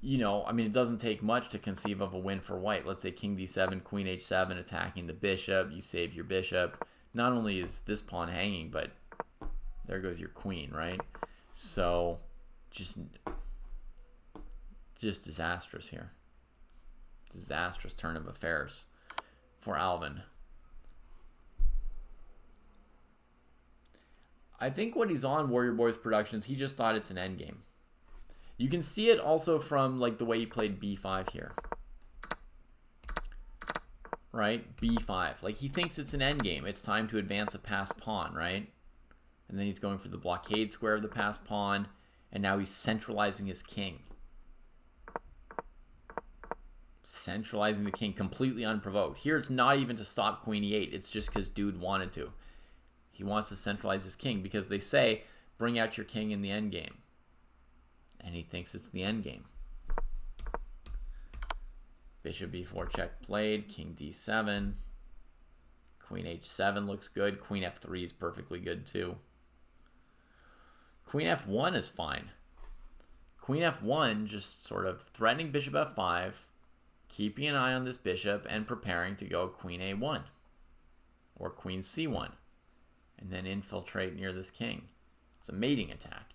you know, I mean, it doesn't take much to conceive of a win for white. Let's say king d7, queen h7, attacking the bishop. You save your bishop. Not only is this pawn hanging, but there goes your queen, right? So, just disastrous here. Disastrous turn of affairs for Alvin. I think what he's on Warrior Boys Productions, he just thought it's an endgame. You can see it also from like the way he played b5 here. Right? b5. Like he thinks it's an endgame. It's time to advance a passed pawn, right? And then he's going for the blockade square of the passed pawn. And now he's centralizing his king. Centralizing the king completely unprovoked. Here it's not even to stop queen e8. It's just because dude wanted to. He wants to centralize his king because they say, bring out your king in the endgame. And he thinks it's the endgame. Bishop b4 check played. King d7. Queen h7 looks good. Queen f3 is perfectly good too. Queen f1 is fine. Queen f1 just sort of threatening bishop f5, keeping an eye on this bishop, and preparing to go queen a1 or queen c1, and then infiltrate near this king. It's a mating attack.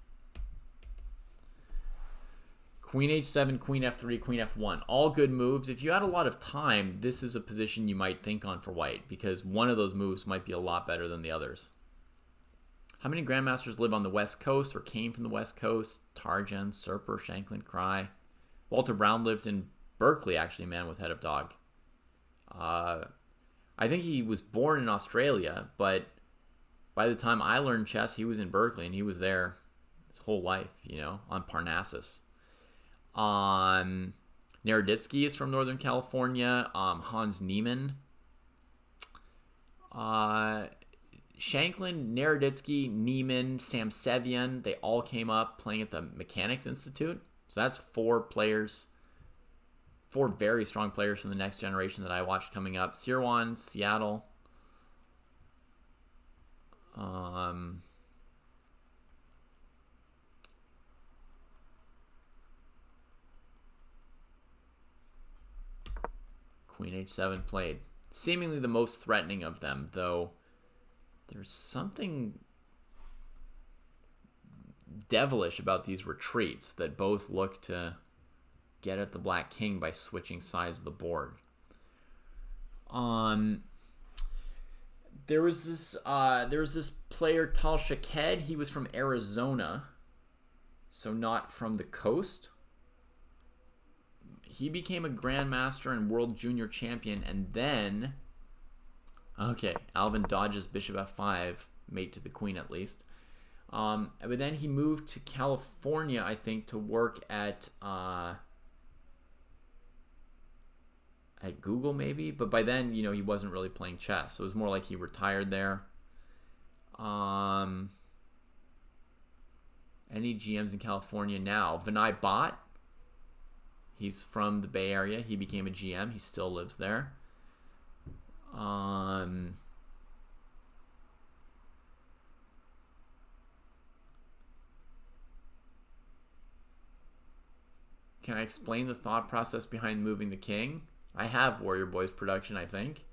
Queen h7, queen f3, queen f1. All good moves. If you had a lot of time, this is a position you might think on for white, because one of those moves might be a lot better than the others. How many grandmasters live on the West Coast or came from the West Coast? Tarjan, Serper, Shanklin, Kraai. Walter Brown lived in Berkeley, actually, man with head of dog. I think he was born in Australia, but by the time I learned chess, he was in Berkeley, and he was there his whole life, you know, on Parnassus. Naroditsky is from Northern California. Hans Niemann. Shanklin, Naroditsky, Niemann, Samsevian, they all came up playing at the Mechanics Institute. So that's 4 players. 4 very strong players from the next generation that I watched coming up. Sirwan, Seattle. Queen h7 played. Seemingly the most threatening of them, though there's something devilish about these retreats that both look to get at the black king by switching sides of the board. There was this player Tal Shaked. He was from Arizona, so not from the coast. He became a grandmaster and world junior champion, and then, okay, Alvin dodges bishop f5, mate to the queen at least. But then he moved to California, I think, to work at Google maybe. But by then, you know, he wasn't really playing chess. So it was more like he retired there. Any GMs in California now? Vinay Bhatt. He's from the Bay Area. He became a GM. He still lives there. Can I explain the thought process behind moving the king? I have Warrior Boys production, I think.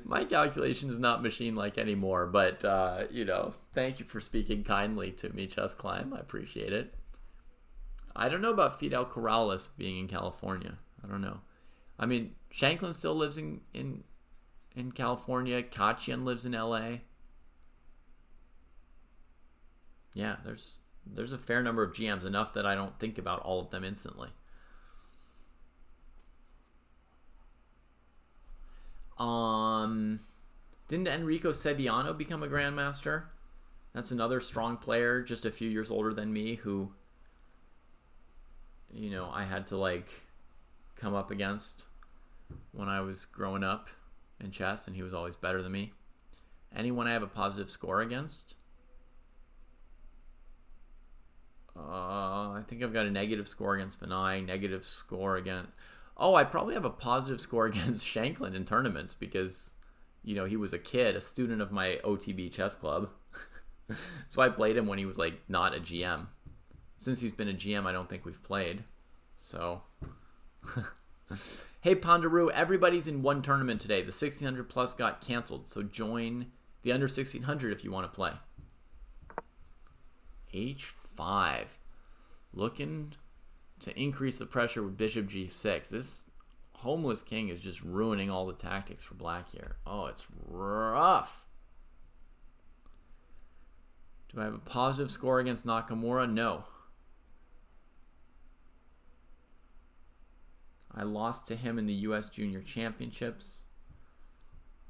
My calculation is not machine-like anymore, but, thank you for speaking kindly to me, Chess Climb. I appreciate it. I don't know about Fidel Corrales being in California. I don't know. I mean, Shanklin still lives in California. Katian lives in LA. Yeah, there's a fair number of GMs, enough that I don't think about all of them instantly. Didn't Enrico Sediano become a grandmaster? That's another strong player, just a few years older than me, who, I had to come up against when I was growing up in chess, and he was always better than me. Anyone I have a positive score against? I think I've got a negative score against Vinay, negative score against... Oh, I probably have a positive score against Shanklin in tournaments because, he was a kid, a student of my OTB chess club. So I played him when he was, not a GM. Since he's been a GM, I don't think we've played. So... Hey, Pondaroo, everybody's in one tournament today. The 1600 plus got canceled, so join the under 1600 if you want to play. H5. Looking to increase the pressure with bishop g6. This homeless king is just ruining all the tactics for black here. Oh, it's rough. Do I have a positive score against Nakamura? No. I lost to him in the U.S. Junior Championships.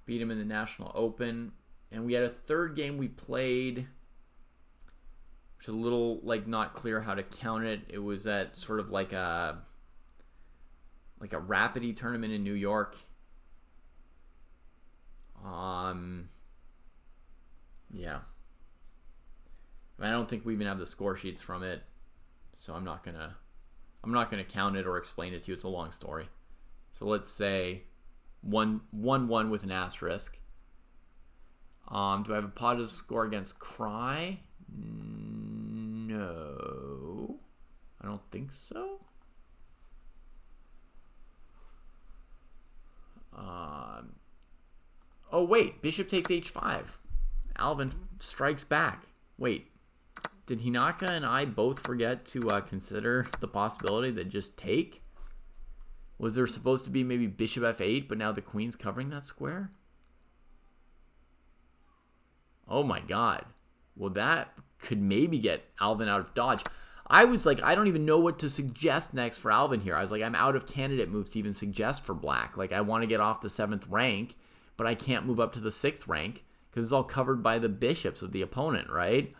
Beat him in the National Open. And we had a third game we played, which is a little, not clear how to count it. It was at sort of like a Rapidy tournament in New York. Yeah. I don't think we even have the score sheets from it, so I'm not gonna count it or explain it to you. It's a long story. So let's say 1-1 with an asterisk. Do I have a positive score against Kraai? No. I don't think so. Oh, wait. Bishop takes h5. Alvin strikes back. Wait. Did Hinaka and I both forget to consider the possibility that just take? Was there supposed to be maybe bishop f8, but now the queen's covering that square? Oh my god. Well, that could maybe get Alvin out of dodge. I was like, I don't even know what to suggest next for Alvin here. I was like, I'm out of candidate moves to even suggest for black. I want to get off the 7th rank, but I can't move up to the 6th rank because it's all covered by the bishops of the opponent, right?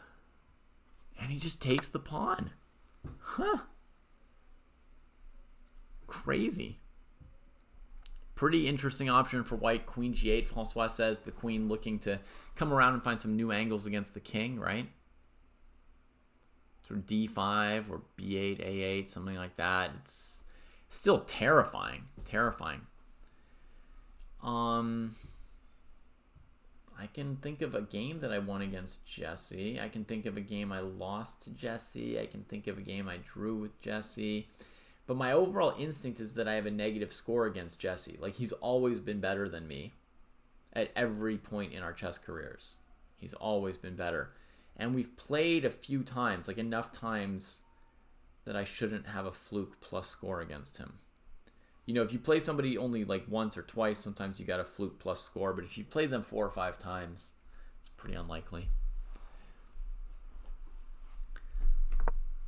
And he just takes the pawn. Huh. Crazy. Pretty interesting option for white. Queen g8. Francois says the queen looking to come around and find some new angles against the king, right? Sort of d5 or b8, a8, something like that. It's still terrifying. Terrifying. I can think of a game that I won against Jesse. I can think of a game I lost to Jesse. I can think of a game I drew with Jesse. But my overall instinct is that I have a negative score against Jesse. He's always been better than me at every point in our chess careers. He's always been better. And we've played a few times, enough times that I shouldn't have a fluke plus score against him. If you play somebody only once or twice, sometimes you got a fluke plus score. But if you play them 4 or 5 times, it's pretty unlikely.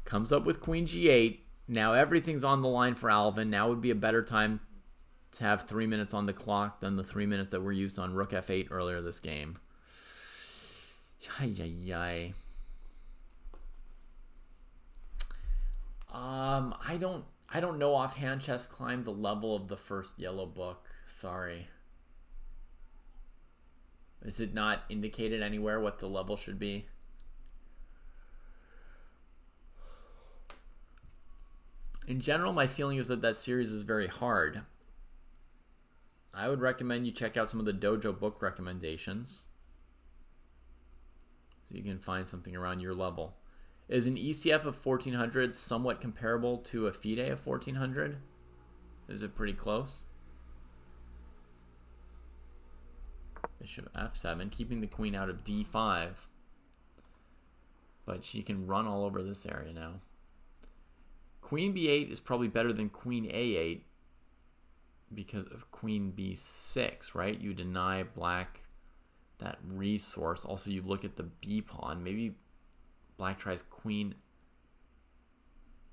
Comes up with queen g8. Now everything's on the line for Alvin. Now would be a better time to have 3 minutes on the clock than the 3 minutes that were used on rook f8 earlier this game. Yay. I don't know offhand. Chess climbed the level of the first yellow book. Sorry. Is it not indicated anywhere what the level should be? In general, my feeling is that that series is very hard. I would recommend you check out some of the Dojo book recommendations so you can find something around your level. Is an ECF of 1400 somewhat comparable to a FIDE of 1400? Is it pretty close? Bishop f7, keeping the queen out of d5. But she can run all over this area now. Queen b8 is probably better than queen a8 because of queen b6, right? You deny black that resource. Also, you look at the b pawn. Maybe black tries queen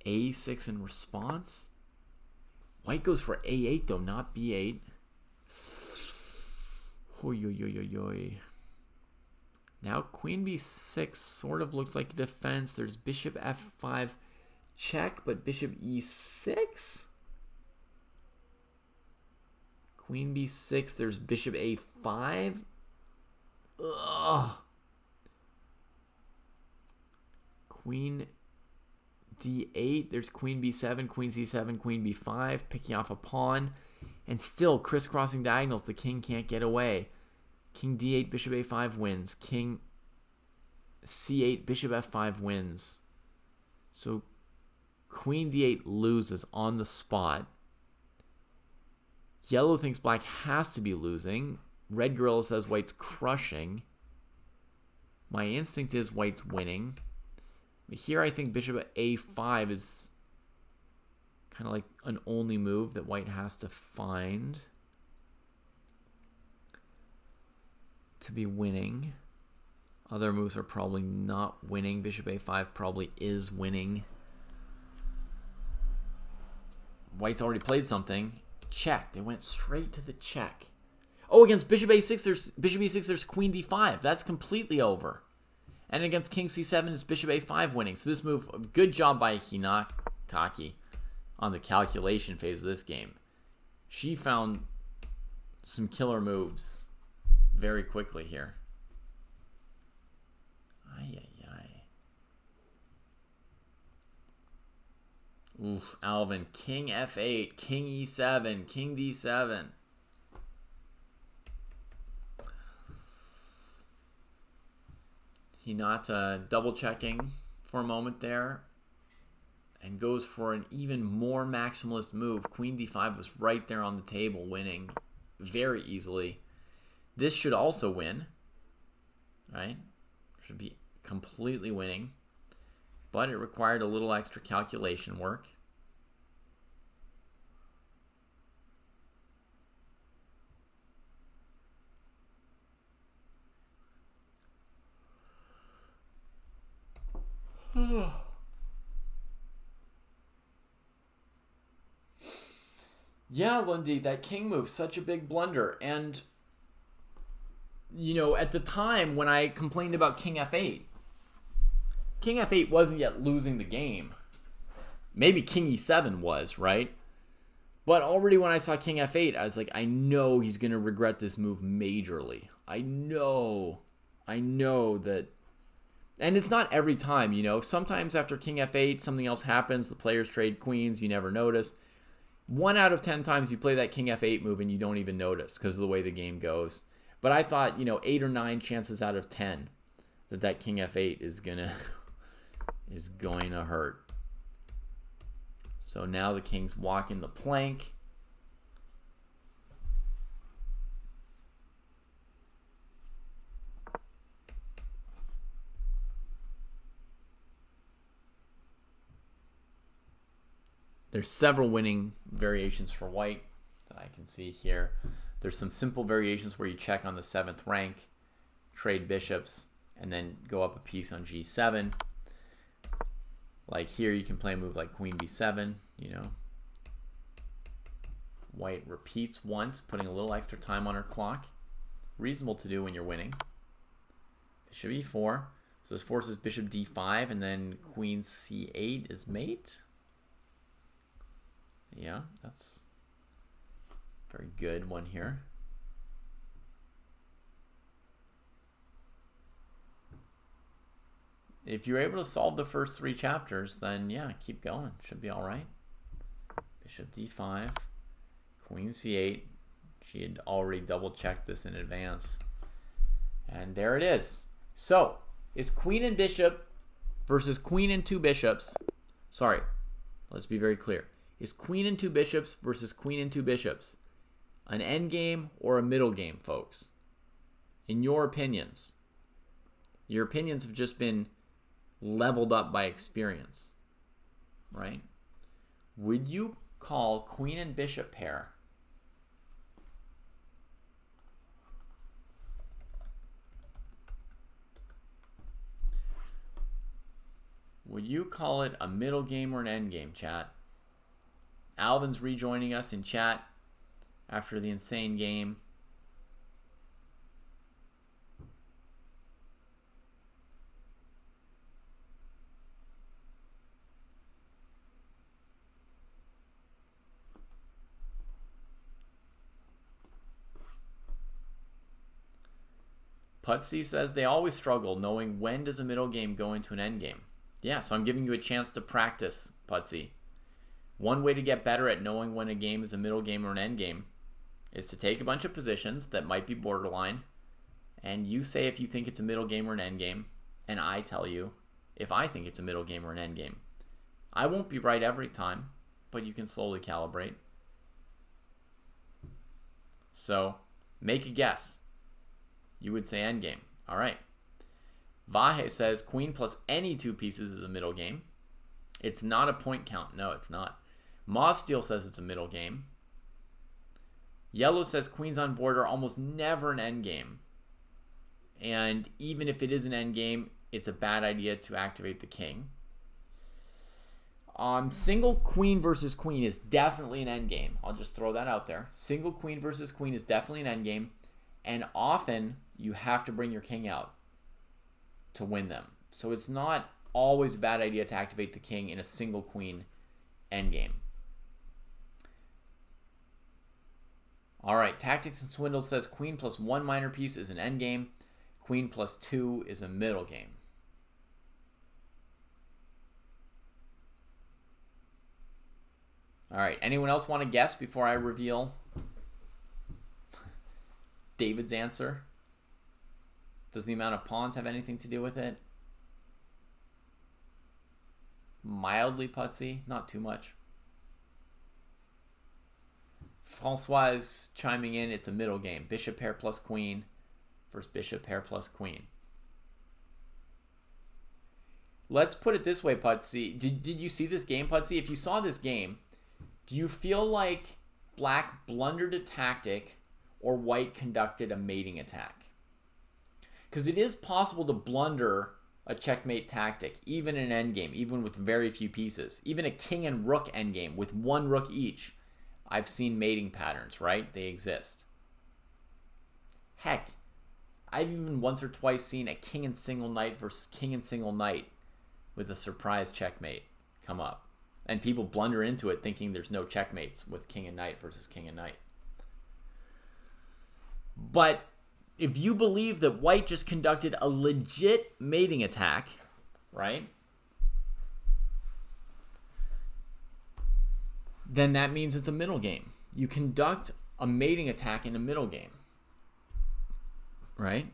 a6 in response. White goes for a8 though, not b8. Oy, oy, oy, oy, oy. Now queen b6 sort of looks like a defense. There's bishop f5 check, but bishop e6. Queen b6, there's bishop a5. Ugh. Queen d8, there's queen b7, queen c7, queen b5, picking off a pawn. And still crisscrossing diagonals, the king can't get away. King d8, bishop a5 wins. King c8, bishop f5 wins. So queen d8 loses on the spot. Yellow thinks black has to be losing. Red Gorilla says white's crushing. My instinct is white's winning. But here I think bishop a5 is kind of like an only move that white has to find to be winning. Other moves are probably not winning. Bishop a5 probably is winning. White's already played something. Check. They went straight to the check. Oh, against bishop a6, there's queen d5. That's completely over. And against king c7, it's bishop a5 winning. So this move, good job by Hinakaki on the calculation phase of this game. She found some killer moves very quickly here. Ay, ay, ay. Oof, Alvin. King f8, king e7, king d7. Hinata double checking for a moment there and goes for an even more maximalist move. Queen d5 was right there on the table, winning very easily. This should also win, right? Should be completely winning, but it required a little extra calculation work. Yeah, Lundy, that king move, such a big blunder. And, you know, at the time when I complained about king f8 wasn't yet losing the game. Maybe king e7 was, right? But already when I saw king f8, I was like, I know he's going to regret this move majorly. I know that. And it's not every time, you know. Sometimes after king f8, something else happens. The players trade queens. You never notice. 1 out of 10 times you play that king f8 move and you don't even notice because of the way the game goes. But I thought, you know, 8 or 9 chances out of 10 that king f8 is going to hurt. So now the king's walking the plank. There's several winning variations for white that I can see here. There's some simple variations where you check on the 7th rank, trade bishops, and then go up a piece on g7. Like here, you can play a move like queen b7, you know. White repeats once, putting a little extra time on her clock. Reasonable to do when you're winning. Bishop e4. So this forces bishop d5, and then queen c8 is mate. Yeah, that's a very good one here. If you're able to solve the first 3 chapters, then yeah, keep going. Should be all right. Bishop d5, queen c8. She had already double-checked this in advance. And there it is. So, is queen and bishop versus queen and 2 bishops. Sorry, let's be very clear. Is queen and 2 bishops versus queen and 2 bishops an endgame or a middle game, folks? In your opinions. Your opinions have just been leveled up by experience, right? Would you call queen and bishop pair would you call it a middle game or an end game, chat? Alvin's rejoining us in chat after the insane game. Putsy says they always struggle knowing when does a middle game go into an end game. Yeah, so I'm giving you a chance to practice, Putsy. One way to get better at knowing when a game is a middle game or an end game is to take a bunch of positions that might be borderline, and you say if you think it's a middle game or an end game, and I tell you if I think it's a middle game or an end game. I won't be right every time, but you can slowly calibrate. So, make a guess. You would say endgame. All right. Vahe says queen plus any 2 pieces is a middle game. It's not a point count. No, it's not. Mauve Steel says it's a middle game. Yellow says queens on board are almost never an endgame. And even if it is an endgame, it's a bad idea to activate the king. Single queen versus queen is definitely an endgame. I'll just throw that out there. Single queen versus queen is definitely an endgame. And often you have to bring your king out to win them. So it's not always a bad idea to activate the king in a single queen endgame. All right, Tactics and Swindle says queen plus 1 minor piece is an endgame. Queen plus 2 is a middle game. All right, anyone else want to guess before I reveal David's answer? Does the amount of pawns have anything to do with it? Mildly putsy, not too much. Francois is chiming in. It's a middle game. Bishop pair plus queen versus bishop pair plus queen. Let's put it this way, Putsy. Did you see this game, Putsy? If you saw this game, do you feel like black blundered a tactic or white conducted a mating attack? Because it is possible to blunder a checkmate tactic, even in an endgame, even with very few pieces. Even a king and rook endgame with 1 rook each. I've seen mating patterns, right? They exist. Heck, I've even once or twice seen a king and single knight versus king and single knight with a surprise checkmate come up. And people blunder into it thinking there's no checkmates with king and knight versus king and knight. But if you believe that white just conducted a legit mating attack, right? Then that means it's a middle game. You conduct a mating attack in a middle game, right?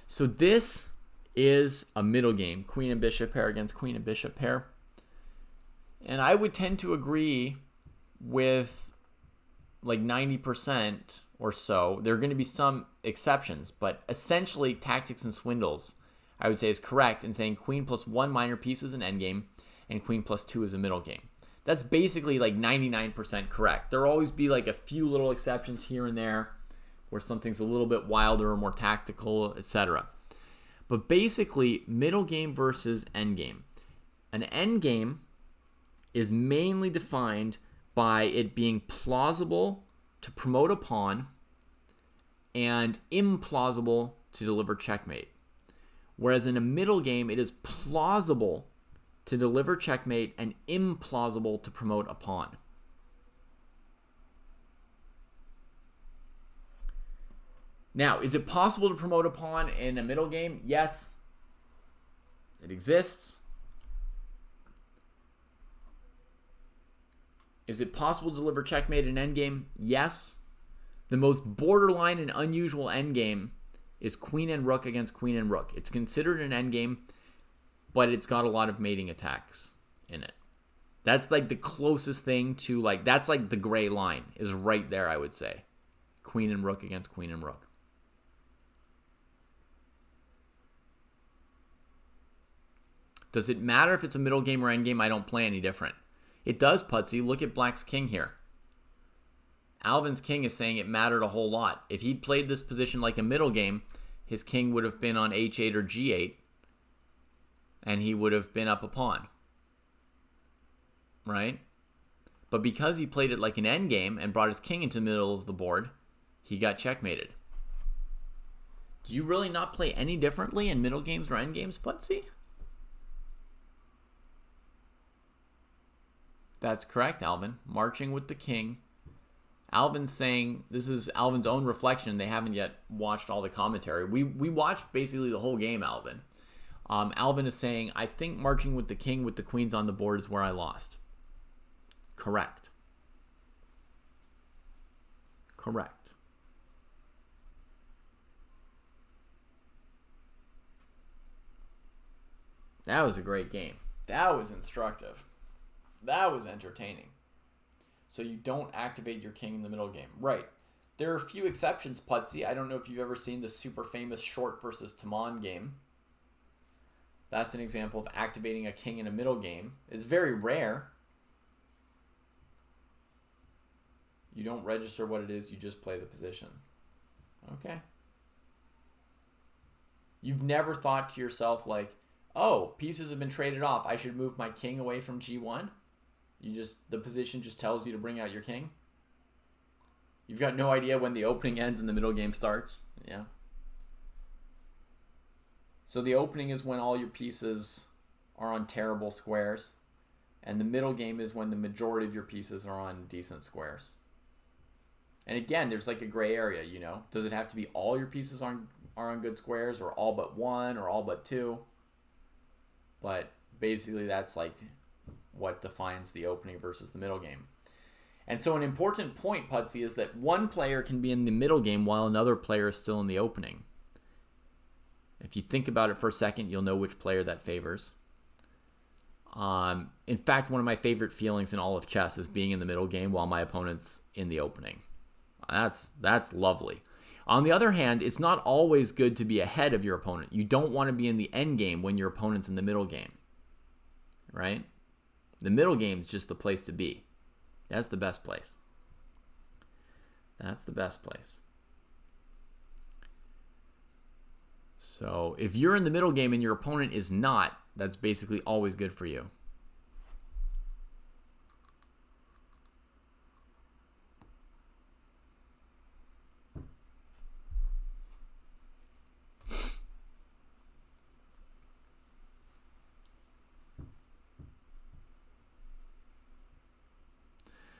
So this is a middle game. Queen and bishop pair against queen and bishop pair. And I would tend to agree with like 90% or so. There are going to be some exceptions, but essentially Tactics and Swindles, I would say, is correct in saying queen plus 1 minor piece is an endgame and queen plus 2 is a middle game. That's basically like 99% correct. There will always be like a few little exceptions here and there where something's a little bit wilder or more tactical, etc. But basically, middle game versus end game. An end game is mainly defined by it being plausible to promote a pawn and implausible to deliver checkmate. Whereas in a middle game, it is plausible to deliver checkmate and implausible to promote a pawn. Now, is it possible to promote a pawn in a middle game? Yes. It exists. Is it possible to deliver checkmate in endgame? Yes. The most borderline and unusual endgame is queen and rook against queen and rook. It's considered an endgame, but it's got a lot of mating attacks in it. That's like the closest thing to like, that's like the gray line is right there, I would say. Queen and rook against queen and rook. Does it matter if it's a middle game or end game? I don't play any different. It does, Putsy. Look at Black's king here. Alvin's king is saying it mattered a whole lot. If he'd played this position like a middle game, his king would have been on h8 or g8, and he would have been up a pawn. Right? But because he played it like an end game and brought his king into the middle of the board, he got checkmated. Do you really not play any differently in middle games or end games, Putsy? That's correct, Alvin. Marching with the king. Alvin's saying, this is Alvin's own reflection. They haven't yet watched all the commentary. We watched basically the whole game, Alvin. Alvin is saying, I think marching with the king with the queens on the board is where I lost. Correct. Correct. That was a great game. That was instructive. That was entertaining. So you don't activate your king in the middle game. Right. There are a few exceptions, Putsy. I don't know if you've ever seen the super famous Short versus Tamon game. That's an example of activating a king in a middle game. It's very rare. You don't register what it is, you just play the position. Okay. You've never thought to yourself like, oh, pieces have been traded off. I should move my king away from g1? The position just tells you to bring out your king? You've got no idea when the opening ends and the middle game starts? Yeah. So the opening is when all your pieces are on terrible squares, and the middle game is when the majority of your pieces are on decent squares. And again, there's like a gray area, you know. Does it have to be all your pieces are on good squares, or all but one, or all but two? But basically that's like what defines the opening versus the middle game. And so an important point, Putsy, is that one player can be in the middle game while another player is still in the opening. If you think about it for a second, you'll know which player that favors. In fact, one of my favorite feelings in all of chess is being in the middle game while my opponent's in the opening. That's lovely. On the other hand, it's not always good to be ahead of your opponent. You don't want to be in the end game when your opponent's in the middle game. Right? The middle game is just the place to be. That's the best place. That's the best place. So if you're in the middle game and your opponent is not, that's basically always good for you.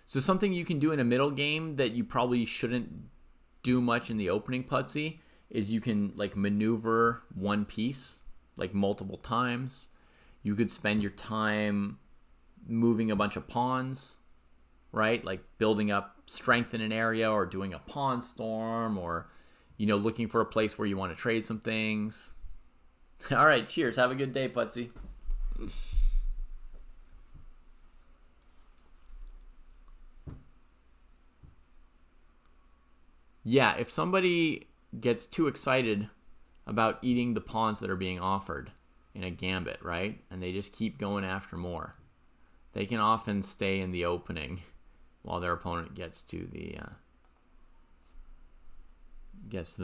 So something you can do in a middle game that you probably shouldn't do much in the opening, Putsy, is you can like maneuver one piece like multiple times. You could spend your time moving a bunch of pawns, right? Like building up strength in an area, or doing a pawn storm, or, you know, looking for a place where you want to trade some things. All right, cheers. Have a good day, Putsy. Yeah, if somebody gets too excited about eating the pawns that are being offered in a gambit, right? And they just keep going after more, they can often stay in the opening while their opponent gets to the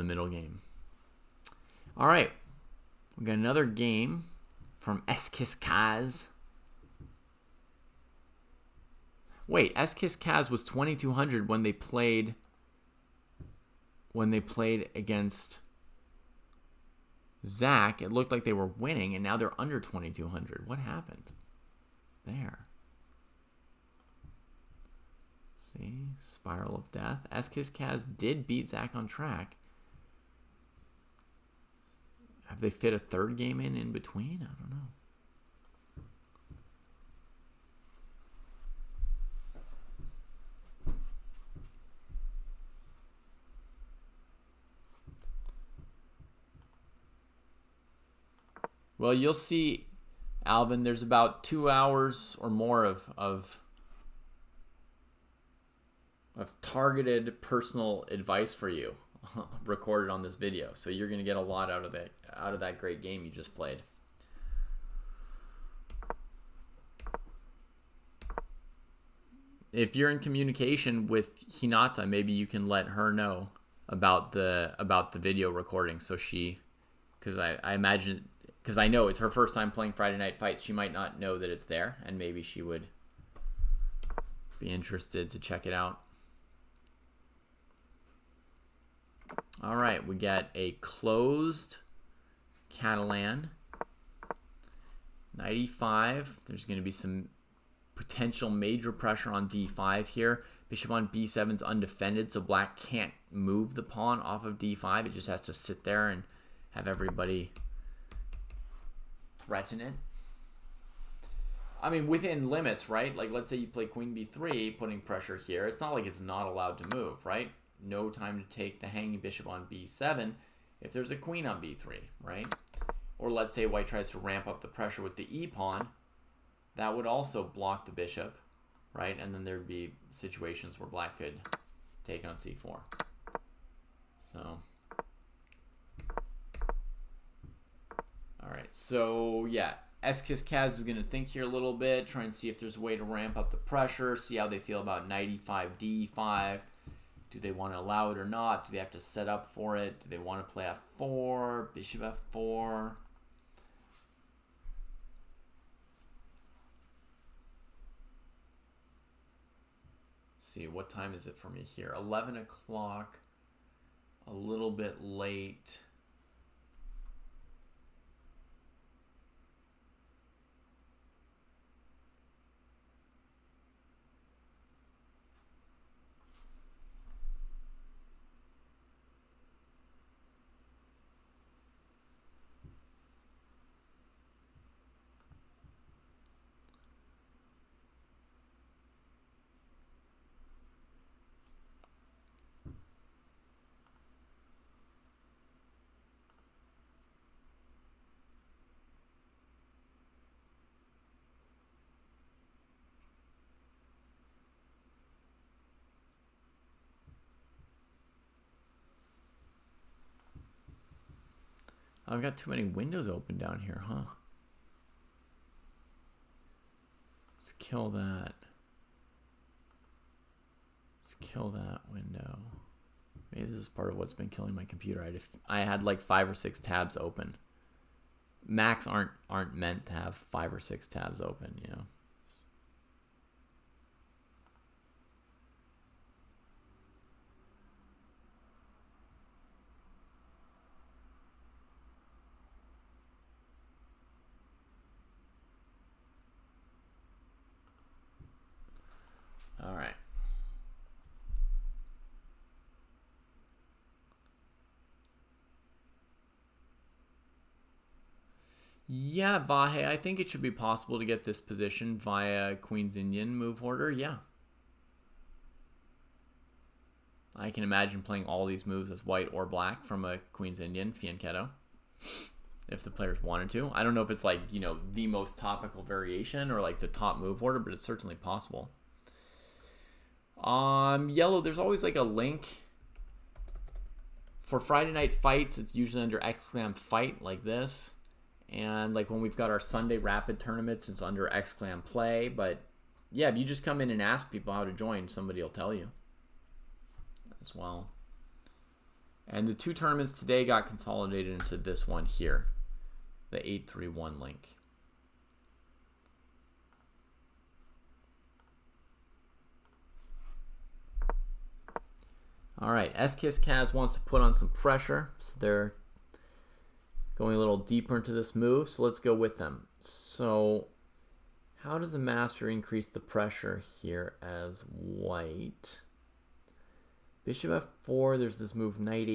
middle game. All right, we got another game from Kaz. Wait, Kaz was 2200 when they played against Zach. It looked like they were winning, and now they're under 2200. What happened there? See, spiral of death. Kaz did beat Zach on track. Have they fit a third game in between? I don't know. Well, you'll see, Alvin, there's about 2 hours or more of targeted personal advice for you recorded on this video. So you're going to get a lot out of that great game you just played. If you're in communication with Hinata, maybe you can let her know about the video recording, so she, because I imagine, because I know it's her first time playing Friday Night Fights, she might not know that it's there, and maybe she would be interested to check it out. All right, we got a closed Catalan. 95. There's going to be some potential major pressure on d5 here. Bishop on b7 is undefended, so black can't move the pawn off of d5. It just has to sit there and have everybody threaten it. I mean, within limits, right? Like, let's say you play queen b3, putting pressure here. It's not like it's not allowed to move, right? No time to take the hanging bishop on b7 if there's a queen on b3, right? Or let's say white tries to ramp up the pressure with the e-pawn. That would also block the bishop, right? And then there'd be situations where black could take on c4. So, all right. So, yeah, Kaz is going to think here a little bit, try and see if there's a way to ramp up the pressure, see how they feel about knight e5, d5. Do they want to allow it or not? Do they have to set up for it? Do they want to play f4, bishop f4? Let's see, what time is it for me here? 11 o'clock, a little bit late. I've got too many windows open down here, huh? Let's kill that. Let's kill that window. Maybe this is part of what's been killing my computer. I had like 5 or 6 tabs open. Macs aren't meant to have 5 or 6 tabs open, you know. All right. Yeah, Vahe, I think it should be possible to get this position via Queen's Indian move order. Yeah. I can imagine playing all these moves as white or black from a Queen's Indian fianchetto, if the players wanted to. I don't know if it's like, you know, the most topical variation or like the top move order, but it's certainly possible. Yellow, there's always like a link for Friday Night Fights. It's usually under !fight like this. And like when we've got our Sunday Rapid tournaments, it's under !play. But yeah, if you just come in and ask people how to join, somebody will tell you as well. And the 2 tournaments today got consolidated into this one here, the 831 link. All right, Kaz wants to put on some pressure, so they're going a little deeper into this move, so let's go with them. So how does the master increase the pressure here as white? Bishop f4, there's this move knight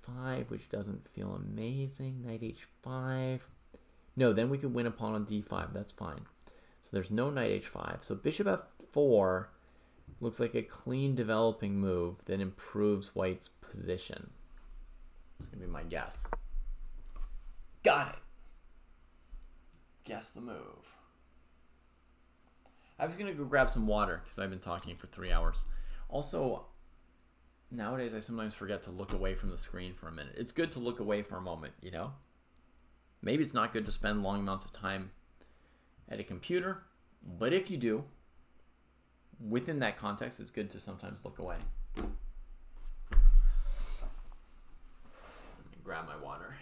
h5, which doesn't feel amazing. Knight h5. No, then we could win a pawn on d5. That's fine. So there's no knight h5. So bishop f4 looks like a clean developing move that improves white's position. It's going to be my guess. Got it. Guess the move. I was going to go grab some water because I've been talking for 3 hours. Also, nowadays I sometimes forget to look away from the screen for a minute. It's good to look away for a moment, you know? Maybe it's not good to spend long amounts of time at a computer, but if you do, within that context, it's good to sometimes look away. Let me grab my water.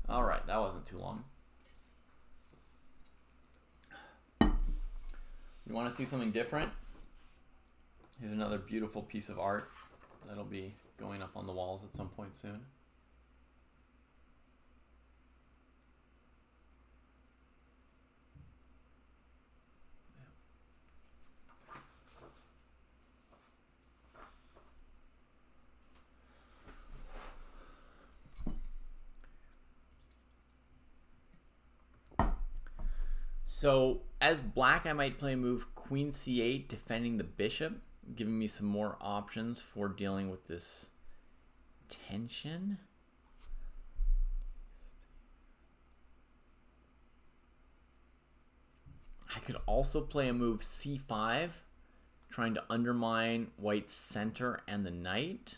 All right, that wasn't too long. You want to see something different? Here's another beautiful piece of art that'll be going up on the walls at some point soon. So as black, I might play a move queen c8, defending the bishop, giving me some more options for dealing with this tension. I could also play a move c5, trying to undermine white's center and the knight.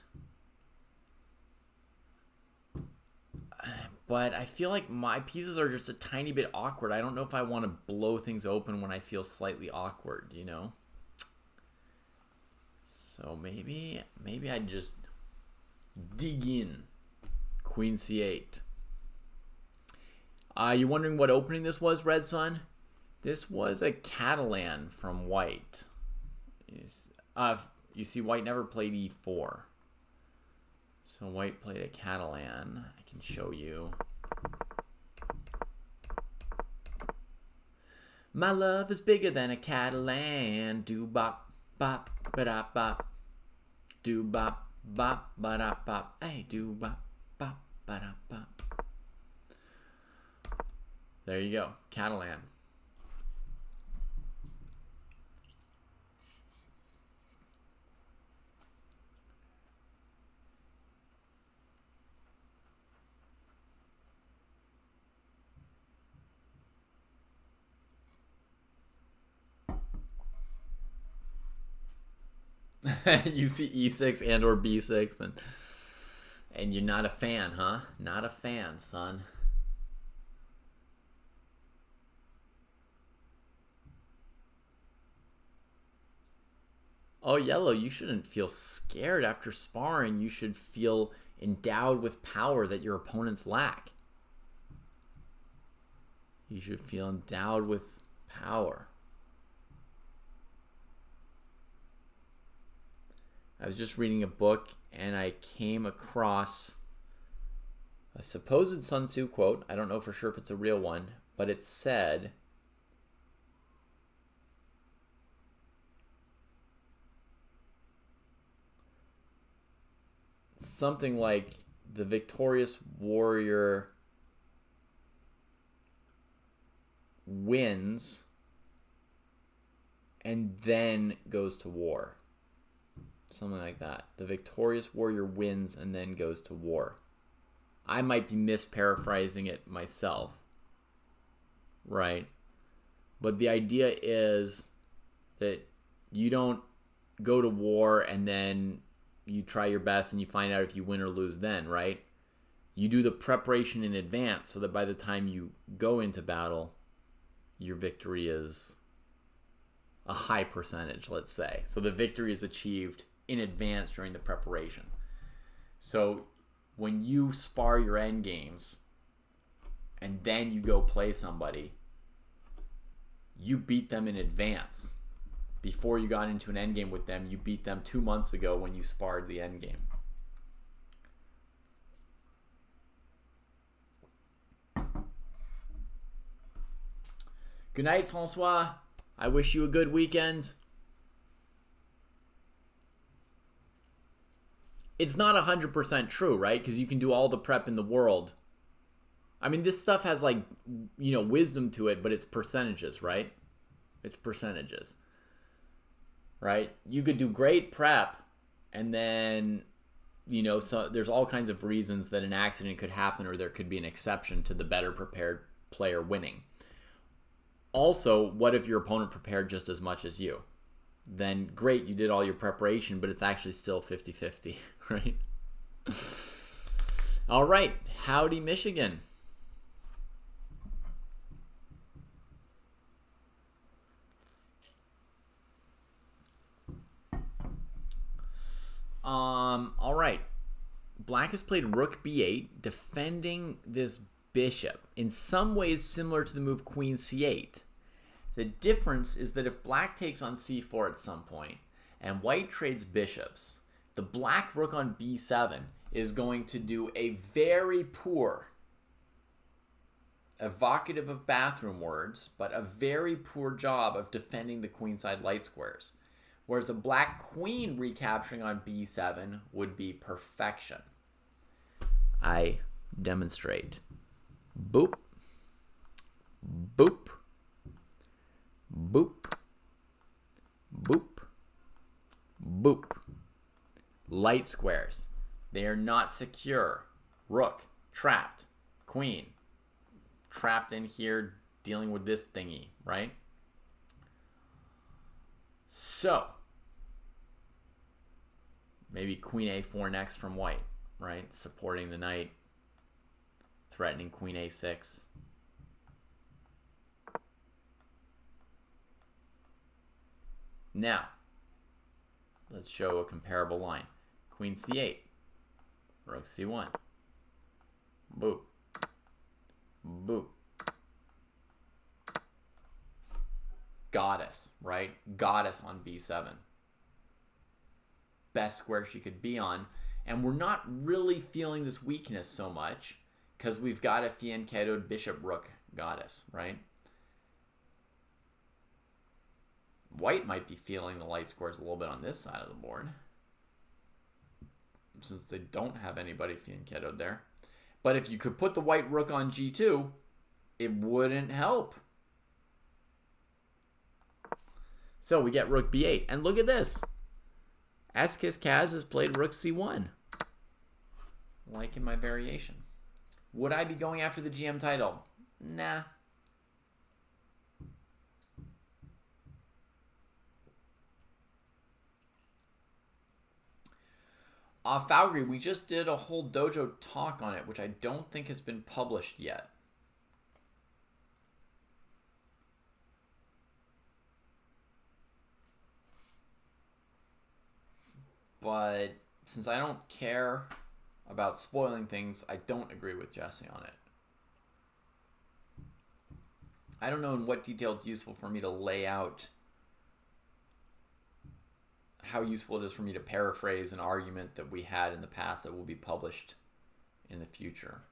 But I feel like my pieces are just a tiny bit awkward. I don't know if I want to blow things open when I feel slightly awkward, you know? So maybe I'd just dig in. Queen c8. You're wondering what opening this was, Red Sun? This was a Catalan from white. You see, white never played e4. So white played a Catalan. I can show you. My love is bigger than a Catalan. Do bop bop ba da bop. Do bop bop ba da bop. Hey, do bop bop ba da bop. There you go, Catalan. You see e6 and or b6 and you're not a fan, huh? Not a fan, son. Oh, yellow, you shouldn't feel scared after sparring. You should feel endowed with power that your opponents lack. You should feel endowed with power. I was just reading a book and I came across a supposed Sun Tzu quote. I don't know for sure if it's a real one, but it said, something like, the victorious warrior wins and then goes to war. Something like that. The victorious warrior wins and then goes to war. I might be misparaphrasing it myself. Right? But the idea is that you don't go to war and then you try your best and you find out if you win or lose then, right? You do the preparation in advance so that by the time you go into battle, your victory is a high percentage, let's say. So the victory is achieved in advance during the preparation. So when you spar your end games and then you go play somebody, you beat them in advance. Before you got into an endgame with them, you beat them 2 months ago when you sparred the endgame. Good night, Francois. I wish you a good weekend. It's not 100% true, right? Because you can do all the prep in the world. I mean, this stuff has, like, you know, wisdom to it, but it's percentages, right? It's percentages, right? You could do great prep, and then, you know, so there's all kinds of reasons that an accident could happen, or there could be an exception to the better prepared player winning. Also, what if your opponent prepared just as much as you? Then great, you did all your preparation, but it's actually still 50-50, right? All right, howdy, Michigan. All right. Black has played rook b8, defending this bishop, in some ways similar to the move queen c8. The difference is that if black takes on c4 at some point and white trades bishops, the black rook on b7 is going to do a very poor, evocative of bathroom words, but a very poor job of defending the queenside light squares. Whereas a black queen recapturing on b7 would be perfection. I demonstrate. Boop. Boop. Boop. Boop. Boop. Light squares. They are not secure. Rook. Trapped. Queen. Trapped in here dealing with this thingy, right? So, maybe queen a4 next from white, right? Supporting the knight, threatening queen a6. Now, let's show a comparable line. Queen c8, rook c1. Boop. Boop. Goddess, right? Goddess on b7. Best square she could be on. And we're not really feeling this weakness so much because we've got a fianchettoed bishop rook goddess, right? White might be feeling the light squares a little bit on this side of the board, since they don't have anybody fianchettoed there. But if you could put the white rook on g2, it wouldn't help. So we get rook b8. And look at this. Eskis Kaz has played rook c1. Like in my variation. Would I be going after the GM title? Nah. Falgary, we just did a whole dojo talk on it, which I don't think has been published yet. But since I don't care about spoiling things, I don't agree with Jesse on it. I don't know in what detail it's useful for me to lay out how useful it is for me to paraphrase an argument that we had in the past that will be published in the future.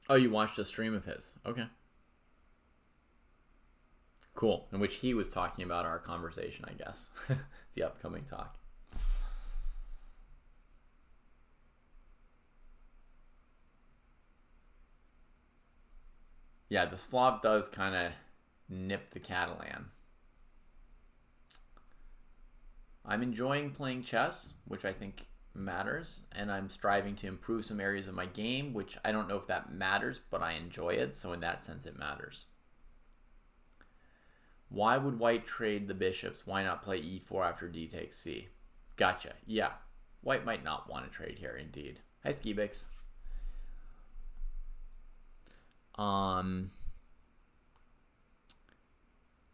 Oh, you watched a stream of his. Okay. Cool. In which he was talking about our conversation, I guess. The upcoming talk. Yeah, the Slav does kind of nip the Catalan. I'm enjoying playing chess, which I think matters, and I'm striving to improve some areas of my game, which I don't know if that matters, but I enjoy it, so in that sense it matters. Why would white trade the bishops? Why not play e4 after d takes c? Gotcha. Yeah, white might not want to trade here, indeed. Hi, Skibix.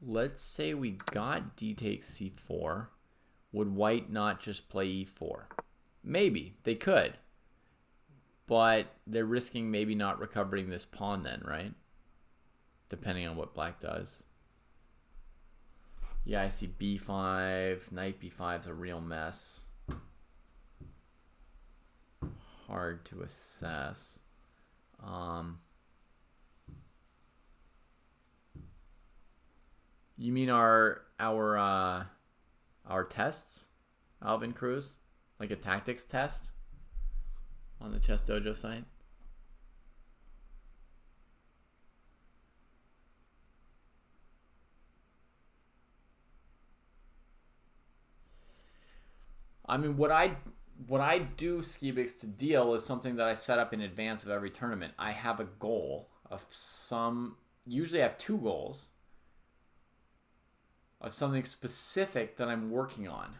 Let's say we got d takes c4. Would white not just play e4? Maybe. They could. But they're risking maybe not recovering this pawn then, right? Depending on what black does. Yeah, I see b5. Knight b5 is a real mess. Hard to assess. You mean our tests, Alvin Cruz? Like a tactics test on the Chess Dojo site? I mean, what I do, Skibix, to deal is something that I set up in advance of every tournament. I have a goal of usually I have two goals of something specific that I'm working on.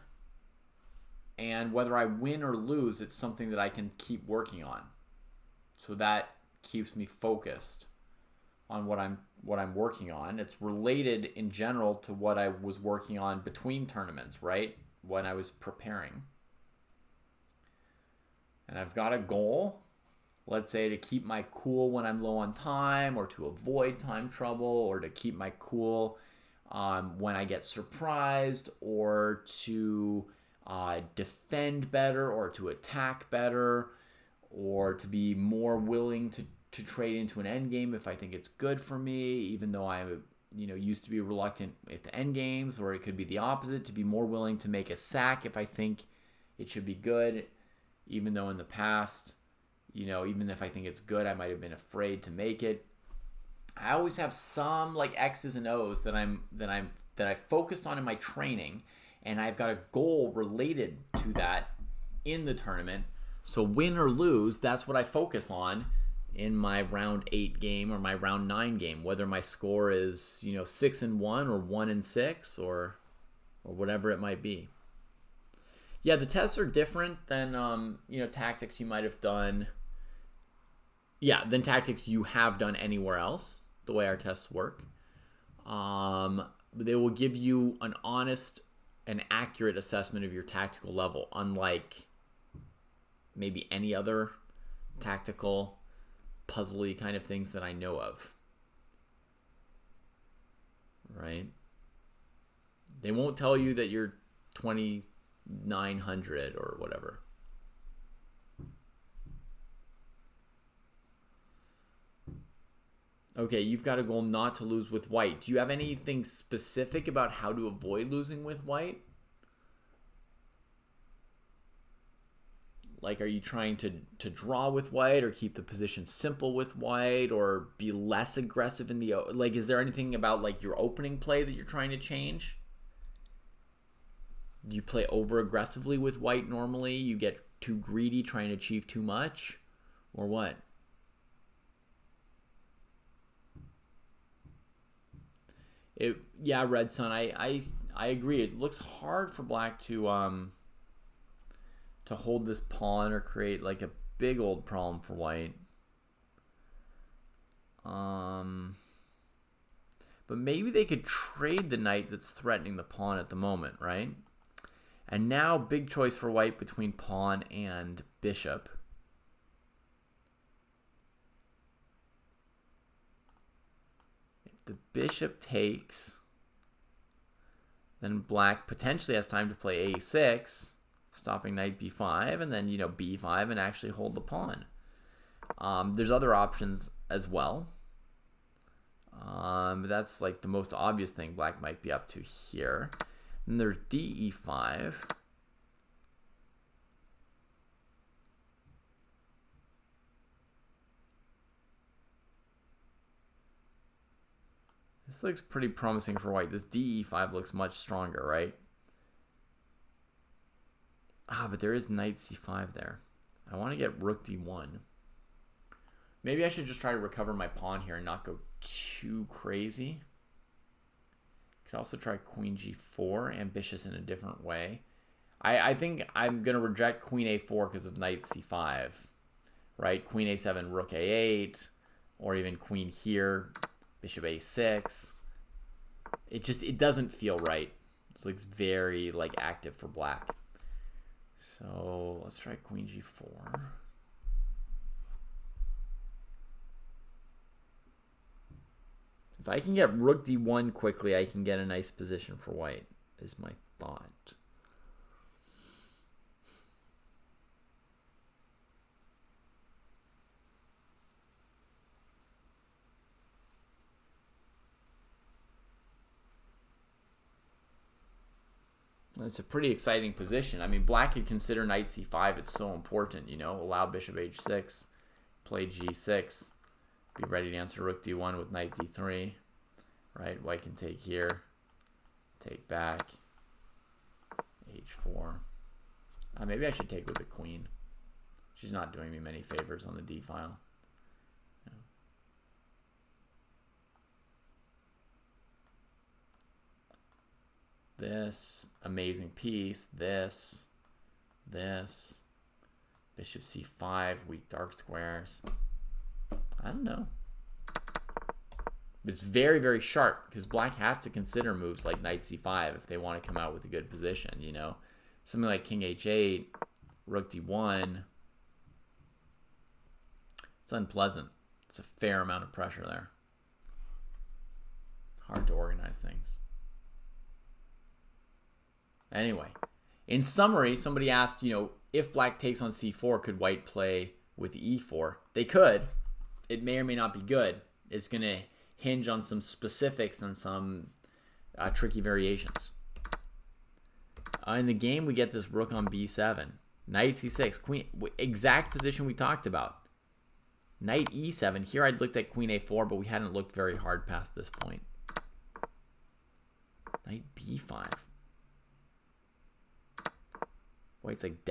And whether I win or lose, it's something that I can keep working on. So that keeps me focused on what I'm working on. It's related in general to what I was working on between tournaments, right? When I was preparing. And I've got a goal, let's say to keep my cool when I'm low on time, or to avoid time trouble, or to keep my cool when I get surprised, or to defend better, or to attack better, or to be more willing to trade into an endgame if I think it's good for me, even though I used to be reluctant at the endgames, or it could be the opposite, to be more willing to make a sack if I think it should be good, even though in the past, even if I think it's good, I might have been afraid to make it. I always have some like X's and O's that I focus on in my training, and I've got a goal related to that in the tournament. So win or lose, that's what I focus on in my round 8 game or my round 9 game, whether my score is 6-1 or 1-6 or whatever it might be. Yeah, the tests are different than tactics you might have done. Yeah, than tactics you have done anywhere else. The way our tests work, they will give you an honest and accurate assessment of your tactical level, unlike maybe any other tactical puzzly kind of things that I know of. Right? They won't tell you that you're 2,900 or whatever. Okay, you've got a goal not to lose with white. Do you have anything specific about how to avoid losing with white? Like, are you trying to draw with white, or keep the position simple with white, or be less aggressive in the... Like, is there anything about, like, your opening play that you're trying to change? Do you play over-aggressively with white normally? You get too greedy, trying to achieve too much? Or what? Yeah, Red Sun, I agree. It looks hard for black to hold this pawn or create like a big old problem for white. But maybe they could trade the knight that's threatening the pawn at the moment, right? And now big choice for white between pawn and bishop. The bishop takes, then black potentially has time to play a6, stopping knight b5, and then b5 and actually hold the pawn. There's other options as well, but that's like the most obvious thing black might be up to here. Then there's de5. This looks pretty promising for white. This de5 looks much stronger, right? But there is knight c5 there. I want to get rook d1. Maybe I should just try to recover my pawn here and not go too crazy. Could also try queen g4, ambitious in a different way. I think I'm going to reject queen a4 because of knight c5, right? Queen a7, rook a8. or even queen here, bishop a6. It doesn't feel right. It looks very like active for black. So let's try queen g4. If I can get rook d1 quickly, I can get a nice position for white, is my thought. It's a pretty exciting position. I mean, black could consider knight c5. It's so important, you know. Allow bishop h6, play g6, be ready to answer rook d1 with knight d3. Right, white can take here, take back, h4. Maybe I should take with the queen. She's not doing me many favors on the d file. Yeah. This amazing piece, this, bishop c5, weak dark squares. I don't know. It's very, very sharp because black has to consider moves like knight c5 if they want to come out with a good position, you know. Something like king h8, rook d1. It's unpleasant. It's a fair amount of pressure there. Hard to organize things. Anyway, in summary, somebody asked, you know, if black takes on c4, could white play with e4? They could. It may or may not be good. It's going to hinge on some specifics and some tricky variations. In the game, we get this rook on b7. Knight c6. Queen, exact position we talked about. Knight e7. Here I'd looked at queen a4, but we hadn't looked very hard past this point. Knight b5. White's like